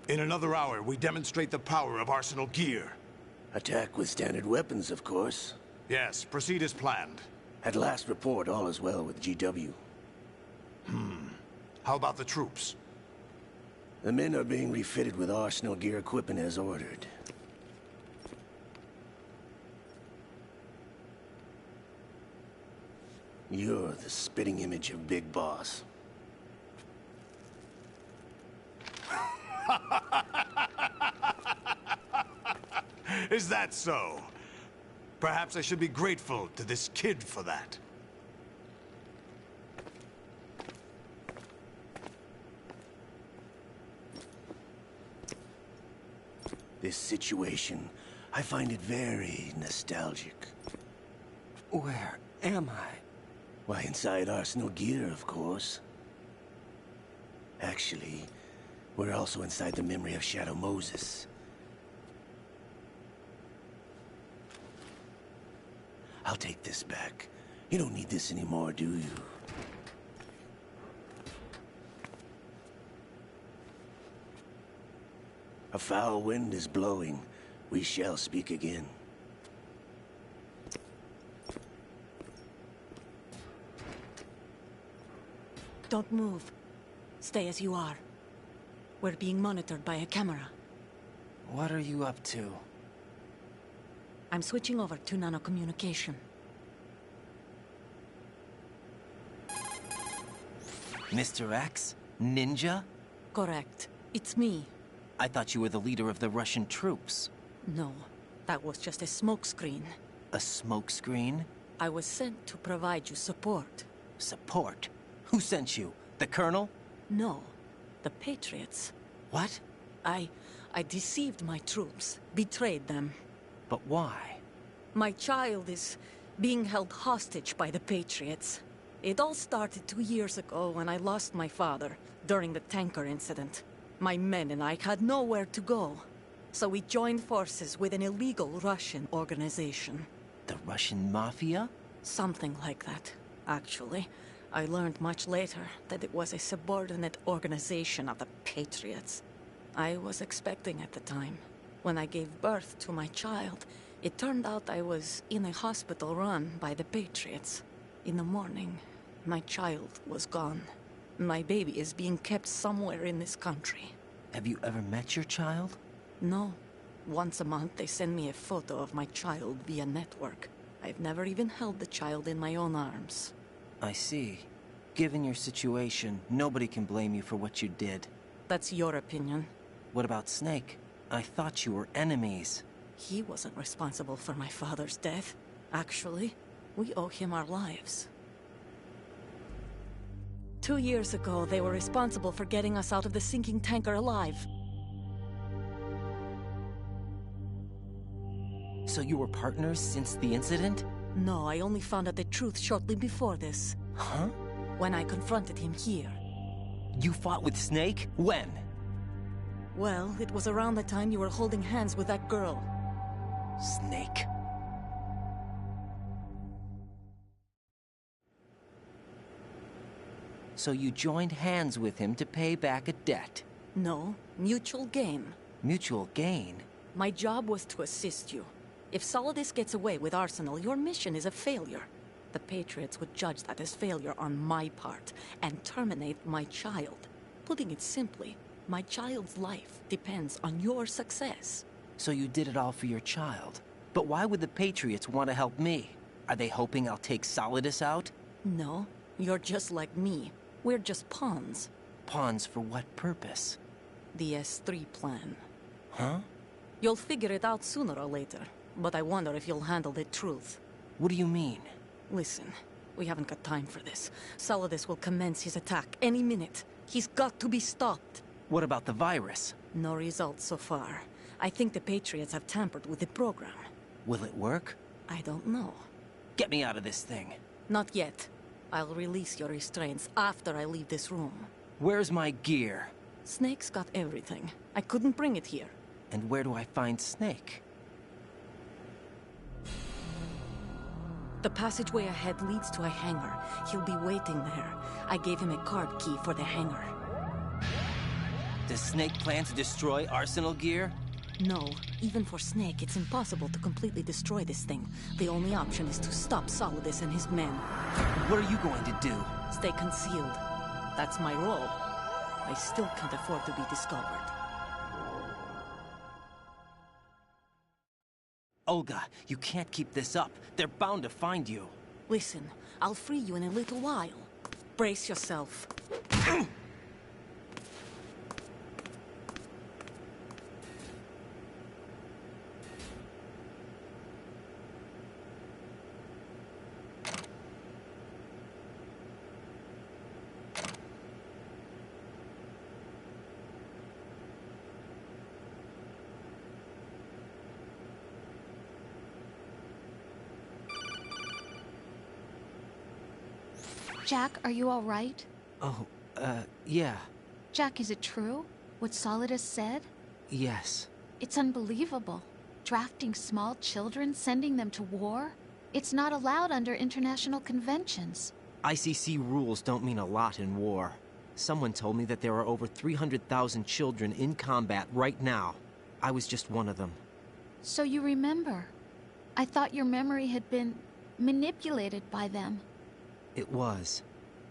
In another hour, we demonstrate the power of Arsenal gear. Attack with standard weapons, of course. Yes, proceed as planned. At last report, all is well with GW. How about the troops? The men are being refitted with Arsenal gear equipment as ordered. You're the spitting image of Big Boss. Is that so? Perhaps I should be grateful to this kid for that. This situation, I find it very nostalgic. Where am I? Why, inside Arsenal gear, of course. Actually, we're also inside the memory of Shadow Moses. I'll take this back. You don't need this anymore, do you? A foul wind is blowing. We shall speak again. Don't move. Stay as you are. We're being monitored by a camera. What are you up to? I'm switching over to nanocommunication. Mr. X? Ninja? Correct. It's me. I thought you were the leader of the Russian troops. No, that was just a smokescreen. A smokescreen? I was sent to provide you support. Support? Who sent you? The Colonel? No, the Patriots. What? I deceived my troops, betrayed them. But why? My child is being held hostage by the Patriots. It all started 2 years ago when I lost my father during the tanker incident. My men and I had nowhere to go. So we joined forces with an illegal Russian organization. The Russian Mafia? Something like that, actually. I learned much later that it was a subordinate organization of the Patriots. I was expecting at the time. When I gave birth to my child, it turned out I was in a hospital run by the Patriots. In the morning, my child was gone. My baby is being kept somewhere in this country. Have you ever met your child? No. Once a month, they send me a photo of my child via network. I've never even held the child in my own arms. I see. Given your situation, nobody can blame you for what you did. That's your opinion. What about Snake? I thought you were enemies. He wasn't responsible for my father's death. Actually, we owe him our lives. 2 years ago, they were responsible for getting us out of the sinking tanker alive. So you were partners since the incident? No, I only found out the truth shortly before this. Huh? When I confronted him here. You fought with Snake? When? Well, it was around the time you were holding hands with that girl. Snake. So you joined hands with him to pay back a debt? No, mutual gain. Mutual gain? My job was to assist you. If Solidus gets away with Arsenal, your mission is a failure. The Patriots would judge that as failure on my part, and terminate my child. Putting it simply, my child's life depends on your success. So you did it all for your child. But why would the Patriots want to help me? Are they hoping I'll take Solidus out? No, you're just like me. We're just pawns. Pawns for what purpose? The S3 plan. Huh? You'll figure it out sooner or later, but I wonder if you'll handle the truth. What do you mean? Listen, we haven't got time for this. Solidus will commence his attack any minute. He's got to be stopped. What about the virus? No results so far. I think the Patriots have tampered with the program. Will it work? I don't know. Get me out of this thing. Not yet. I'll release your restraints after I leave this room. Where's my gear? Snake's got everything. I couldn't bring it here. And where do I find Snake? The passageway ahead leads to a hangar. He'll be waiting there. I gave him a card key for the hangar. Does Snake plan to destroy Arsenal gear? No. Even for Snake, it's impossible to completely destroy this thing. The only option is to stop Solidus and his men. What are you going to do? Stay concealed. That's my role. I still can't afford to be discovered. Olga, you can't keep this up. They're bound to find you. Listen, I'll free you in a little while. Brace yourself. Jack, are you all right? Oh, yeah. Jack, is it true? What Solidus said? Yes. It's unbelievable. Drafting small children, sending them to war? It's not allowed under international conventions. ICC rules don't mean a lot in war. Someone told me that there are over 300,000 children in combat right now. I was just one of them. So you remember. I thought your memory had been manipulated by them. It was,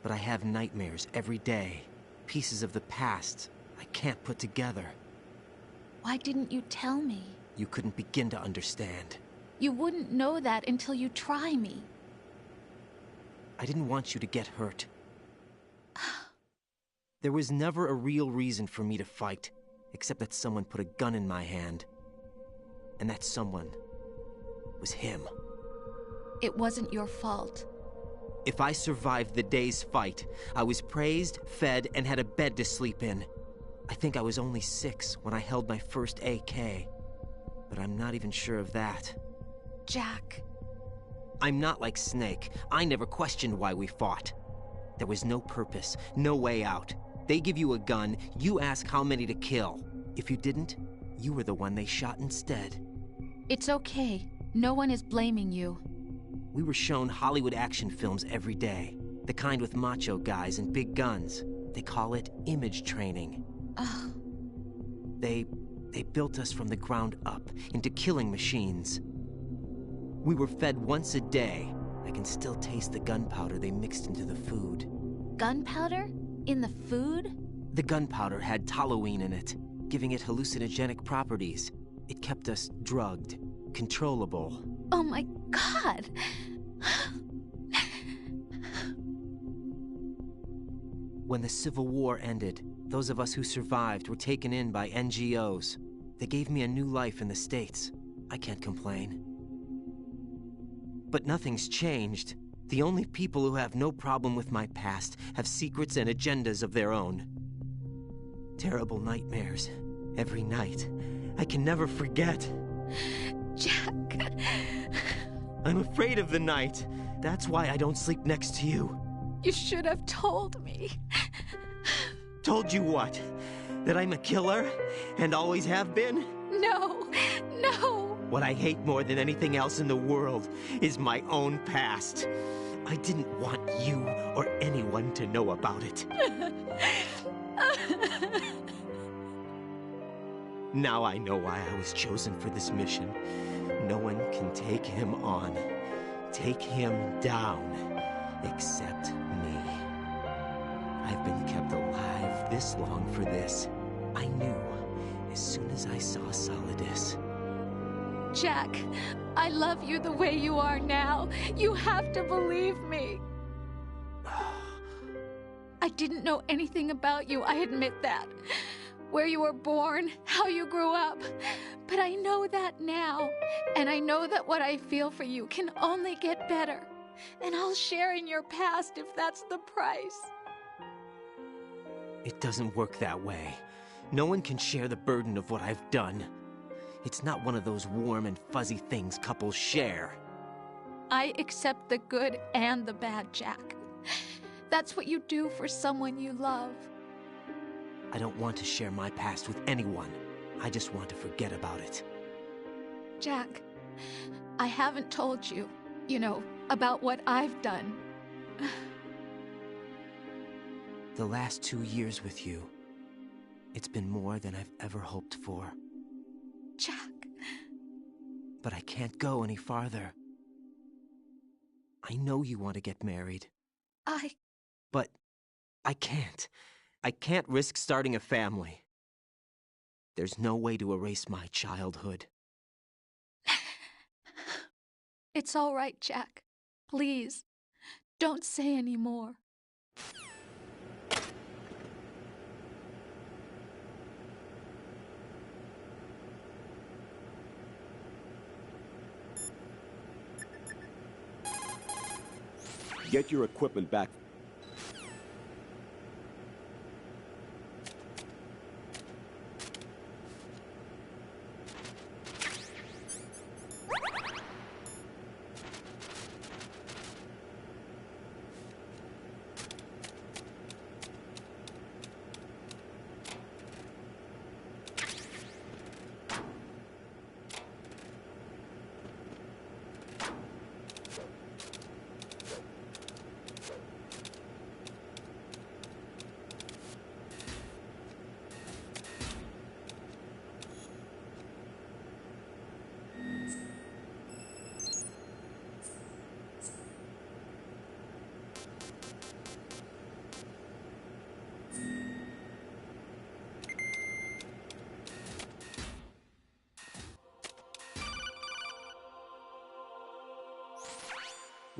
but I have nightmares every day. Pieces of the past I can't put together. Why didn't you tell me? You couldn't begin to understand. You wouldn't know that until you try me. I didn't want you to get hurt. There was never a real reason for me to fight, except that someone put a gun in my hand. And that someone was him. It wasn't your fault. If I survived the day's fight, I was praised, fed, and had a bed to sleep in. I think I was only 6 when I held my first AK. But I'm not even sure of that. Jack. I'm not like Snake. I never questioned why we fought. There was no purpose, no way out. They give you a gun, you ask how many to kill. If you didn't, you were the one they shot instead. It's okay. No one is blaming you. We were shown Hollywood action films every day. The kind with macho guys and big guns. They call it image training. Ugh. They built us from the ground up into killing machines. We were fed once a day. I can still taste the gunpowder they mixed into the food. Gunpowder? In the food? The gunpowder had toluene in it, giving it hallucinogenic properties. It kept us drugged, controllable. Oh my God! When the Civil War ended, those of us who survived were taken in by NGOs. They gave me a new life in the States. I can't complain. But nothing's changed. The only people who have no problem with my past have secrets and agendas of their own. Terrible nightmares. Every night. I can never forget. Jack. I'm afraid of the night. That's why I don't sleep next to you. You should have told me. Told you what? That I'm a killer? And always have been? No. No. What I hate more than anything else in the world is my own past. I didn't want you or anyone to know about it. Now I know why I was chosen for this mission. No one can take him on, take him down, except me. I've been kept alive this long for this. I knew as soon as I saw Solidus. Jack, I love you the way you are now. You have to believe me. I didn't know anything about you, I admit that. Where you were born, how you grew up. But I know that now. And I know that what I feel for you can only get better. And I'll share in your past if that's the price. It doesn't work that way. No one can share the burden of what I've done. It's not one of those warm and fuzzy things couples share. I accept the good and the bad, Jack. That's what you do for someone you love. I don't want to share my past with anyone. I just want to forget about it. Jack, I haven't told you, about what I've done. The last 2 years with you, it's been more than I've ever hoped for. Jack. But I can't go any farther. I know you want to get married. But I can't. I can't risk starting a family. There's no way to erase my childhood. It's all right, Jack. Please, don't say any more. Get your equipment back.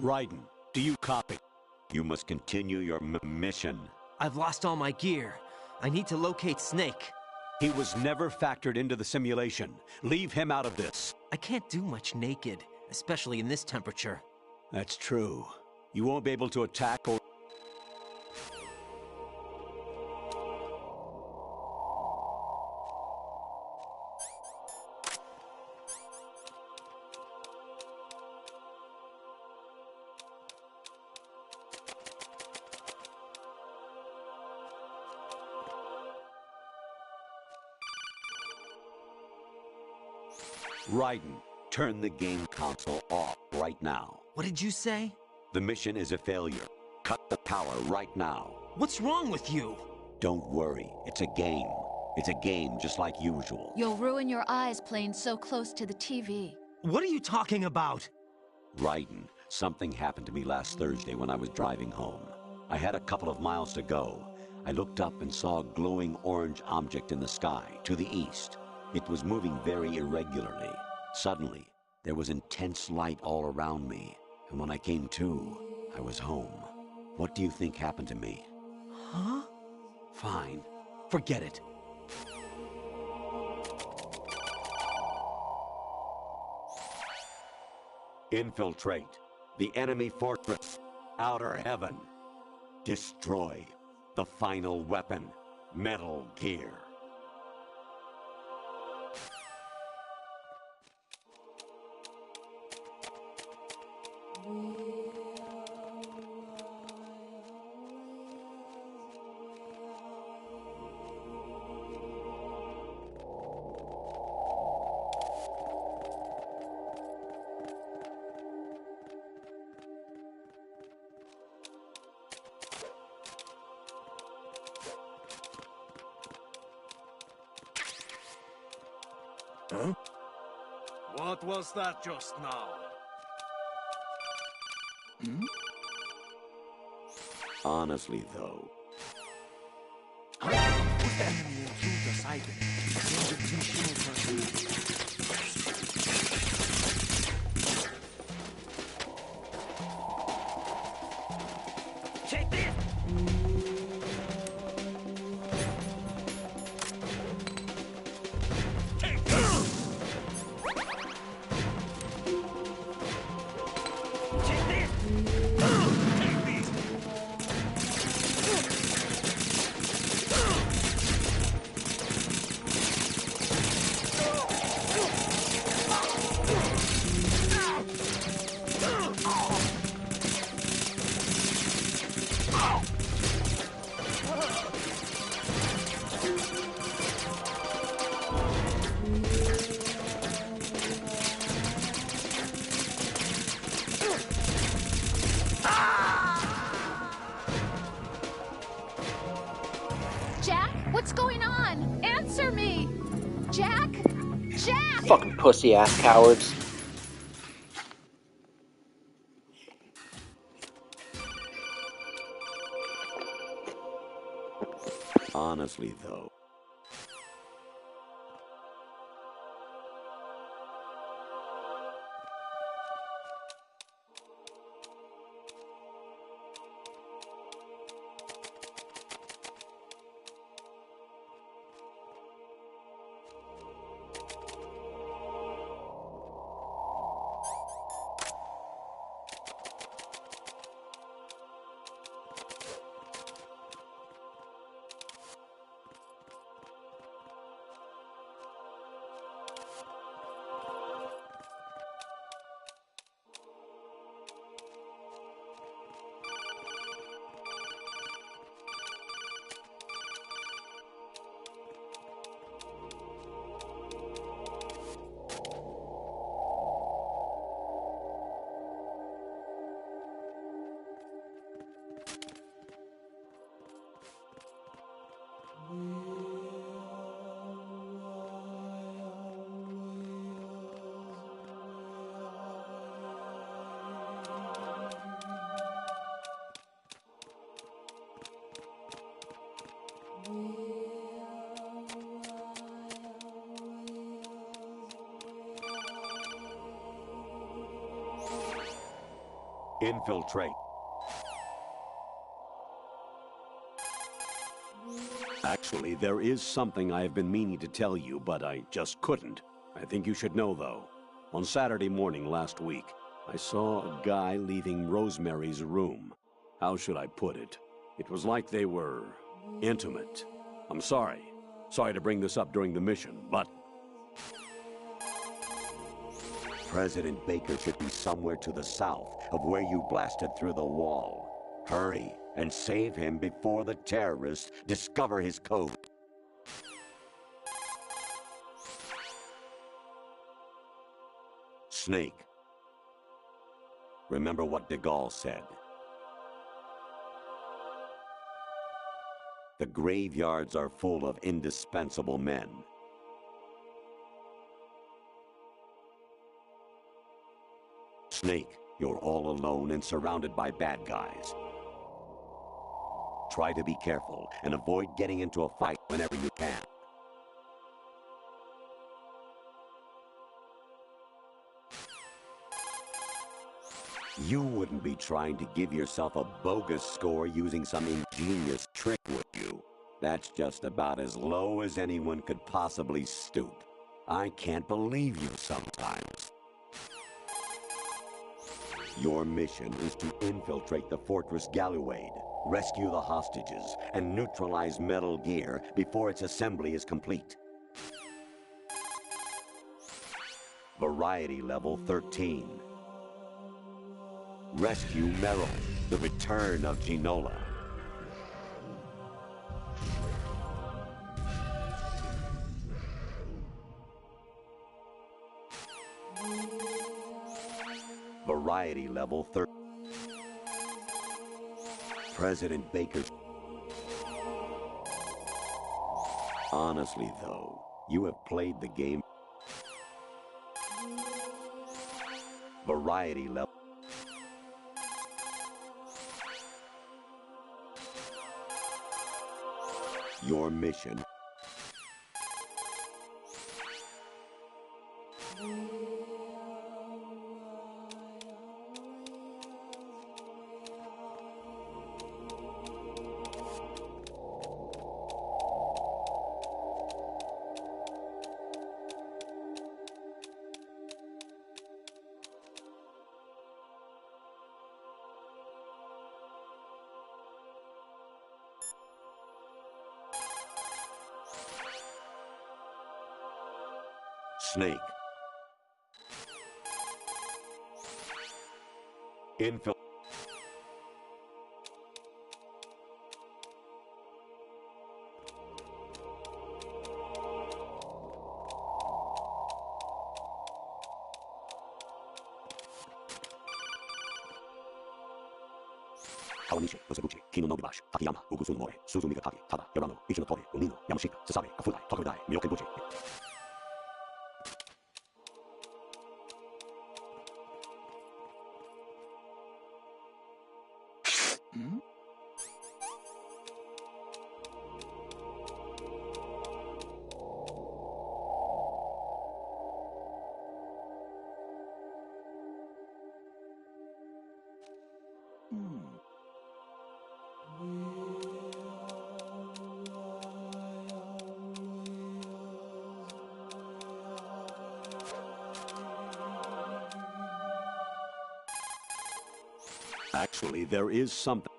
Raiden, do you copy? You must continue your mission. I've lost all my gear. I need to locate Snake. He was never factored into the simulation. Leave him out of this. I can't do much naked, especially in this temperature. That's true. You won't be able to attack or... Raiden, turn the game console off right now. What did you say? The mission is a failure. Cut the power right now. What's wrong with you? Don't worry, it's a game. It's a game just like usual. You'll ruin your eyes playing so close to the TV. What are you talking about? Raiden, something happened to me last Thursday when I was driving home. I had a couple of miles to go. I looked up and saw a glowing orange object in the sky to the east. It was moving very irregularly. Suddenly, there was intense light all around me, and when I came to, I was home. What do you think happened to me? Huh? Fine. Forget it. Infiltrate the enemy fortress, Outer Heaven. Destroy the final weapon, Metal Gear. Huh? What was that just now? Honestly, though, Take this! Jack, what's going on? Answer me! Jack? Jack! Fucking pussy ass cowards. honestly, though, Infiltrate. Actually, there is something I have been meaning to tell you, but I just couldn't. I think you should know, though. On Saturday morning last week, I saw a guy leaving Rosemary's room. How should I put it? It was like they were intimate. I'm sorry. Sorry to bring this up during the mission, but... President Baker should be somewhere to the south of where you blasted through the wall. Hurry and save him before the terrorists discover his code. Snake. Remember what de Gaulle said. The graveyards are full of indispensable men. Snake, you're all alone and surrounded by bad guys. Try to be careful and avoid getting into a fight whenever you can. You wouldn't be trying to give yourself a bogus score using some ingenious trick, would you? That's just about as low as anyone could possibly stoop. I can't believe you sometimes. Your mission is to infiltrate the Fortress Galluade, rescue the hostages, and neutralize Metal Gear before its assembly is complete. Variety level 13. Rescue Meryl, the return of Ginola. Variety level 30. President Baker. Honestly, though, you have played the game. Variety level. Your mission. Snake. Infil. Kawanishi, Osebuchi, Kino no Gibash, Takayama, Ugusun More, Suzumi Gataki, Tada, Yorano, Ichinotori, Unino, Yamashita, Sasabe, Kafudai, Tokudai, Miyokenbuchi. Actually, there is something.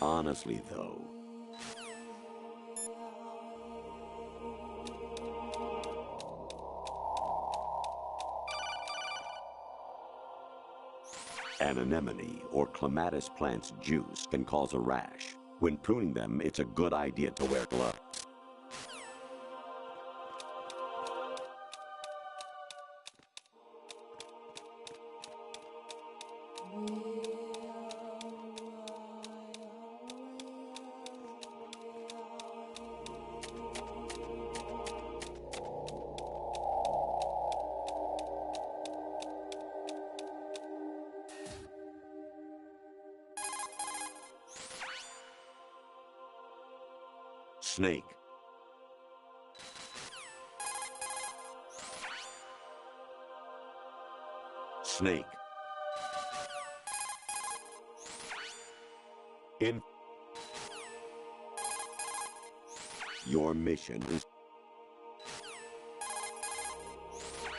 Honestly, though. An anemone or clematis plant's juice can cause a rash. When pruning them, it's a good idea to wear gloves. Snake. Snake. Your mission is...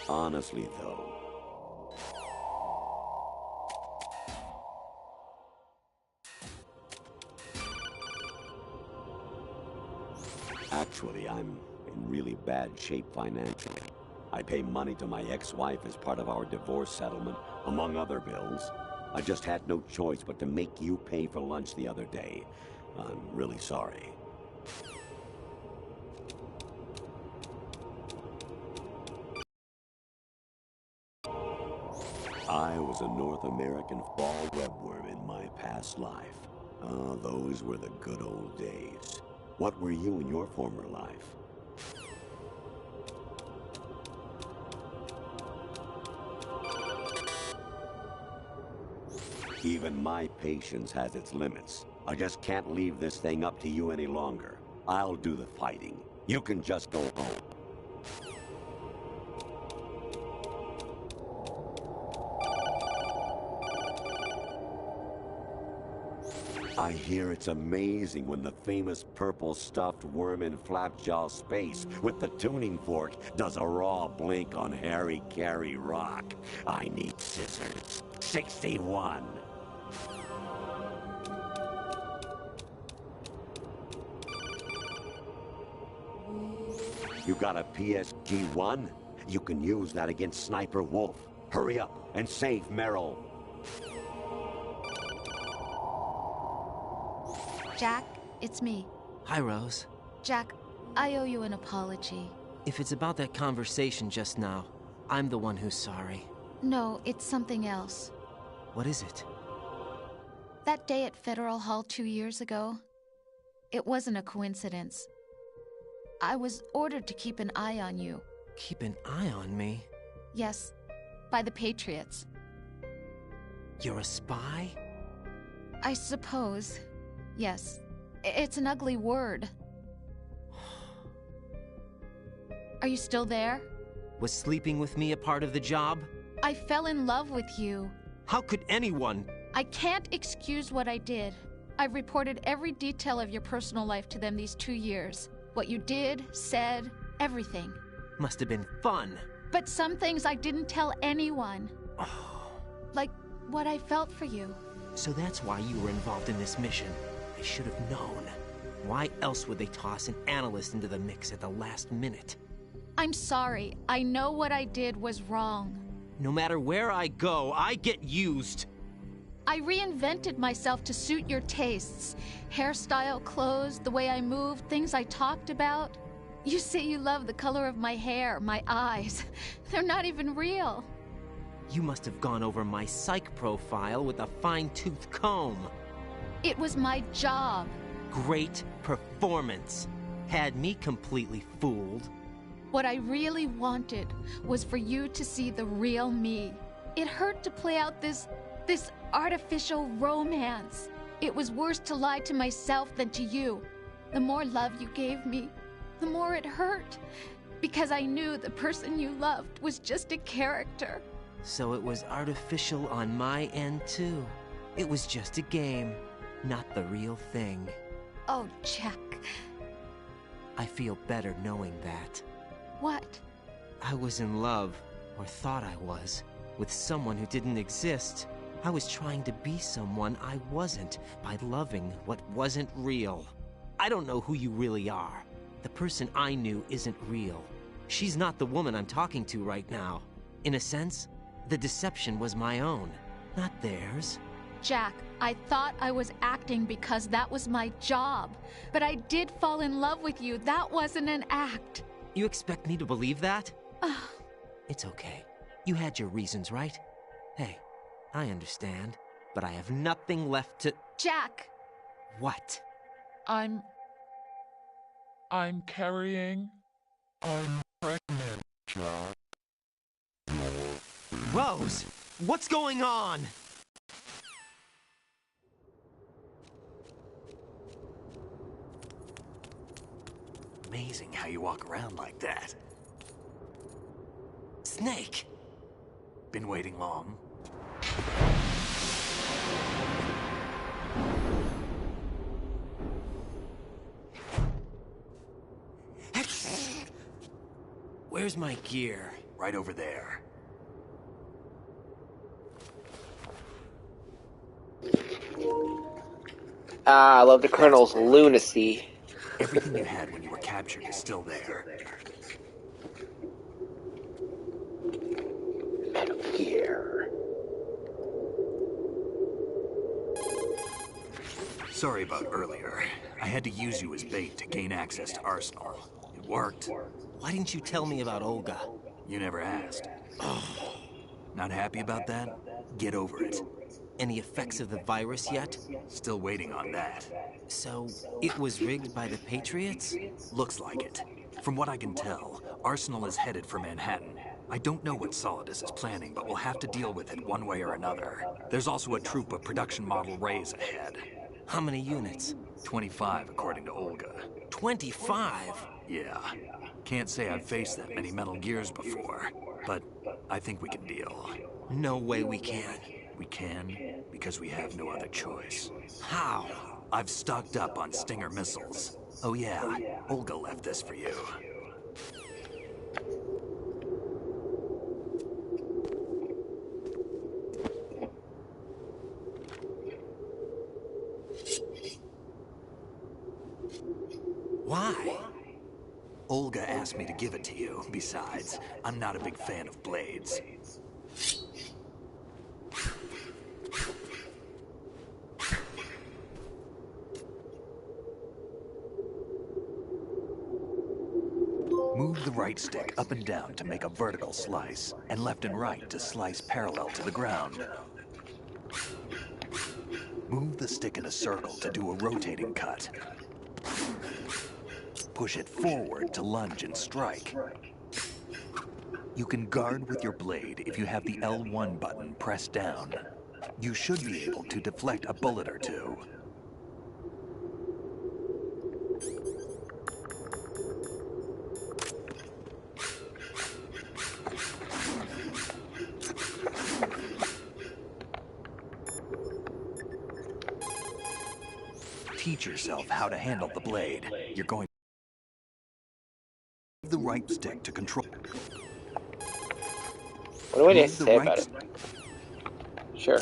Honestly, though... Actually, I'm in really bad shape financially. I pay money to my ex-wife as part of our divorce settlement, among other bills. I just had no choice but to make you pay for lunch the other day. I'm really sorry. I was a North American fall webworm in my past life. Ah, those were the good old days. What were you in your former life? Even my patience has its limits. I just can't leave this thing up to you any longer. I'll do the fighting. You can just go home. I hear it's amazing when the famous purple stuffed worm in Flapjaw Space with the tuning fork does a raw blink on Harry Carey Rock. I need scissors. 61. You got a PSG-1? You can use that against Sniper Wolf. Hurry up and save Meryl. Jack, it's me. Hi, Rose. Jack, I owe you an apology. If it's about that conversation just now, I'm the one who's sorry. No, it's something else. What is it? That day at Federal Hall 2 years ago, it wasn't a coincidence. I was ordered to keep an eye on you. Keep an eye on me? Yes, by the Patriots. You're a spy? I suppose. Yes. It's an ugly word. Are you still there? Was sleeping with me a part of the job? I fell in love with you. How could anyone? I can't excuse what I did. I've reported every detail of your personal life to them these 2 years. What you did, said, everything. Must have been fun. But some things I didn't tell anyone. Like what I felt for you. So that's why you were involved in this mission. I should have known. Why else would they toss an analyst into the mix at the last minute? I'm sorry. I know what I did was wrong. No matter where I go, I get used. I reinvented myself to suit your tastes. Hairstyle, clothes, the way I moved, things I talked about. You say you love the color of my hair, my eyes. They're not even real. You must have gone over my psych profile with a fine-tooth comb. It was my job. Great performance. Had me completely fooled. What I really wanted was for you to see the real me. It hurt to play out this artificial romance. It was worse to lie to myself than to you. The more love you gave me, the more it hurt. Because I knew the person you loved was just a character. So it was artificial on my end, too. It was just a game, not the real thing. Oh, Jack. I feel better knowing that. What? I was in love, or thought I was, with someone who didn't exist. I was trying to be someone I wasn't by loving what wasn't real. I don't know who you really are. The person I knew isn't real. She's not the woman I'm talking to right now. In a sense, the deception was my own, not theirs. Jack, I thought I was acting because that was my job. But I did fall in love with you. That wasn't an act. You expect me to believe that? It's okay. You had your reasons, right? Hey, I understand, but I have nothing left to... Jack! What? I'm carrying... I'm pregnant, Jack. Rose! What's going on? Amazing how you walk around like that. Snake! Been waiting long? Where's my gear? Right over there. Ah, I love the Colonel's lunacy. Everything you had when you were captured is still there. Metal Gear. Sorry about earlier. I had to use you as bait to gain access to Arsenal. It worked. Why didn't you tell me about Olga? You never asked. Not happy about that? Get over it. Any effects of the virus yet? Still waiting on that. So, it was rigged by the Patriots? Looks like it. From what I can tell, Arsenal is headed for Manhattan. I don't know what Solidus is planning, but we'll have to deal with it one way or another. There's also a troop of production model Rays ahead. How many units? 25, according to Olga. 25? Yeah. Can't say I've faced that many Metal Gears before, but I think we can deal. No way we can. We can, because we have no other choice. How? I've stocked up on Stinger missiles. Oh yeah, Olga left this for you. Why? Olga asked me to give it to you. Besides, I'm not a big fan of blades. Move the right stick up and down to make a vertical slice, and left and right to slice parallel to the ground. Move the stick in a circle to do a rotating cut. Push it forward to lunge and strike. You can guard with your blade if you have the L1 button pressed down. You should be able to deflect a bullet or two. Teach yourself how to handle the blade. You're going to the right stick to control. What do I need to say about it? Sure.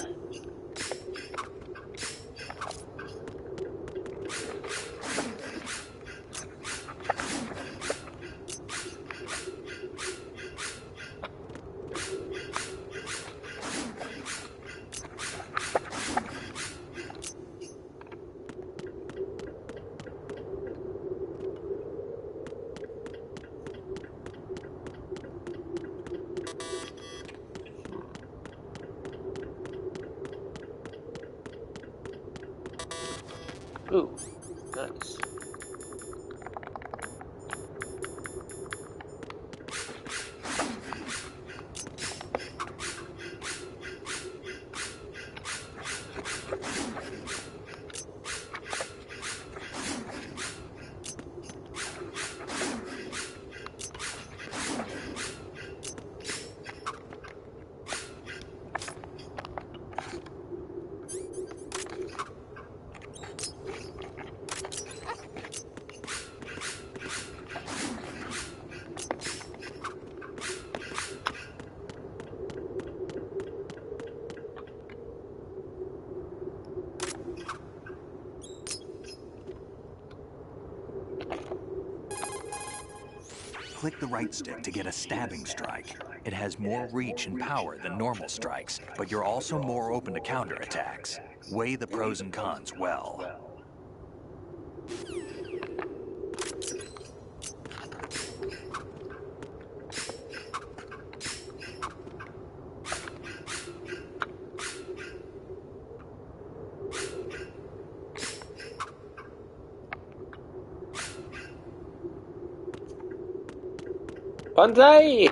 Ooh, nice. Click the right stick to get a stabbing strike. It has more reach and power than normal strikes, but you're also more open to counterattacks. Weigh the pros and cons well. Banzai!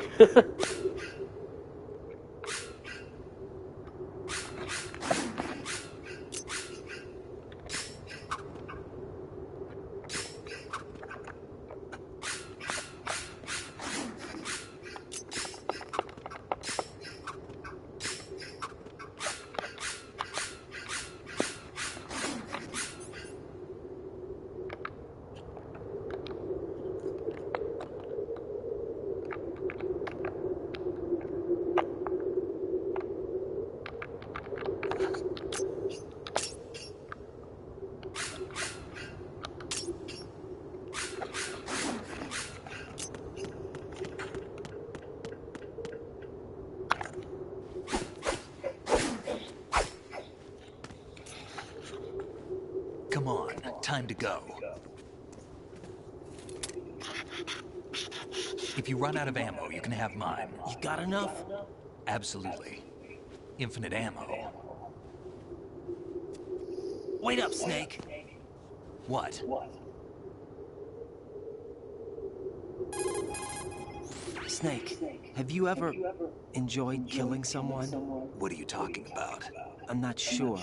Time to go. If you run out of ammo, you can have mine. You got enough? Absolutely. Infinite ammo. Wait up, Snake. What? Snake, have you ever enjoyed killing someone? What are you talking about? I'm not sure.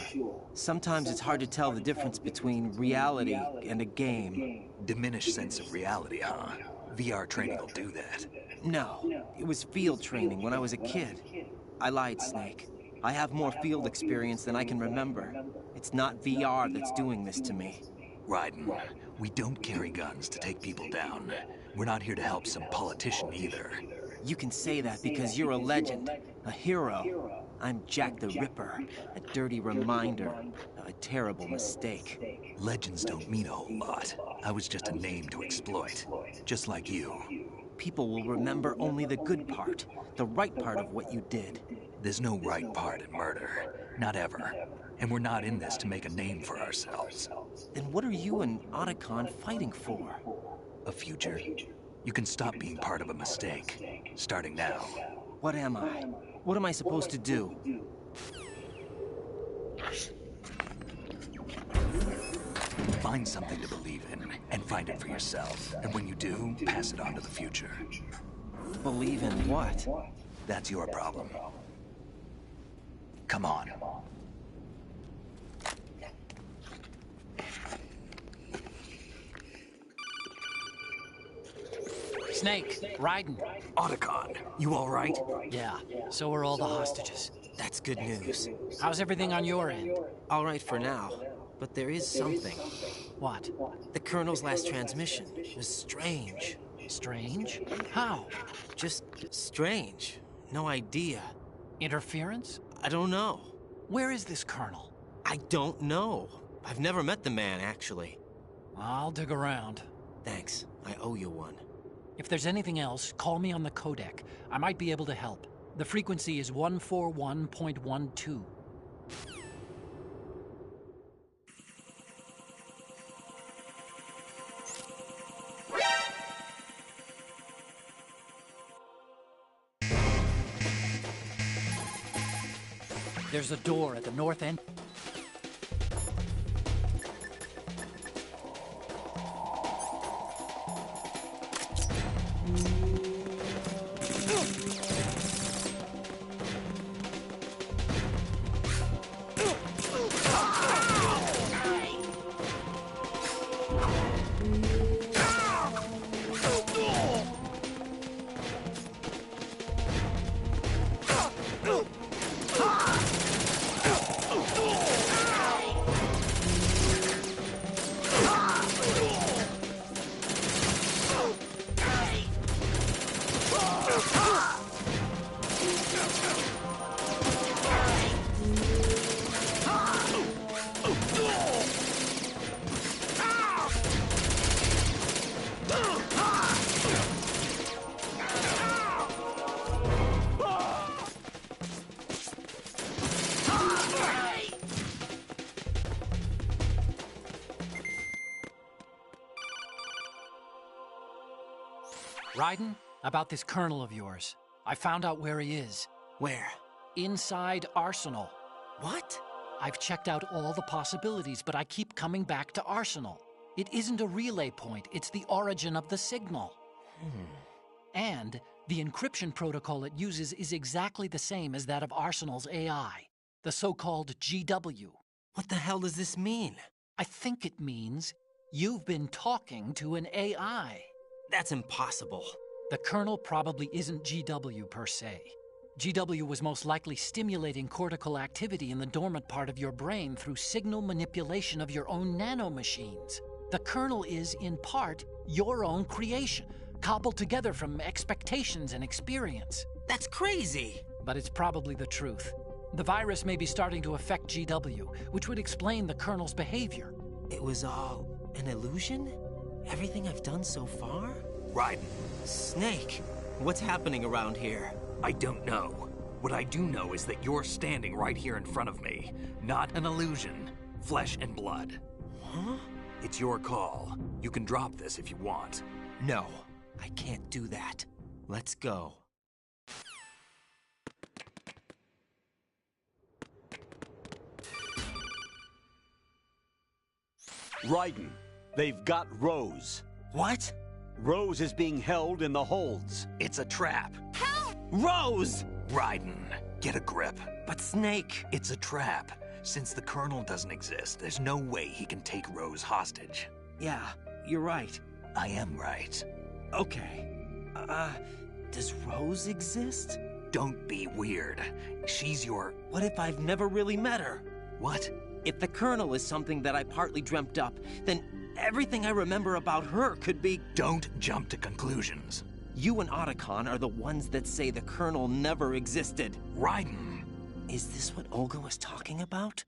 Sometimes it's hard to tell the difference between reality and a game. Diminished sense of reality, huh? VR training will do that. No, it was field training when I was a kid. I lied, Snake. I have more field experience than I can remember. It's not VR that's doing this to me. Raiden, we don't carry guns to take people down. We're not here to help some politician either. You can say that because you're a legend, a hero. I'm Jack the Ripper, a dirty reminder, a terrible mistake. Legends don't mean a whole lot. I was just a name to exploit, just like you. People will remember only the good part, the right part of what you did. There's no right part in murder, not ever. And we're not in this to make a name for ourselves. Then what are you and Otacon fighting for? A future. You can stop being part of a mistake, starting now. What am I? What am I supposed to do? Find something to believe in, and find it for yourself. And when you do, pass it on to the future. Believe in what? That's your problem. Come on. Snake, Raiden. Otacon, you all right? Yeah, so are all the hostages. That's good news. How's everything on your end? All right for now, but there is something. What? The Colonel's last transmission was strange. Strange? How? Just strange. No idea. Interference? I don't know. Where is this Colonel? I don't know. I've never met the man, actually. I'll dig around. Thanks. I owe you one. If there's anything else, call me on the codec. I might be able to help. The frequency is 141.12. There's a door at the north end. Raiden, about this colonel of yours. I found out where he is. Where? Inside Arsenal. What? I've checked out all the possibilities, but I keep coming back to Arsenal. It isn't a relay point, it's the origin of the signal. And the encryption protocol it uses is exactly the same as that of Arsenal's AI, the so-called GW. What the hell does this mean? I think it means you've been talking to an AI. That's impossible. The Colonel probably isn't GW per se. GW was most likely stimulating cortical activity in the dormant part of your brain through signal manipulation of your own nanomachines. The Colonel is, in part, your own creation, cobbled together from expectations and experience. That's crazy! But it's probably the truth. The virus may be starting to affect GW, which would explain the Colonel's behavior. It was all an illusion? Everything I've done so far? Raiden. Snake, what's happening around here? I don't know. What I do know is that you're standing right here in front of me. Not an illusion. Flesh and blood. Huh? It's your call. You can drop this if you want. No, I can't do that. Let's go. Raiden, they've got Rose. What? Rose is being held in the holds. It's a trap. Help! Rose! Raiden, get a grip. But Snake... It's a trap. Since the Colonel doesn't exist, there's no way he can take Rose hostage. Yeah, you're right. I am right. Okay. Does Rose exist? Don't be weird. She's your... What if I've never really met her? What? If the Colonel is something that I partly dreamt up, then everything I remember about her could be... Don't jump to conclusions. You and Otacon are the ones that say the Colonel never existed. Raiden! Is this what Olga was talking about?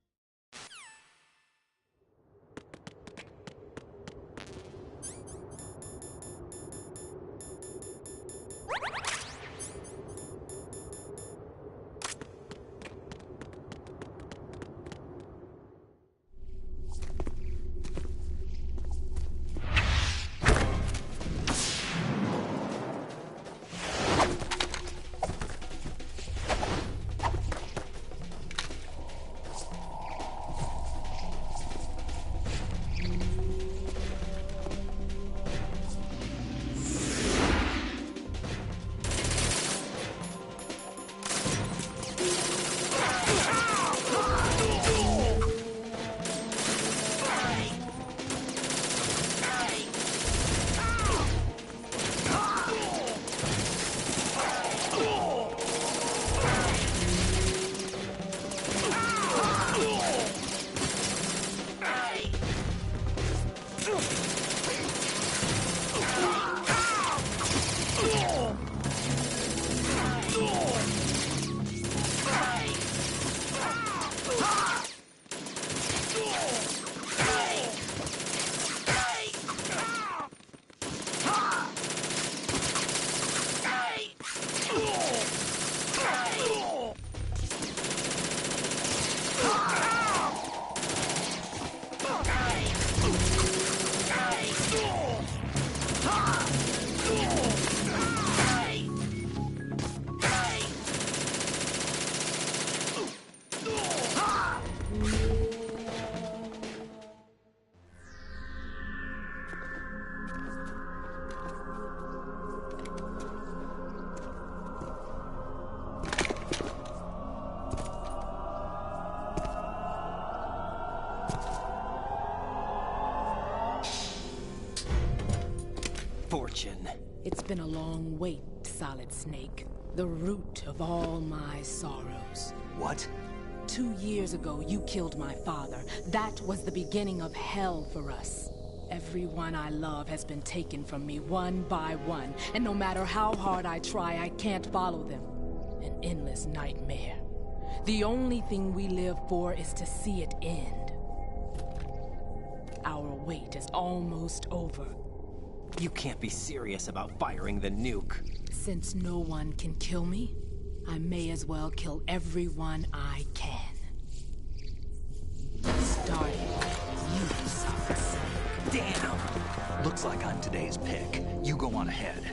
Fortune. It's been a long wait, Solid Snake. The root of all my sorrows. What? 2 years ago, you killed my father. That was the beginning of hell for us. Everyone I love has been taken from me one by one, and no matter how hard I try, I can't follow them. An endless nightmare. The only thing we live for is to see it end. Our wait is almost over. You can't be serious about firing the nuke. Since no one can kill me, I may as well kill everyone I can. Starting with you, Solid Snake. Damn! Looks like I'm today's pick. You go on ahead.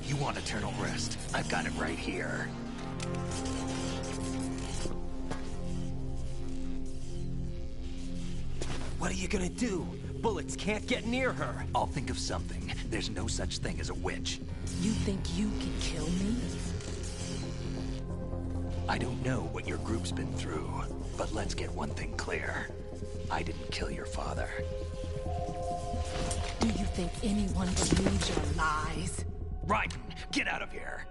You want eternal rest? I've got it right here. What are you gonna do? Bullets can't get near her. I'll think of something. There's no such thing as a witch. You think you can kill me? I don't know what your group's been through, but let's get one thing clear. I didn't kill your father. Do you think anyone believes your lies? Raiden, get out of here!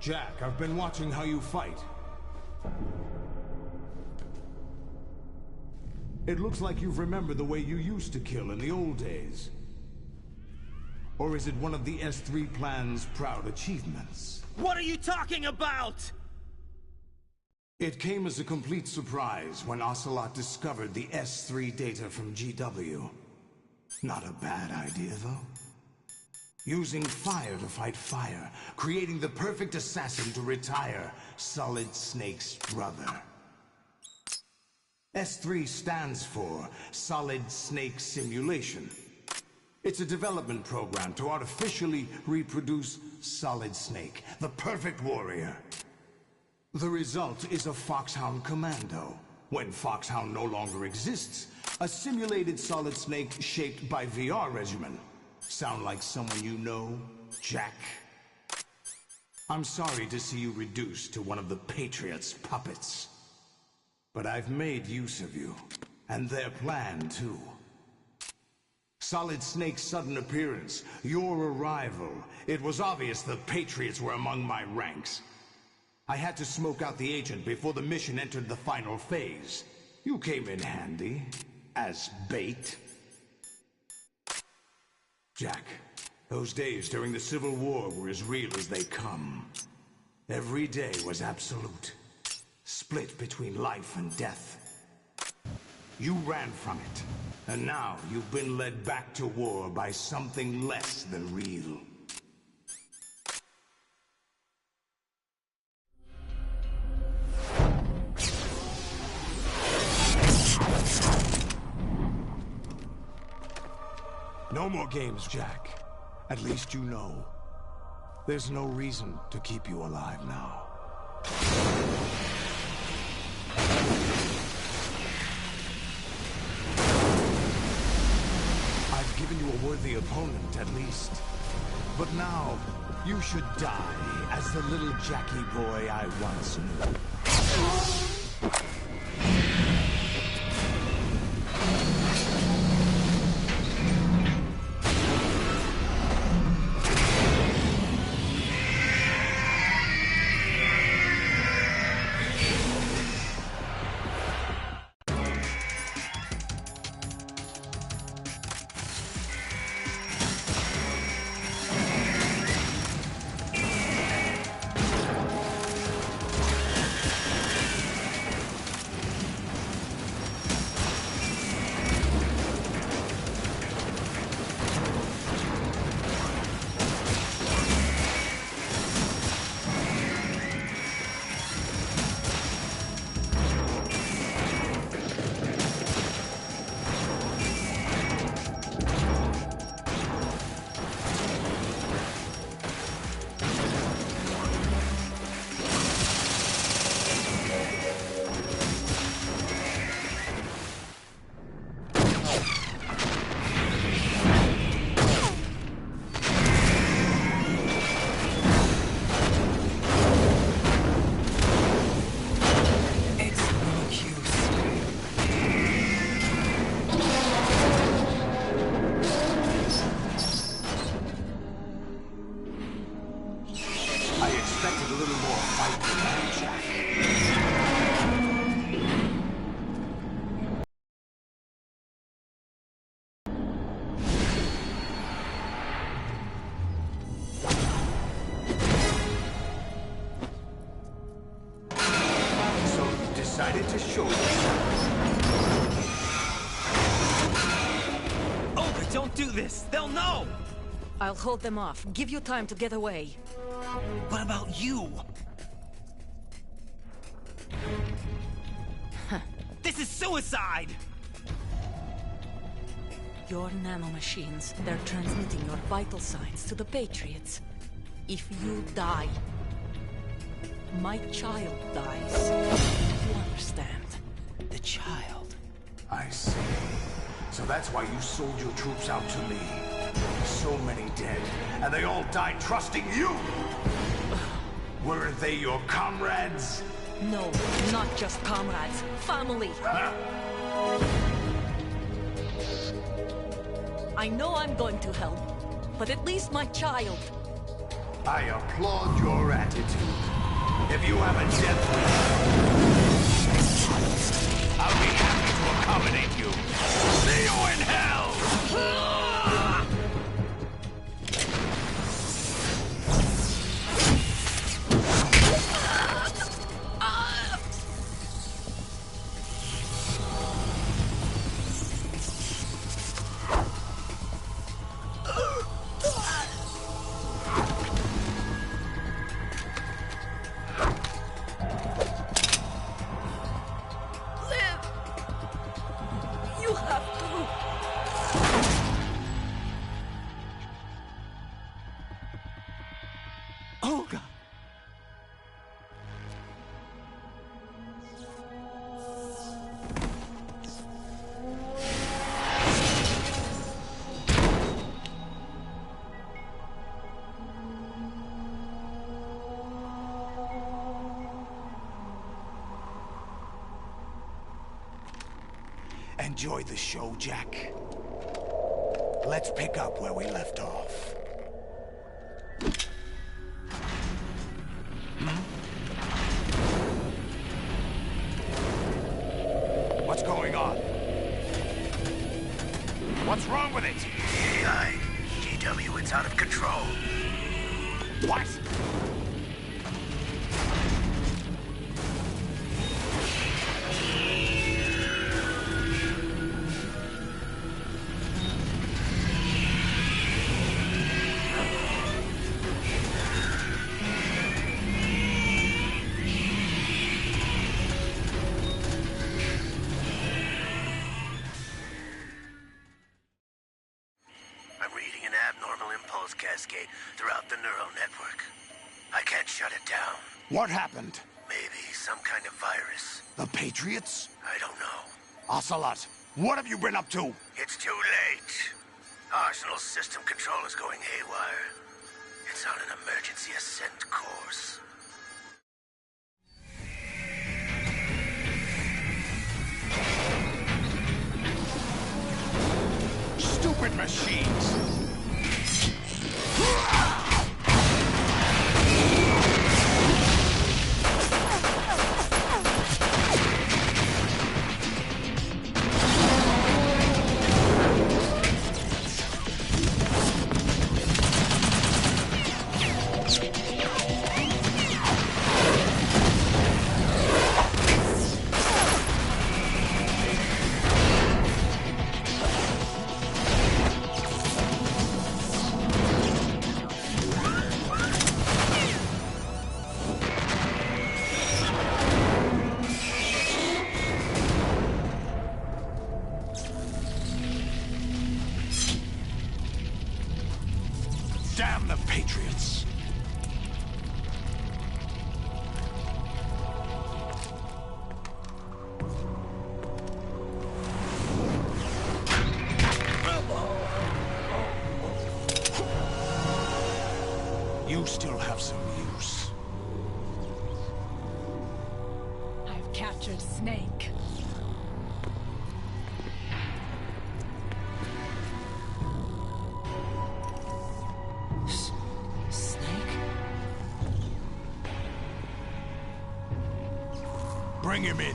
Jack, I've been watching how you fight. It looks like you've remembered the way you used to kill in the old days. Or is it one of the S3 plan's proud achievements? What are you talking about? It came as a complete surprise when Ocelot discovered the S3 data from GW. Not a bad idea, though. Using fire to fight fire, creating the perfect assassin to retire Solid Snake's brother. S3 stands for Solid Snake Simulation. It's a development program to artificially reproduce Solid Snake, the perfect warrior. The result is a Foxhound Commando. When Foxhound no longer exists, a simulated Solid Snake shaped by VR regimen. Sound like someone you know, Jack? I'm sorry to see you reduced to one of the Patriots' puppets. But I've made use of you, and their plan too. Solid Snake's sudden appearance, your arrival, it was obvious the Patriots were among my ranks. I had to smoke out the agent before the mission entered the final phase. You came in handy, as bait. Jack, those days during the Civil War were as real as they come. Every day was absolute. Split between life and death. You ran from it, and now you've been led back to war by something less than real. No more games, Jack. At least you know. There's no reason to keep you alive now. I've given you a worthy opponent, at least. But now, you should die as the little Jackie boy I once knew. Decided to show Oh, don't do this! They'll know! I'll hold them off. Give you time to get away. What about you? This is suicide! Your nanomachines, they're transmitting your vital signs to the Patriots. If you die, my child dies. You understand? The child. I see. So that's why you sold your troops out to me. So many dead, and they all died trusting you! Weren't they your comrades? No, not just comrades. Family! I know I'm going to hell, but at least my child. I applaud your attitude. If you have a death wish, I'll be happy to accommodate you. See you in hell! Enjoy the show, Jack. Let's pick up where we left off. What's going on? What's wrong with it? AI, GW, it's out of control. What? Cascade throughout the neural network. I can't shut it down. What happened? Maybe some kind of virus. The Patriots? I don't know. Ocelot, what have you been up to? It's too late. Arsenal's system control is going haywire. It's on an emergency ascent course. Stupid machines! Damn the Patriots! You still have some use. I've captured Snake. Bring him in.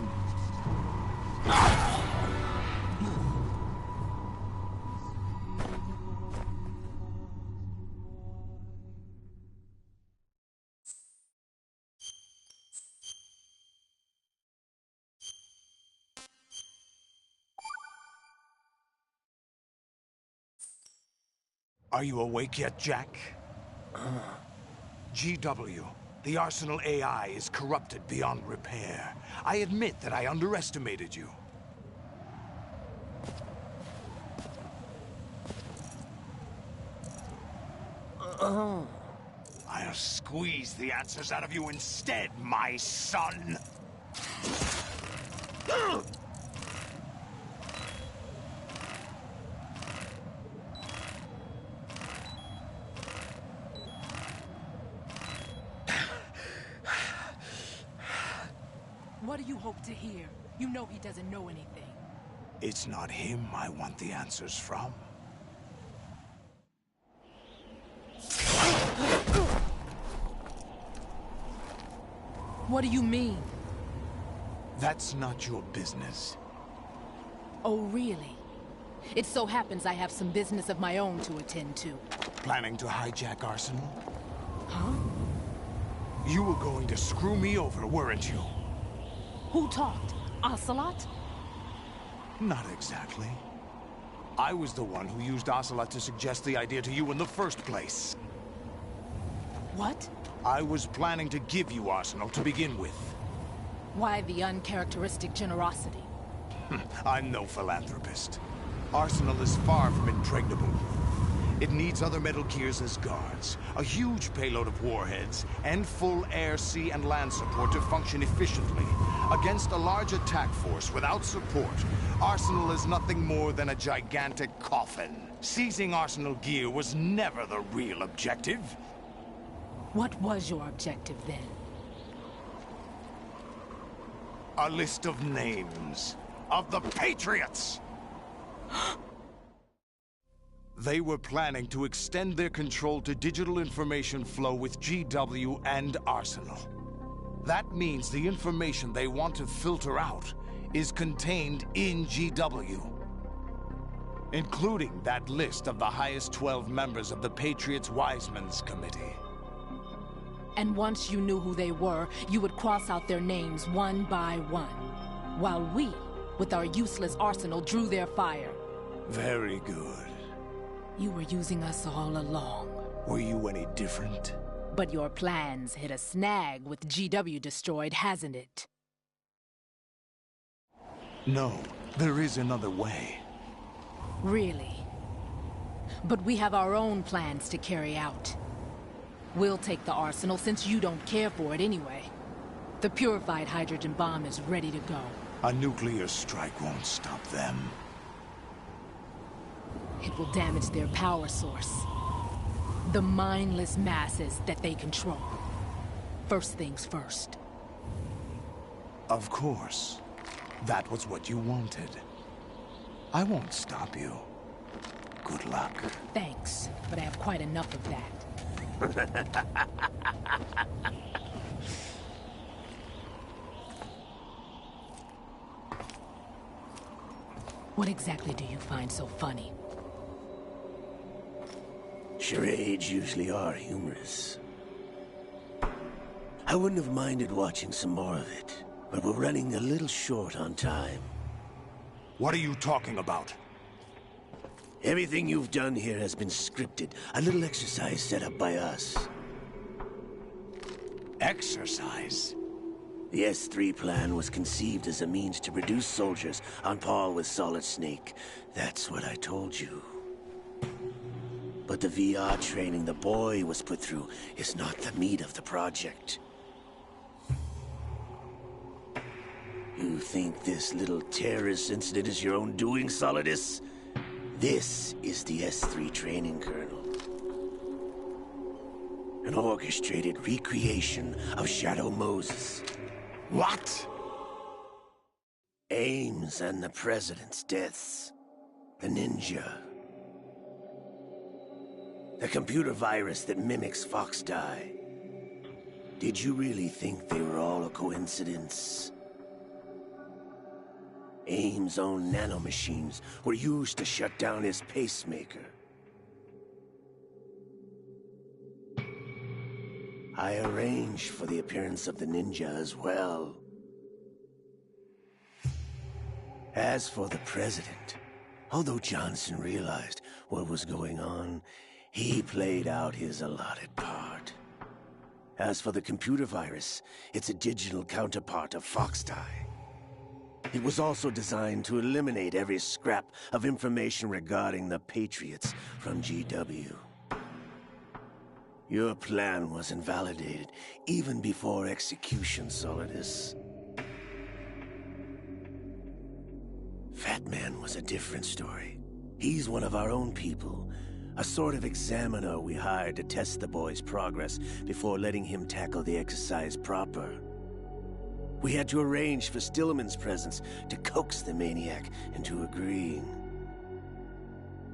Are you awake yet, Jack? GW. The Arsenal AI is corrupted beyond repair. I admit that I underestimated you. I'll squeeze the answers out of you instead, my son! What do you hope to hear? You know he doesn't know anything. It's not him I want the answers from. What do you mean? That's not your business. Oh, really? It so happens I have some business of my own to attend to. Planning to hijack Arsenal? Huh? You were going to screw me over, weren't you? Who talked? Ocelot? Not exactly. I was the one who used Ocelot to suggest the idea to you in the first place. What? I was planning to give you Arsenal to begin with. Why the uncharacteristic generosity? I'm no philanthropist. Arsenal is far from impregnable. It needs other Metal Gears as guards, a huge payload of warheads, and full air, sea, and land support to function efficiently. Against a large attack force without support, Arsenal is nothing more than a gigantic coffin. Seizing Arsenal gear was never the real objective. What was your objective then? A list of names of the Patriots! They were planning to extend their control to digital information flow with GW and Arsenal. That means the information they want to filter out is contained in GW, including that list of the highest 12 members of the Patriots Wiseman's Committee. And once you knew who they were, you would cross out their names one by one, while we, with our useless arsenal, drew their fire. Very good. You were using us all along. Were you any different? But your plans hit a snag with GW destroyed, hasn't it? No, there is another way. Really? But we have our own plans to carry out. We'll take the arsenal since you don't care for it anyway. The purified hydrogen bomb is ready to go. A nuclear strike won't stop them. It will damage their power source. The mindless masses that they control. First things first. Of course. That was what you wanted. I won't stop you. Good luck. Thanks, but I have quite enough of that. What exactly do you find so funny? Charades usually are humorous. I wouldn't have minded watching some more of it, but we're running a little short on time. What are you talking about? Everything you've done here has been scripted. A little exercise set up by us. Exercise? The S3 plan was conceived as a means to produce soldiers on par with Solid Snake. That's what I told you. But the VR training the boy was put through is not the meat of the project. You think this little terrorist incident is your own doing, Solidus? This is the S3 training kernel. An orchestrated recreation of Shadow Moses. What? Ames and the President's deaths. The ninja. The computer virus that mimics Foxdie. Did you really think they were all a coincidence? Ames' own nanomachines were used to shut down his pacemaker. I arranged for the appearance of the ninja as well. As for the President, although Johnson realized what was going on, he played out his allotted part. As for the computer virus, it's a digital counterpart of Foxdie. It was also designed to eliminate every scrap of information regarding the Patriots from GW. Your plan was invalidated even before execution, Solidus. Fat Man was a different story. He's one of our own people, a sort of examiner we hired to test the boy's progress before letting him tackle the exercise proper. We had to arrange for Stillman's presence to coax the maniac into agreeing.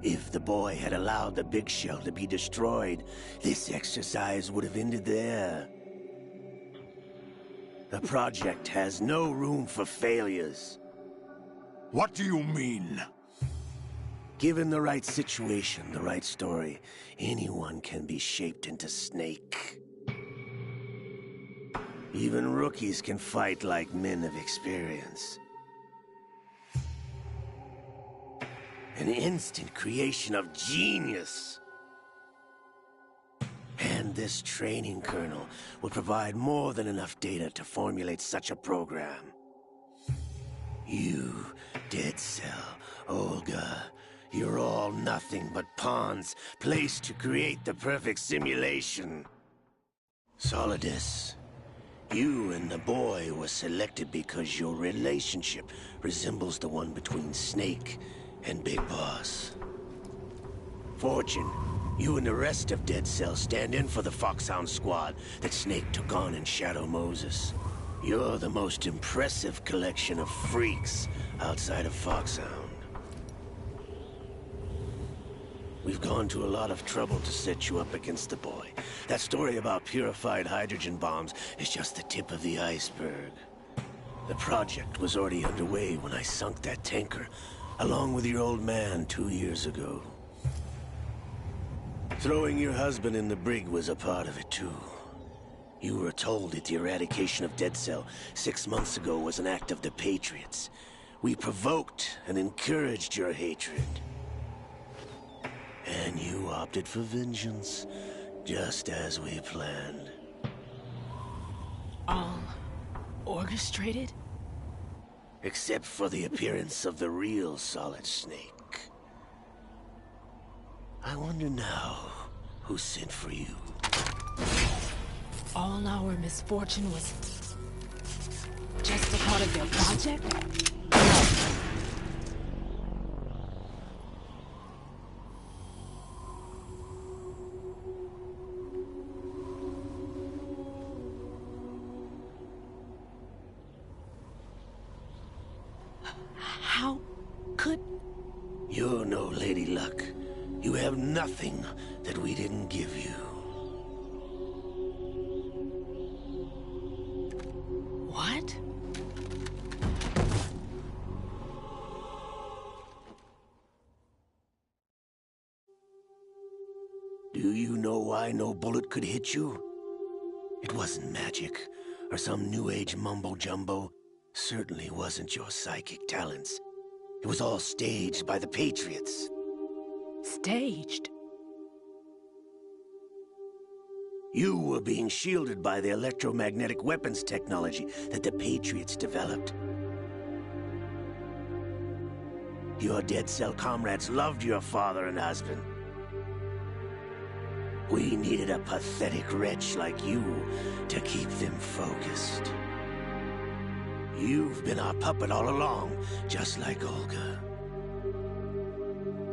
If the boy had allowed the big shell to be destroyed, this exercise would have ended there. The project has no room for failures. What do you mean? Given the right situation, the right story, anyone can be shaped into Snake. Even rookies can fight like men of experience. An instant creation of genius. And this training kernel will provide more than enough data to formulate such a program. You, Dead Cell, Olga, you're all nothing but pawns placed to create the perfect simulation. Solidus, you and the boy were selected because your relationship resembles the one between Snake and Big Boss. Fortune, you and the rest of Dead Cell stand in for the Foxhound squad that Snake took on in Shadow Moses. You're the most impressive collection of freaks outside of Foxhound. We've gone to a lot of trouble to set you up against the boy. That story about purified hydrogen bombs is just the tip of the iceberg. The project was already underway when I sunk that tanker, along with your old man 2 years ago. Throwing your husband in the brig was a part of it too. You were told that the eradication of Dead Cell 6 months ago was an act of the Patriots. We provoked and encouraged your hatred. And you opted for vengeance, just as we planned. All orchestrated? Except for the appearance of the real Solid Snake. I wonder now who sent for you. All our misfortune was just a part of their project? How could... You're no Lady Luck. You have nothing that we didn't give you. What? Do you know why no bullet could hit you? It wasn't magic, or some new age mumbo-jumbo. Certainly wasn't your psychic talents. It was all staged by the Patriots. Staged? You were being shielded by the electromagnetic weapons technology that the Patriots developed. Your Dead Cell comrades loved your father and husband. We needed a pathetic wretch like you to keep them focused. You've been our puppet all along, just like Olga.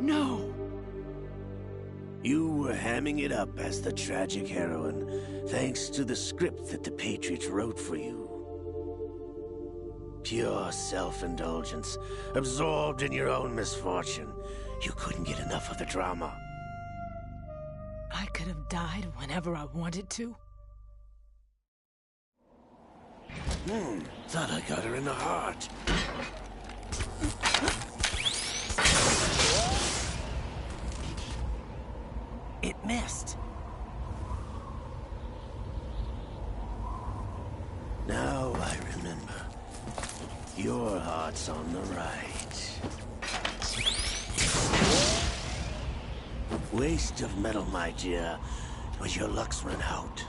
No! You were hamming it up as the tragic heroine, thanks to the script that the Patriots wrote for you. Pure self-indulgence, absorbed in your own misfortune. You couldn't get enough of the drama. I could have died whenever I wanted to. Thought I got her in the heart. It missed. Now I remember. Your heart's on the right. Waste of metal, my dear, but your luck's run out.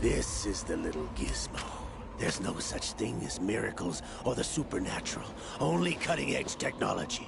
This is the little gizmo. There's no such thing as miracles or the supernatural. Only cutting-edge technology.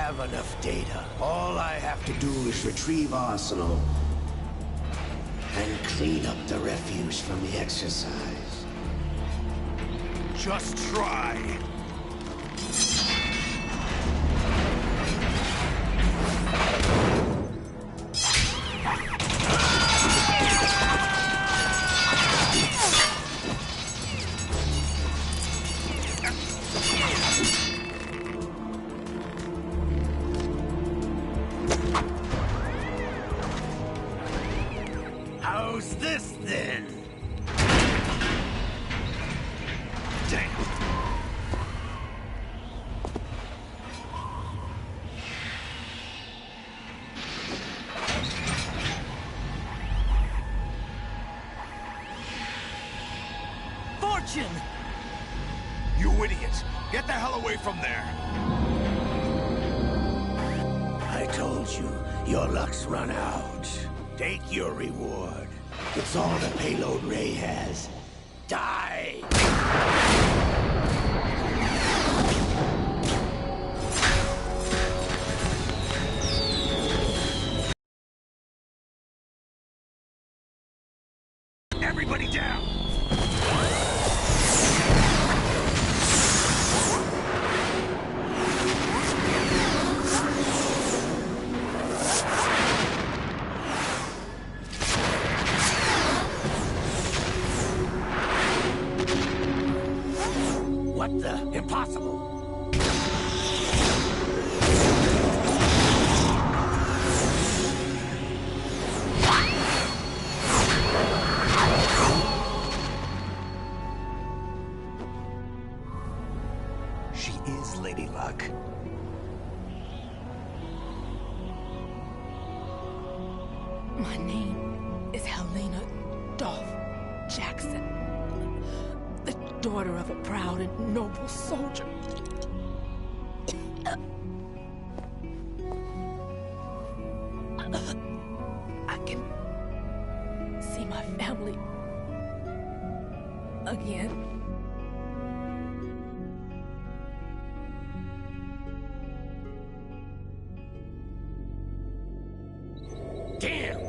have enough data. All I have to do is retrieve Arsenal and clean up the refuse from the exercise. Just try. How's this then? Damn. Fortune! You idiot! Get the hell away from there! I told you, your luck's run out. Take your reward. It's all the payload Ray has. Die! Everybody down! What the? Impossible! She is Lady Luck. My name is Helena Dolph Jackson, the daughter of a proud and noble soldier. I can see my family again. Damn!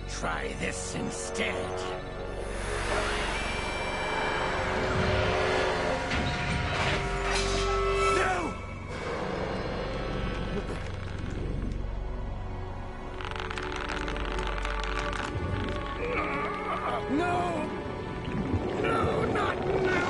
Try this instead. No! No! No, not now!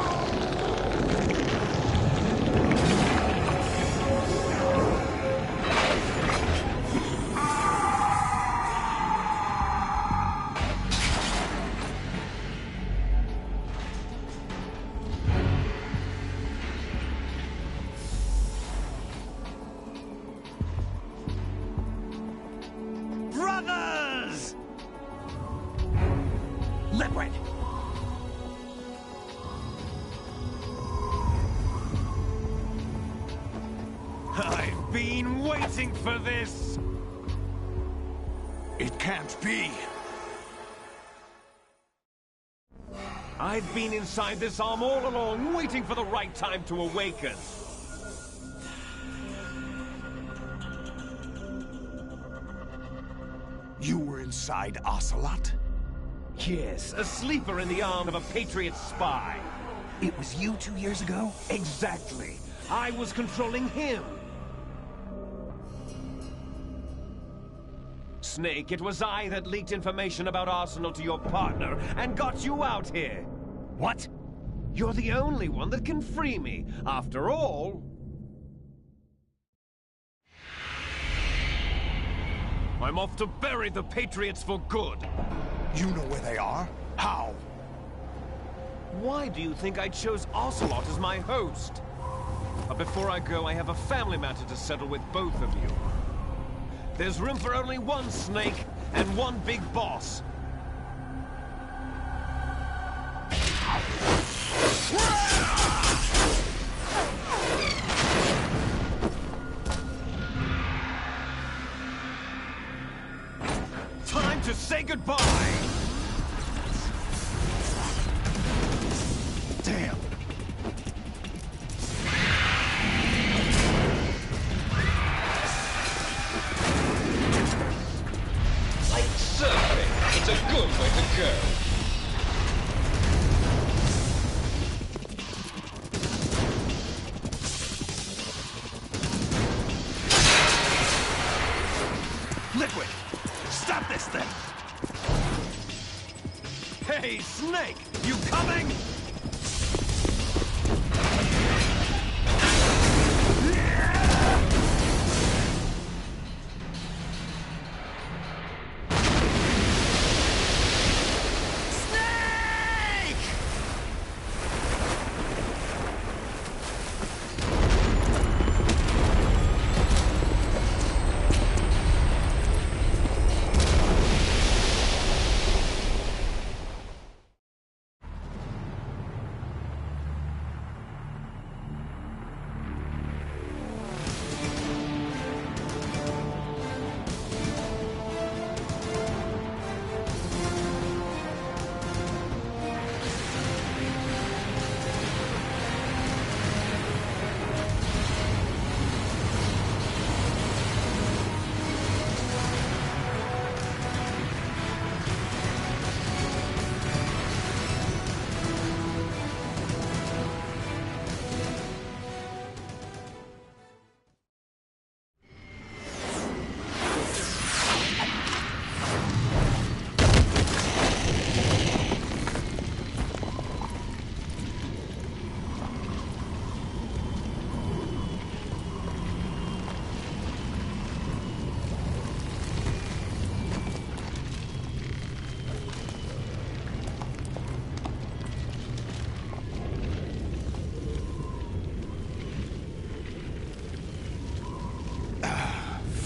Brothers! Liquid! I've been waiting for this! It can't be. I've been inside this arm all along, waiting for the right time to awaken. You were inside Ocelot? Yes, a sleeper in the arm of a Patriot spy. It was you 2 years ago? Exactly. I was controlling him. Snake, it was I that leaked information about Arsenal to your partner and got you out here. What? You're the only one that can free me. After all... I'm off to bury the Patriots for good. You know where they are? How? Why do you think I chose Ocelot as my host? But before I go, I have a family matter to settle with both of you. There's room for only one Snake and one big boss. Time to say goodbye! good way to go. Liquid! Stop this thing! Hey, Snake! You coming?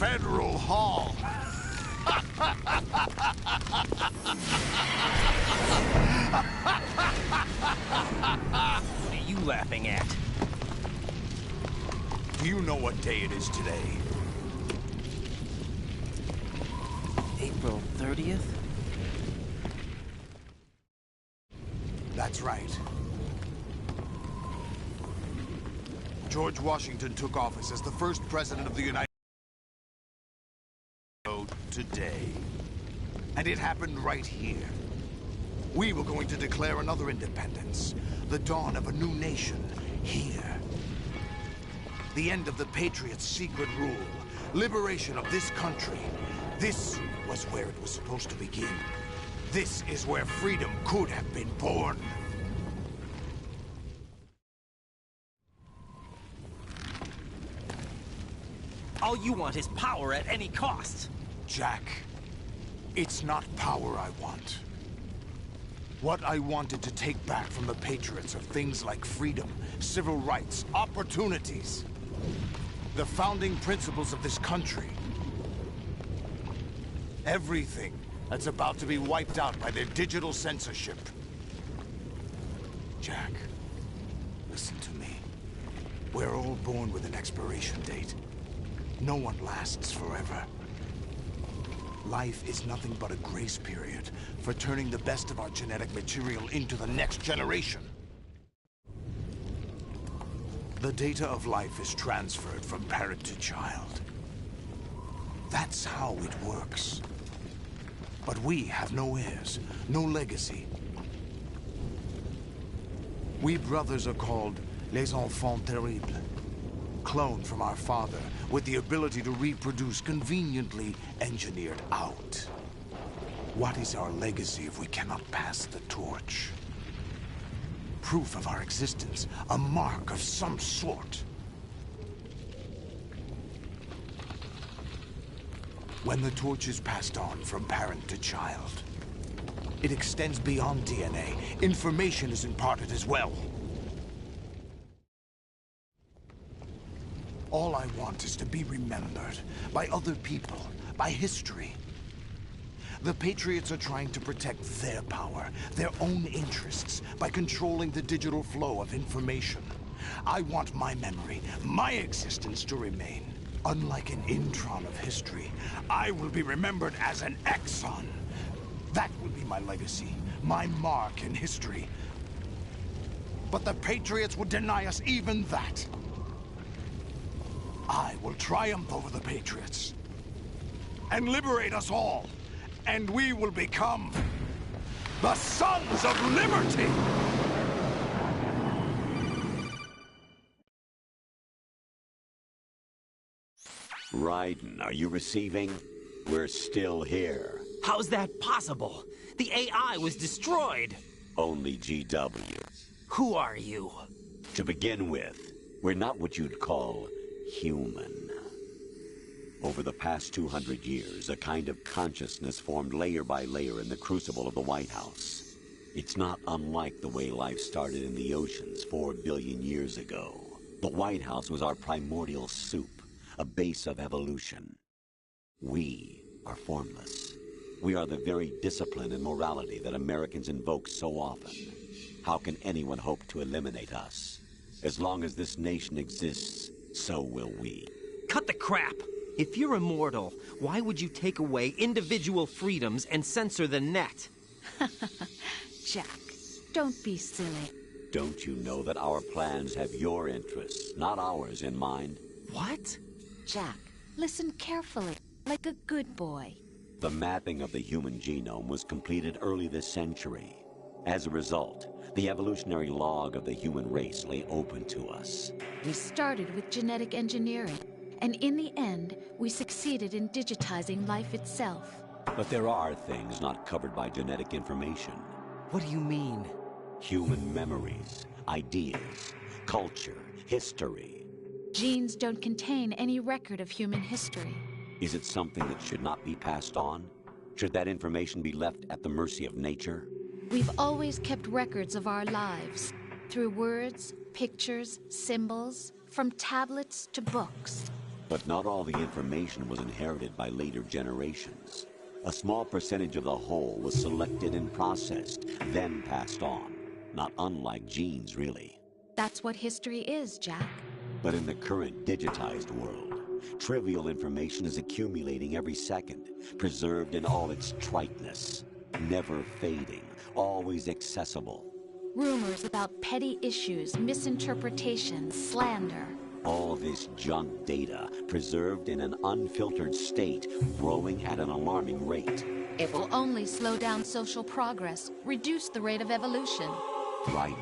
Federal Hall. What are you laughing at? Do you know what day it is today? April 30th? That's right. George Washington took office as the first president of the United States today. And it happened right here. We were going to declare another independence. The dawn of a new nation here. The end of the Patriots' secret rule. Liberation of this country. This was where it was supposed to begin. This is where freedom could have been born. All you want is power at any cost. Jack, it's not power I want. What I wanted to take back from the Patriots are things like freedom, civil rights, opportunities. The founding principles of this country. Everything that's about to be wiped out by their digital censorship. Jack, listen to me. We're all born with an expiration date. No one lasts forever. Life is nothing but a grace period for turning the best of our genetic material into the next generation. The data of life is transferred from parent to child. That's how it works. But we have no heirs, no legacy. We brothers are called les enfants terribles. Cloned from our father, with the ability to reproduce conveniently engineered out. What is our legacy if we cannot pass the torch? Proof of our existence, a mark of some sort. When the torch is passed on from parent to child, it extends beyond DNA. Information is imparted as well. All I want is to be remembered by other people, by history. The Patriots are trying to protect their power, their own interests, by controlling the digital flow of information. I want my memory, my existence to remain. Unlike an intron of history, I will be remembered as an exon. That will be my legacy, my mark in history. But the Patriots would deny us even that. I will triumph over the Patriots and liberate us all, and we will become The Sons of Liberty! Raiden, are you receiving? We're still here. How's that possible? The AI was destroyed. Only GW. Who are you? To begin with, we're not what you'd call human. Over the past 200 years, a kind of consciousness formed layer by layer in the crucible of the White House. It's not unlike the way life started in the oceans 4 billion years ago. The White House was our primordial soup, a base of evolution. We are formless. We are the very discipline and morality that Americans invoke so often. How can anyone hope to eliminate us? As long as this nation exists, so will we. Cut the crap! If you're immortal, why would you take away individual freedoms and censor the net? Jack, don't be silly. Don't you know that our plans have your interests, not ours, in mind? What? Jack, listen carefully, like a good boy. The mapping of the human genome was completed early this century. As a result, the evolutionary log of the human race lay open to us. We started with genetic engineering, and in the end, we succeeded in digitizing life itself. But there are things not covered by genetic information. What do you mean? Human memories, ideas, culture, history. Genes don't contain any record of human history. Is it something that should not be passed on? Should that information be left at the mercy of nature? We've always kept records of our lives, through words, pictures, symbols, from tablets to books. But not all the information was inherited by later generations. A small percentage of the whole was selected and processed, then passed on. Not unlike genes, really. That's what history is, Jack. But in the current digitized world, trivial information is accumulating every second, preserved in all its triteness, never fading, always accessible. Rumors about petty issues, misinterpretations, slander. All this junk data, preserved in an unfiltered state, growing at an alarming rate. It will only slow down social progress, reduce the rate of evolution. Right.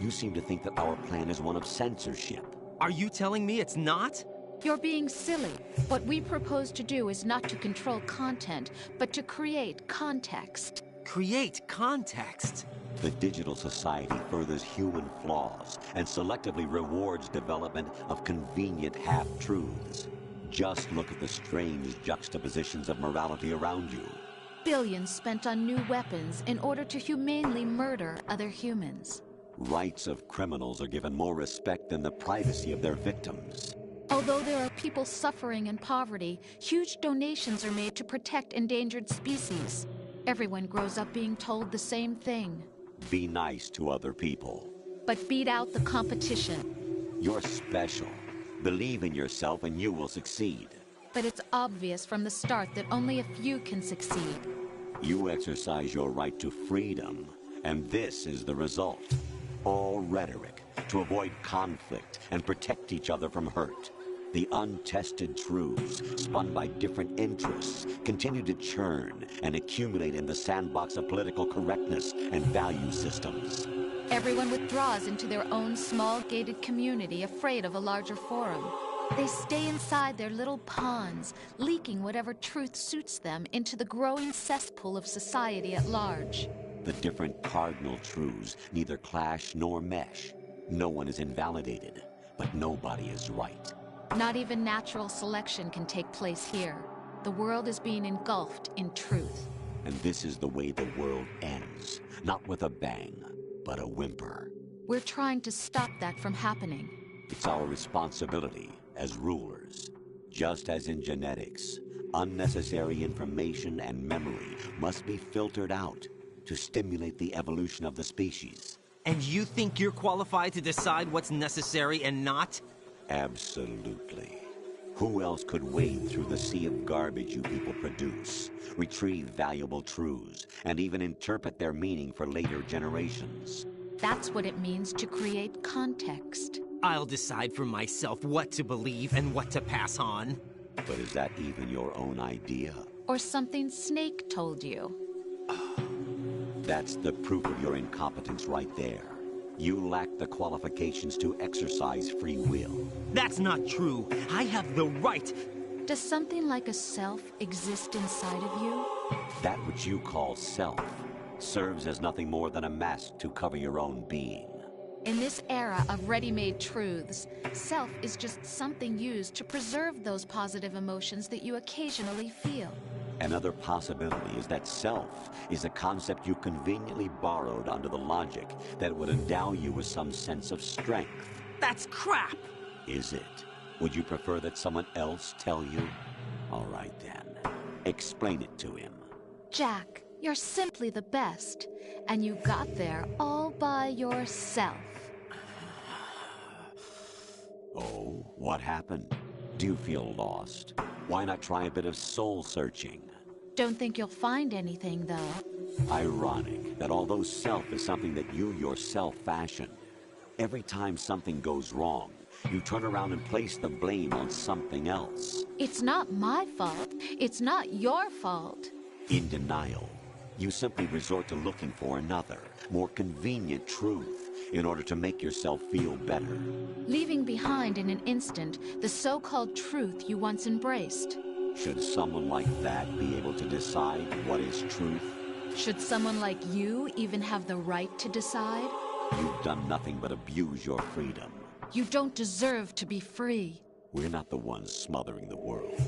You seem to think that our plan is one of censorship. Are you telling me it's not? You're being silly. What we propose to do is not to control content, but to create context. Create context? The digital society furthers human flaws and selectively rewards development of convenient half-truths. Just look at the strange juxtapositions of morality around you. Billions spent on new weapons in order to humanely murder other humans. Rights of criminals are given more respect than the privacy of their victims. Although there are people suffering in poverty, huge donations are made to protect endangered species. Everyone grows up being told the same thing. Be nice to other people. But beat out the competition. You're special. Believe in yourself and you will succeed. But it's obvious from the start that only a few can succeed. You exercise your right to freedom, and this is the result. All rhetoric to avoid conflict and protect each other from hurt. The untested truths, spun by different interests, continue to churn and accumulate in the sandbox of political correctness and value systems. Everyone withdraws into their own small gated community, afraid of a larger forum. They stay inside their little ponds, leaking whatever truth suits them into the growing cesspool of society at large. The different cardinal truths neither clash nor mesh. No one is invalidated, but nobody is right. Not even natural selection can take place here. The world is being engulfed in truth. And this is the way the world ends. Not with a bang, but a whimper. We're trying to stop that from happening. It's our responsibility as rulers. Just as in genetics, unnecessary information and memory must be filtered out to stimulate the evolution of the species. And you think you're qualified to decide what's necessary and not? Absolutely. Who else could wade through the sea of garbage you people produce, retrieve valuable truths, and even interpret their meaning for later generations? That's what it means to create context. I'll decide for myself what to believe and what to pass on. But is that even your own idea? Or something Snake told you? That's the proof of your incompetence right there. You lack the qualifications to exercise free will. That's not true. I have the right. Does something like a self exist inside of you? That which you call self serves as nothing more than a mask to cover your own being. In this era of ready-made truths, self is just something used to preserve those positive emotions that you occasionally feel. Another possibility is that self is a concept you conveniently borrowed under the logic that would endow you with some sense of strength. That's crap! Is it? Would you prefer that someone else tell you? All right then. Explain it to him. Jack, you're simply the best, and you got there all by yourself. Oh, what happened? Do you feel lost? Why not try a bit of soul searching? Don't think you'll find anything, though. Ironic that although self is something that you yourself fashioned, every time something goes wrong, you turn around and place the blame on something else. It's not my fault. It's not your fault. In denial, you simply resort to looking for another, more convenient truth in order to make yourself feel better. Leaving behind in an instant the so-called truth you once embraced. Should someone like that be able to decide what is truth? Should someone like you even have the right to decide? You've done nothing but abuse your freedom. You don't deserve to be free. We're not the ones smothering the world.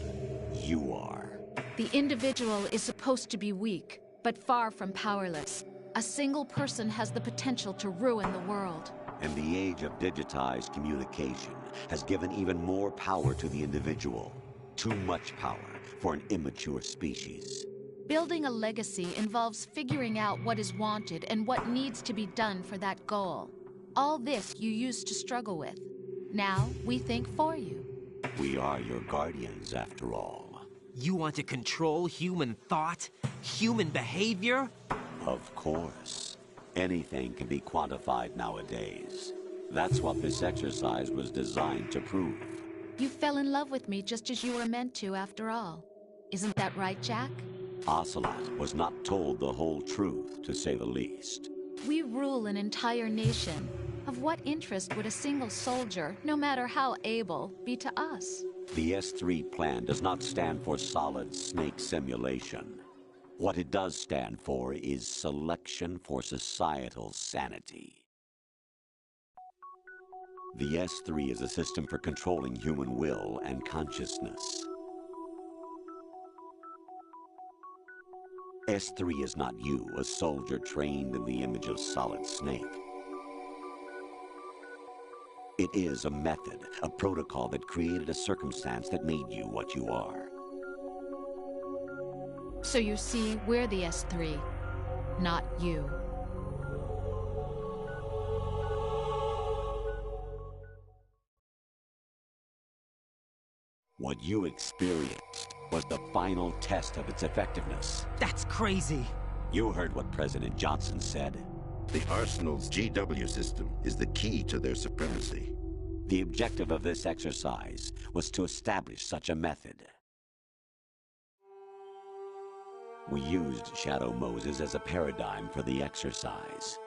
You are. The individual is supposed to be weak, but far from powerless. A single person has the potential to ruin the world. And the age of digitized communication has given even more power to the individual. Too much power for an immature species. Building a legacy involves figuring out what is wanted and what needs to be done for that goal. All this you used to struggle with. Now we think for you. We are your guardians, after all. You want to control human thought? Human behavior? Of course. Anything can be quantified nowadays. That's what this exercise was designed to prove. You fell in love with me just as you were meant to, after all. Isn't that right, Jack? Ocelot was not told the whole truth, to say the least. We rule an entire nation. Of what interest would a single soldier, no matter how able, be to us? The S3 plan does not stand for solid snake simulation. What it does stand for is selection for societal sanity. The S3 is a system for controlling human will and consciousness. S3 is not you, a soldier trained in the image of Solid Snake. It is a method, a protocol that created a circumstance that made you what you are. So you see, we're the S3, not you. What you experienced was the final test of its effectiveness. That's crazy. You heard what President Johnson said. The Arsenal's GW system is the key to their supremacy. The objective of this exercise was to establish such a method. We used Shadow Moses as a paradigm for the exercise.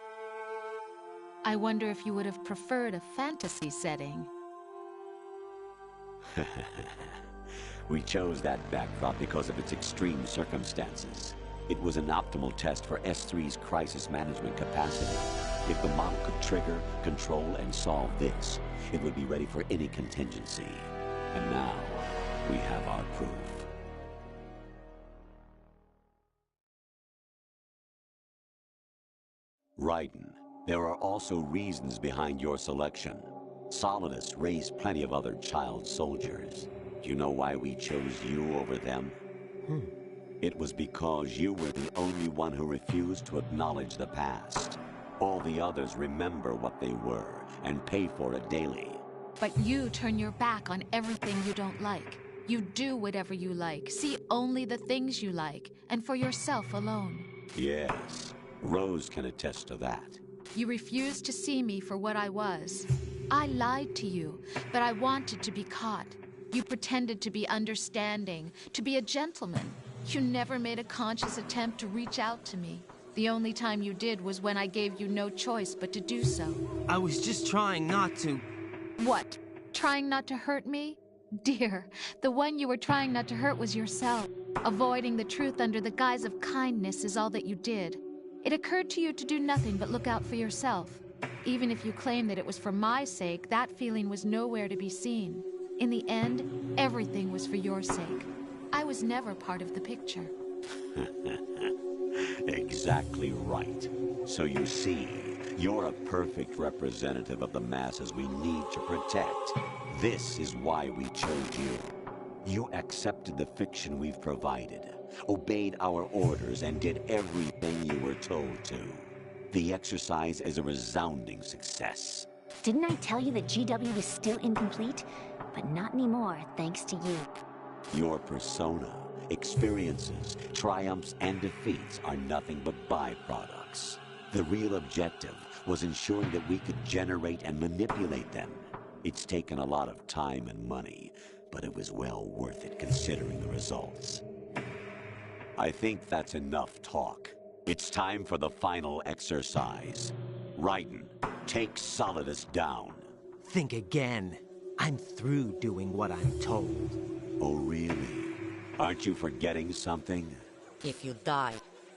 I wonder if you would have preferred a fantasy setting. We chose that backdrop because of its extreme circumstances. It was an optimal test for S3's crisis management capacity. If the model could trigger, control, and solve this, it would be ready for any contingency. And now, we have our proof. Raiden, there are also reasons behind your selection. Solidus raised plenty of other child soldiers. Do you know why we chose you over them? It was because you were the only one who refused to acknowledge the past. All the others remember what they were and pay for it daily. But you turn your back on everything you don't like. You do whatever you like, see only the things you like, and for yourself alone. Yes, Rose can attest to that. You refused to see me for what I was. I lied to you, but I wanted to be caught. You pretended to be understanding, to be a gentleman. You never made a conscious attempt to reach out to me. The only time you did was when I gave you no choice but to do so. I was just trying not to. What? Trying not to hurt me? Dear, the one you were trying not to hurt was yourself. Avoiding the truth under the guise of kindness is all that you did. It occurred to you to do nothing but look out for yourself. Even if you claim that it was for my sake, that feeling was nowhere to be seen. In the end, everything was for your sake. I was never part of the picture. Exactly right. So you see, you're a perfect representative of the masses we need to protect. This is why we chose you. You accepted the fiction we've provided, obeyed our orders, and did everything you were told to. The exercise is a resounding success. Didn't I tell you that GW is still incomplete? But not anymore, thanks to you. Your persona, experiences, triumphs, and defeats are nothing but byproducts. The real objective was ensuring that we could generate and manipulate them. It's taken a lot of time and money, but it was well worth it considering the results. I think that's enough talk. It's time for the final exercise. Raiden, take Solidus down. Think again. I'm through doing what I'm told. Oh, really? Aren't you forgetting something? If you die,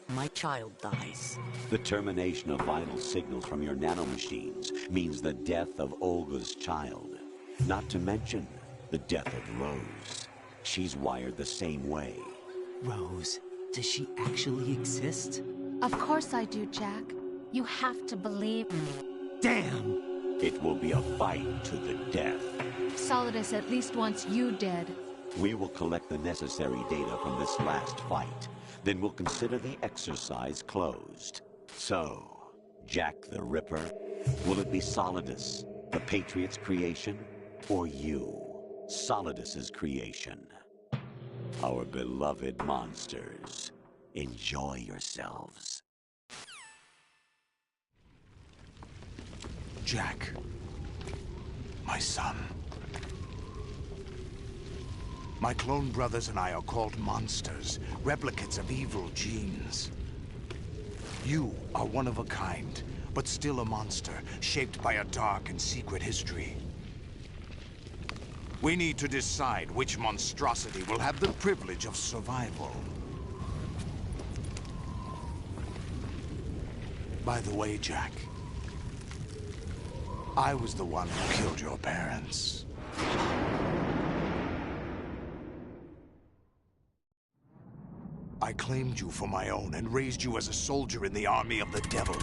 my child dies. The termination of vital signals from your nanomachines means the death of Olga's child. Not to mention the death of Rose. She's wired the same way. Rose, does she actually exist? Of course I do, Jack. You have to believe me. Damn! It will be a fight to the death. Solidus at least wants you dead. We will collect the necessary data from this last fight. Then we'll consider the exercise closed. So, Jack the Ripper, will it be Solidus, the Patriot's creation, or you, Solidus's creation? Our beloved monsters, enjoy yourselves. Jack, my son. My clone brothers and I are called monsters, replicates of evil genes. You are one of a kind, but still a monster, shaped by a dark and secret history. We need to decide which monstrosity will have the privilege of survival. By the way, Jack, I was the one who killed your parents. I claimed you for my own and raised you as a soldier in the army of the devil.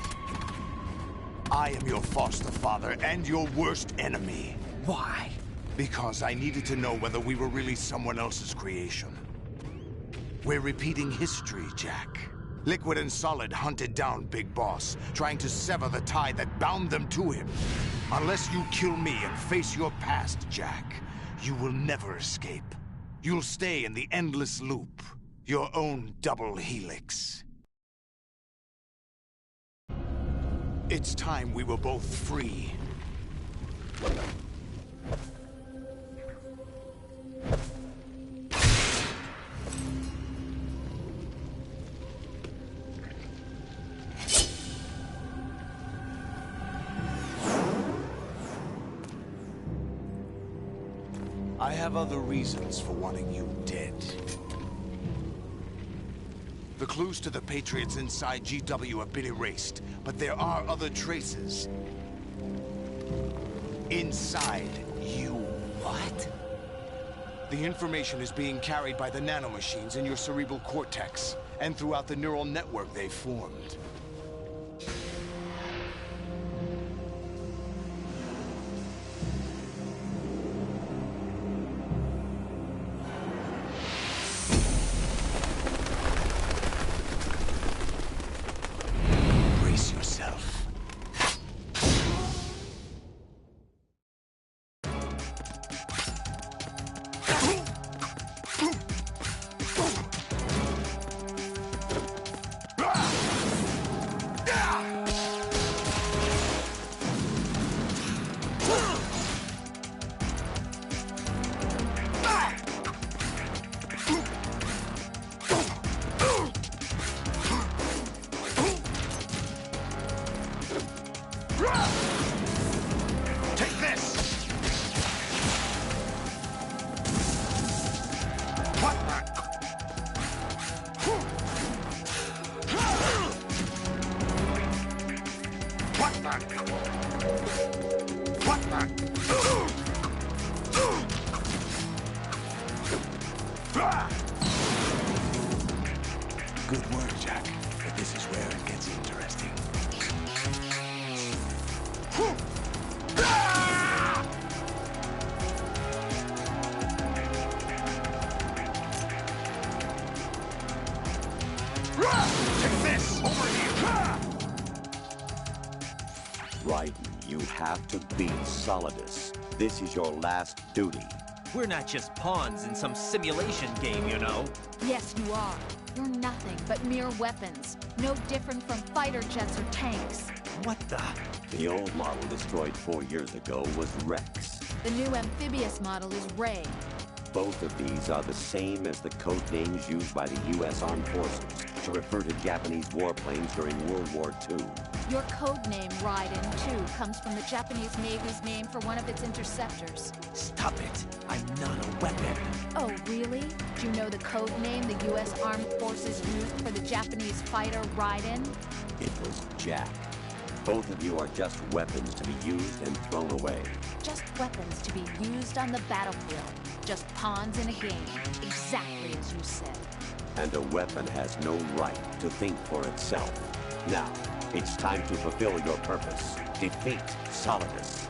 I am your foster father and your worst enemy. Why? Because I needed to know whether we were really someone else's creation. We're repeating history, Jack. Liquid and Solid hunted down Big Boss, trying to sever the tie that bound them to him. Unless you kill me and face your past, Jack, you will never escape. You'll stay in the endless loop. Your own double helix. It's time we were both free. I have other reasons for wanting you dead. The clues to the Patriots inside GW have been erased, but there are other traces. Inside you. What? The information is being carried by the nanomachines in your cerebral cortex, and throughout the neural network they've formed. What the? Good work, Jack. But this is where it gets interesting. Take this! Over here! Raiden, you have to beat Solidus. This is your last duty. We're not just pawns in some simulation game, you know. Yes, you are. You're nothing but mere weapons. No different from fighter jets or tanks. What the? The old model destroyed 4 years ago was Rex. The new amphibious model is Ray. Both of these are the same as the code names used by the U.S. Armed Forces to refer to Japanese warplanes during World War II. Your code name, Raiden, too, comes from the Japanese Navy's name for one of its interceptors. Stop it. I'm not a weapon. Oh, really? Do you know the code name the U.S. Armed Forces used for the Japanese fighter Raiden? It was Jack. Both of you are just weapons to be used and thrown away. Just weapons to be used on the battlefield. Just pawns in a game. Exactly as you said. And a weapon has no right to think for itself. Now, it's time to fulfill your purpose. Defeat Solidus.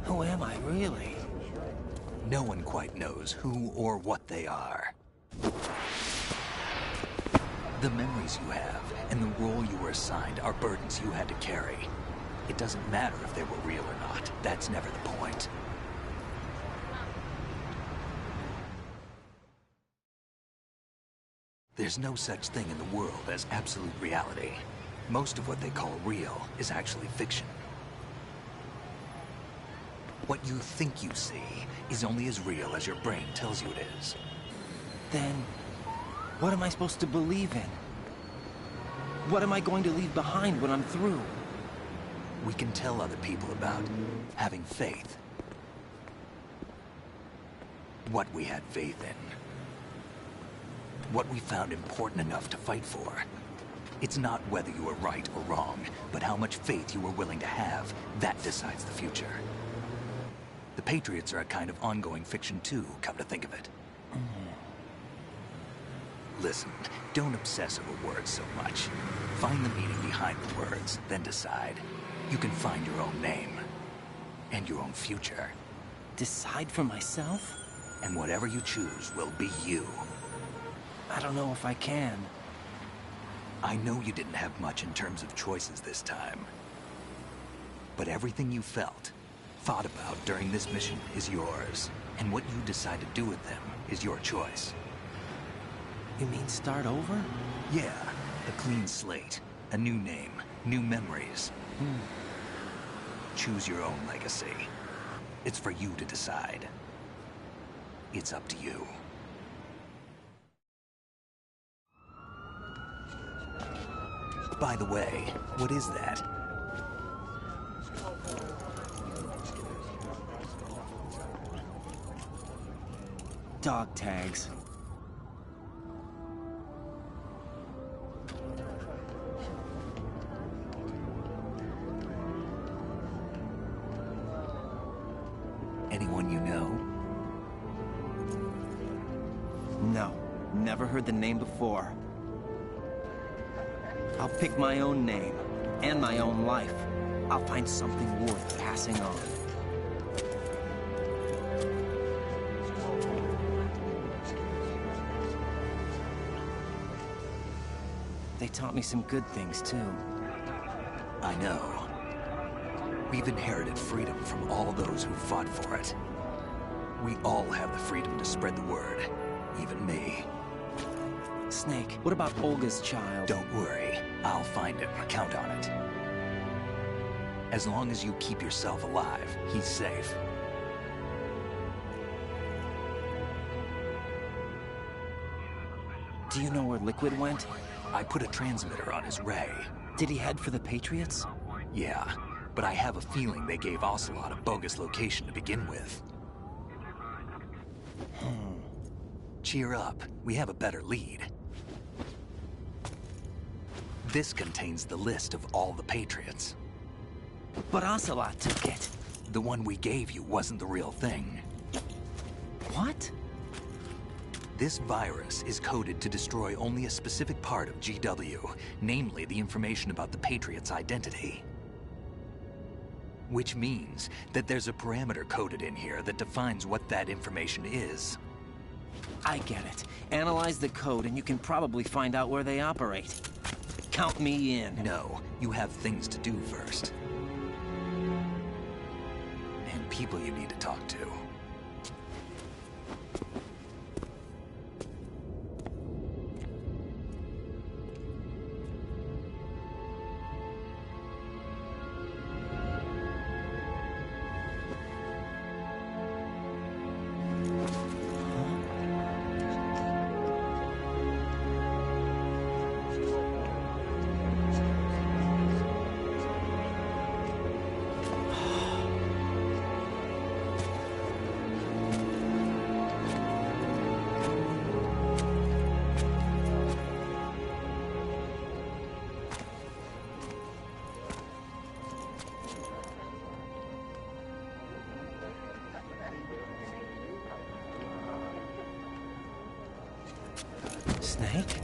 Who am I, really? No one quite knows who or what they are. The memories you have and the role you were assigned are burdens you had to carry. It doesn't matter if they were real or not. That's never the point. There's no such thing in the world as absolute reality. Most of what they call real is actually fiction. What you think you see is only as real as your brain tells you it is. Then, what am I supposed to believe in? What am I going to leave behind when I'm through? We can tell other people about having faith. What we had faith in. What we found important enough to fight for. It's not whether you were right or wrong, but how much faith you were willing to have. That decides the future. The Patriots are a kind of ongoing fiction too, come to think of it. Listen, don't obsess over words so much. Find the meaning behind the words, then decide. You can find your own name. And your own future. Decide for myself? And whatever you choose will be you. I don't know if I can. I know you didn't have much in terms of choices this time. But everything you felt, thought about during this mission is yours. And what you decide to do with them is your choice. You mean start over? Yeah, a clean slate, a new name, new memories. Choose your own legacy. It's for you to decide. It's up to you. By the way, what is that? Dog tags. Anyone you know? No, never heard the name before. I'll pick my own name, and my own life. I'll find something worth passing on. They taught me some good things, too. I know. We've inherited freedom from all those who fought for it. We all have the freedom to spread the word, even me. Snake, what about Olga's child? Don't worry, I'll find him, count on it. As long as you keep yourself alive, he's safe. Do you know where Liquid went? I put a transmitter on his ray. Did he head for the Patriots? Yeah, but I have a feeling they gave Ocelot a bogus location to begin with. Cheer up, we have a better lead. This contains the list of all the Patriots. But Ocelot took it. The one we gave you wasn't the real thing. What? This virus is coded to destroy only a specific part of GW, namely the information about the Patriots' identity. Which means that there's a parameter coded in here that defines what that information is. I get it. Analyze the code and you can probably find out where they operate. Count me in. No, you have things to do first. And people you need to talk to. Snake?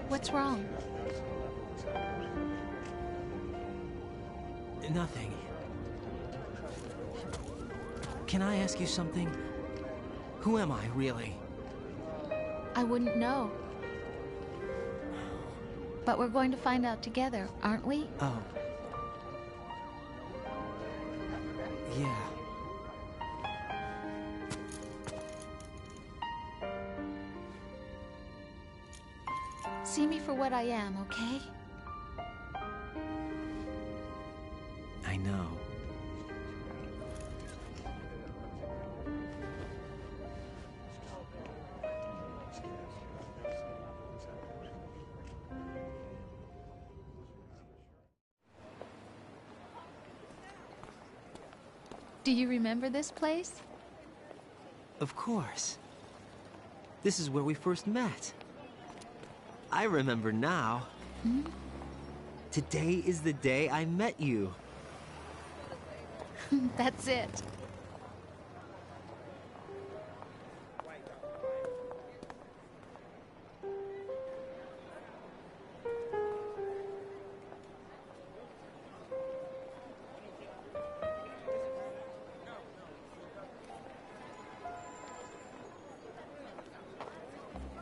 What's wrong? Nothing. Can I ask you something? Who am I, really? I wouldn't know. But we're going to find out together, aren't we? Oh. Yeah. for what I am, okay? I know. Do you remember this place? Of course. This is where we first met. I remember now. Hmm? Today is the day I met you. That's it.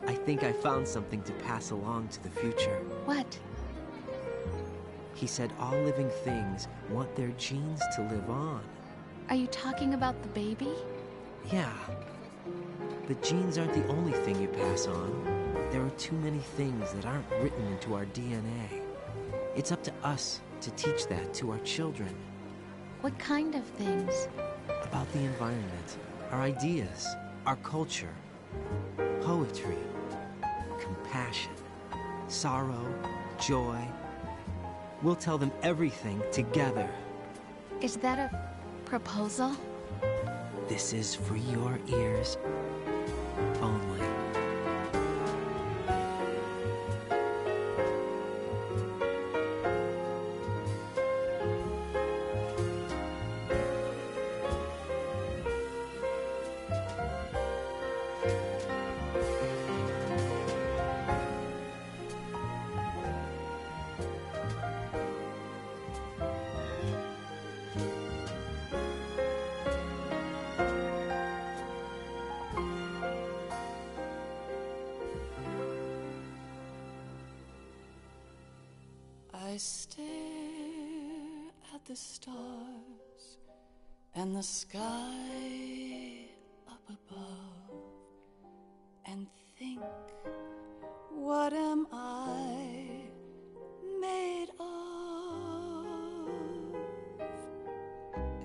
I think I found something to pass along to the future. What? He said all living things want their genes to live on. Are you talking about the baby? Yeah. But genes aren't the only thing you pass on. There are too many things that aren't written into our DNA. It's up to us to teach that to our children. What kind of things? About the environment, our ideas, our culture, poetry, compassion, sorrow, joy. We'll tell them everything together. Is that a proposal? This is for your ears only. I stare at the stars and the sky up above and think, what am I made of?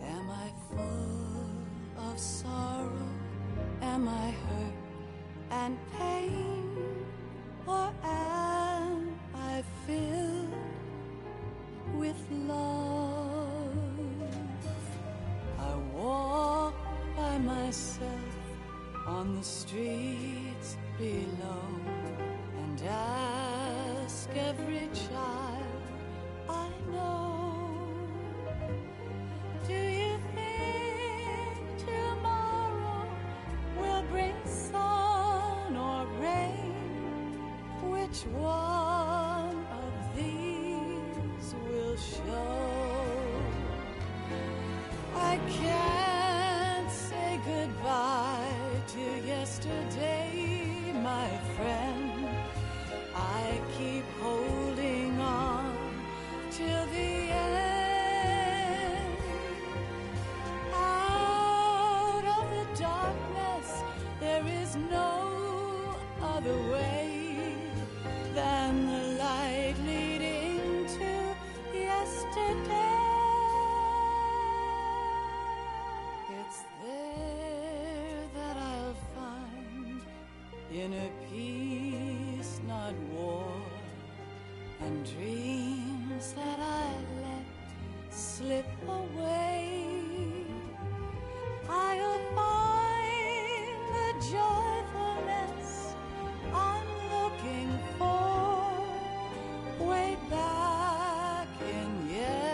Am I full of sorrow? Am I hurt and pain? Or am I filled with love? I walk by myself on the streets below and ask every child I know, do you think tomorrow will bring sun or rain? Which one of these will show? I can't say goodbye to yesterday, my friend. I keep holding on till the end. Out of the darkness, there is no other way than the light leading to yesterday. It's there that I'll find inner peace, not war, and dreams that I let slip away. I'll find the joyfulness I'm looking for way back in yesterday.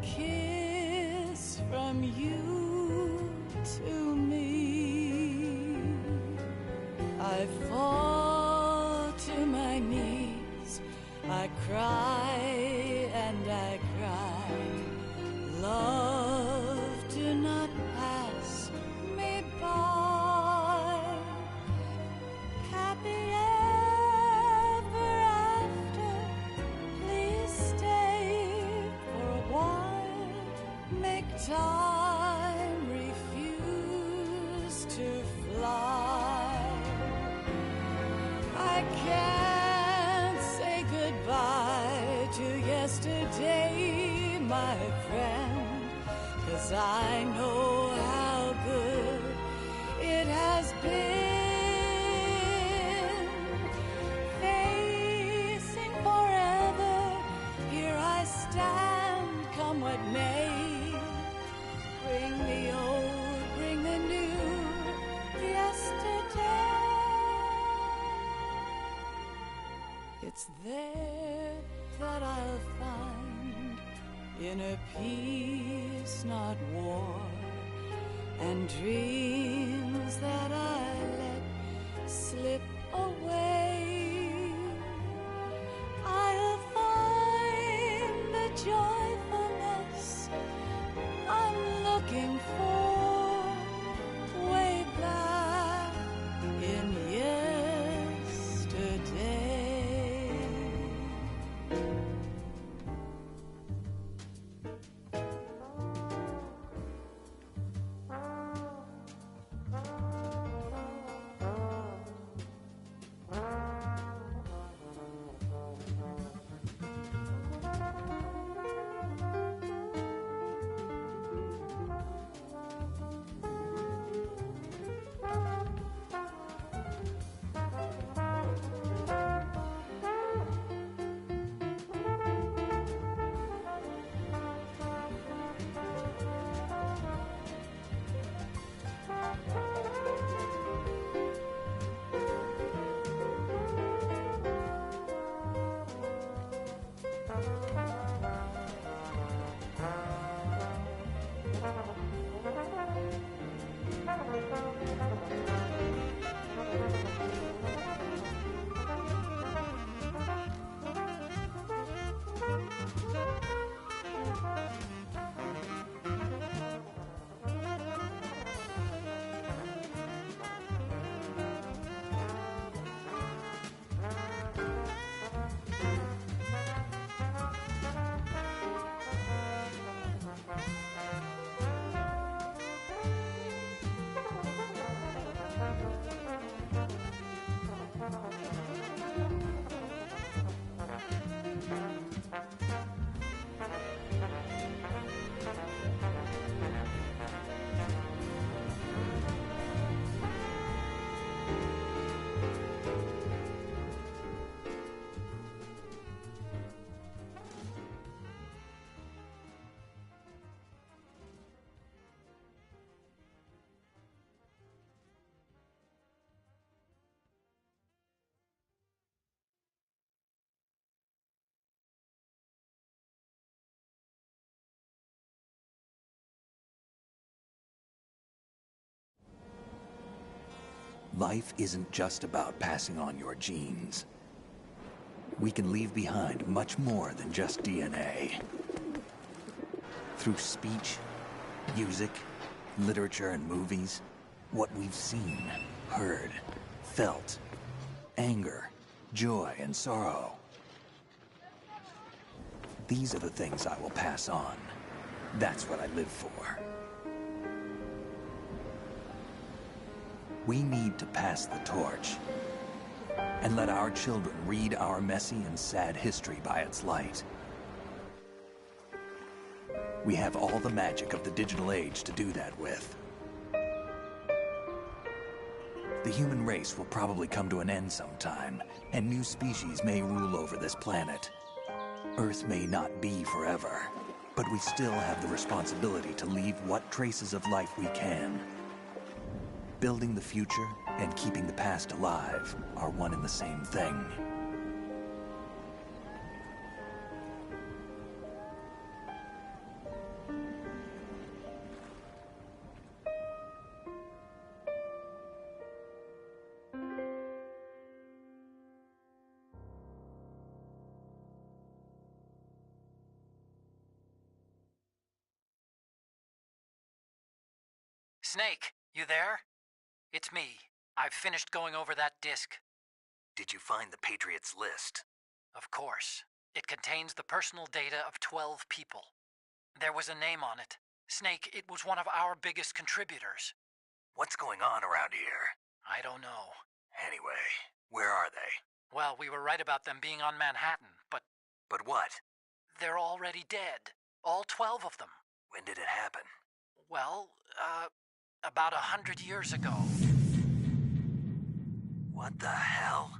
kiss from you to me. I fall to my knees, I cry and I cry. Love, do not pass me by. Happy ever after, please stay for a while. Make time refuse to fly. I can't say goodbye to yesterday, my friend, 'cause I know how good it has been. Facing forever, here I stand, come what may. Bring the old, bring the new, yesterday. It's there that I'll find inner peace, not war, and dreams that I let slip away. I'll find the joyfulness I'm looking for way back in yesterday. Life isn't just about passing on your genes. We can leave behind much more than just DNA. Through speech, music, literature, and movies, what we've seen, heard, felt, anger, joy, and sorrow. These are the things I will pass on. That's what I live for. We need to pass the torch and let our children read our messy and sad history by its light. We have all the magic of the digital age to do that with. The human race will probably come to an end sometime, and new species may rule over this planet. Earth may not be forever, but we still have the responsibility to leave what traces of life we can. Building the future and keeping the past alive are one and the same thing. Snake, you there? It's me. I've finished going over that disk. Did you find the Patriots list? Of course. It contains the personal data of 12 people. There was a name on it. Snake, it was one of our biggest contributors. What's going on around here? I don't know. Anyway, where are they? Well, we were right about them being on Manhattan, but... But what? They're already dead. All 12 of them. When did it happen? Well, about 100 years ago. What the hell?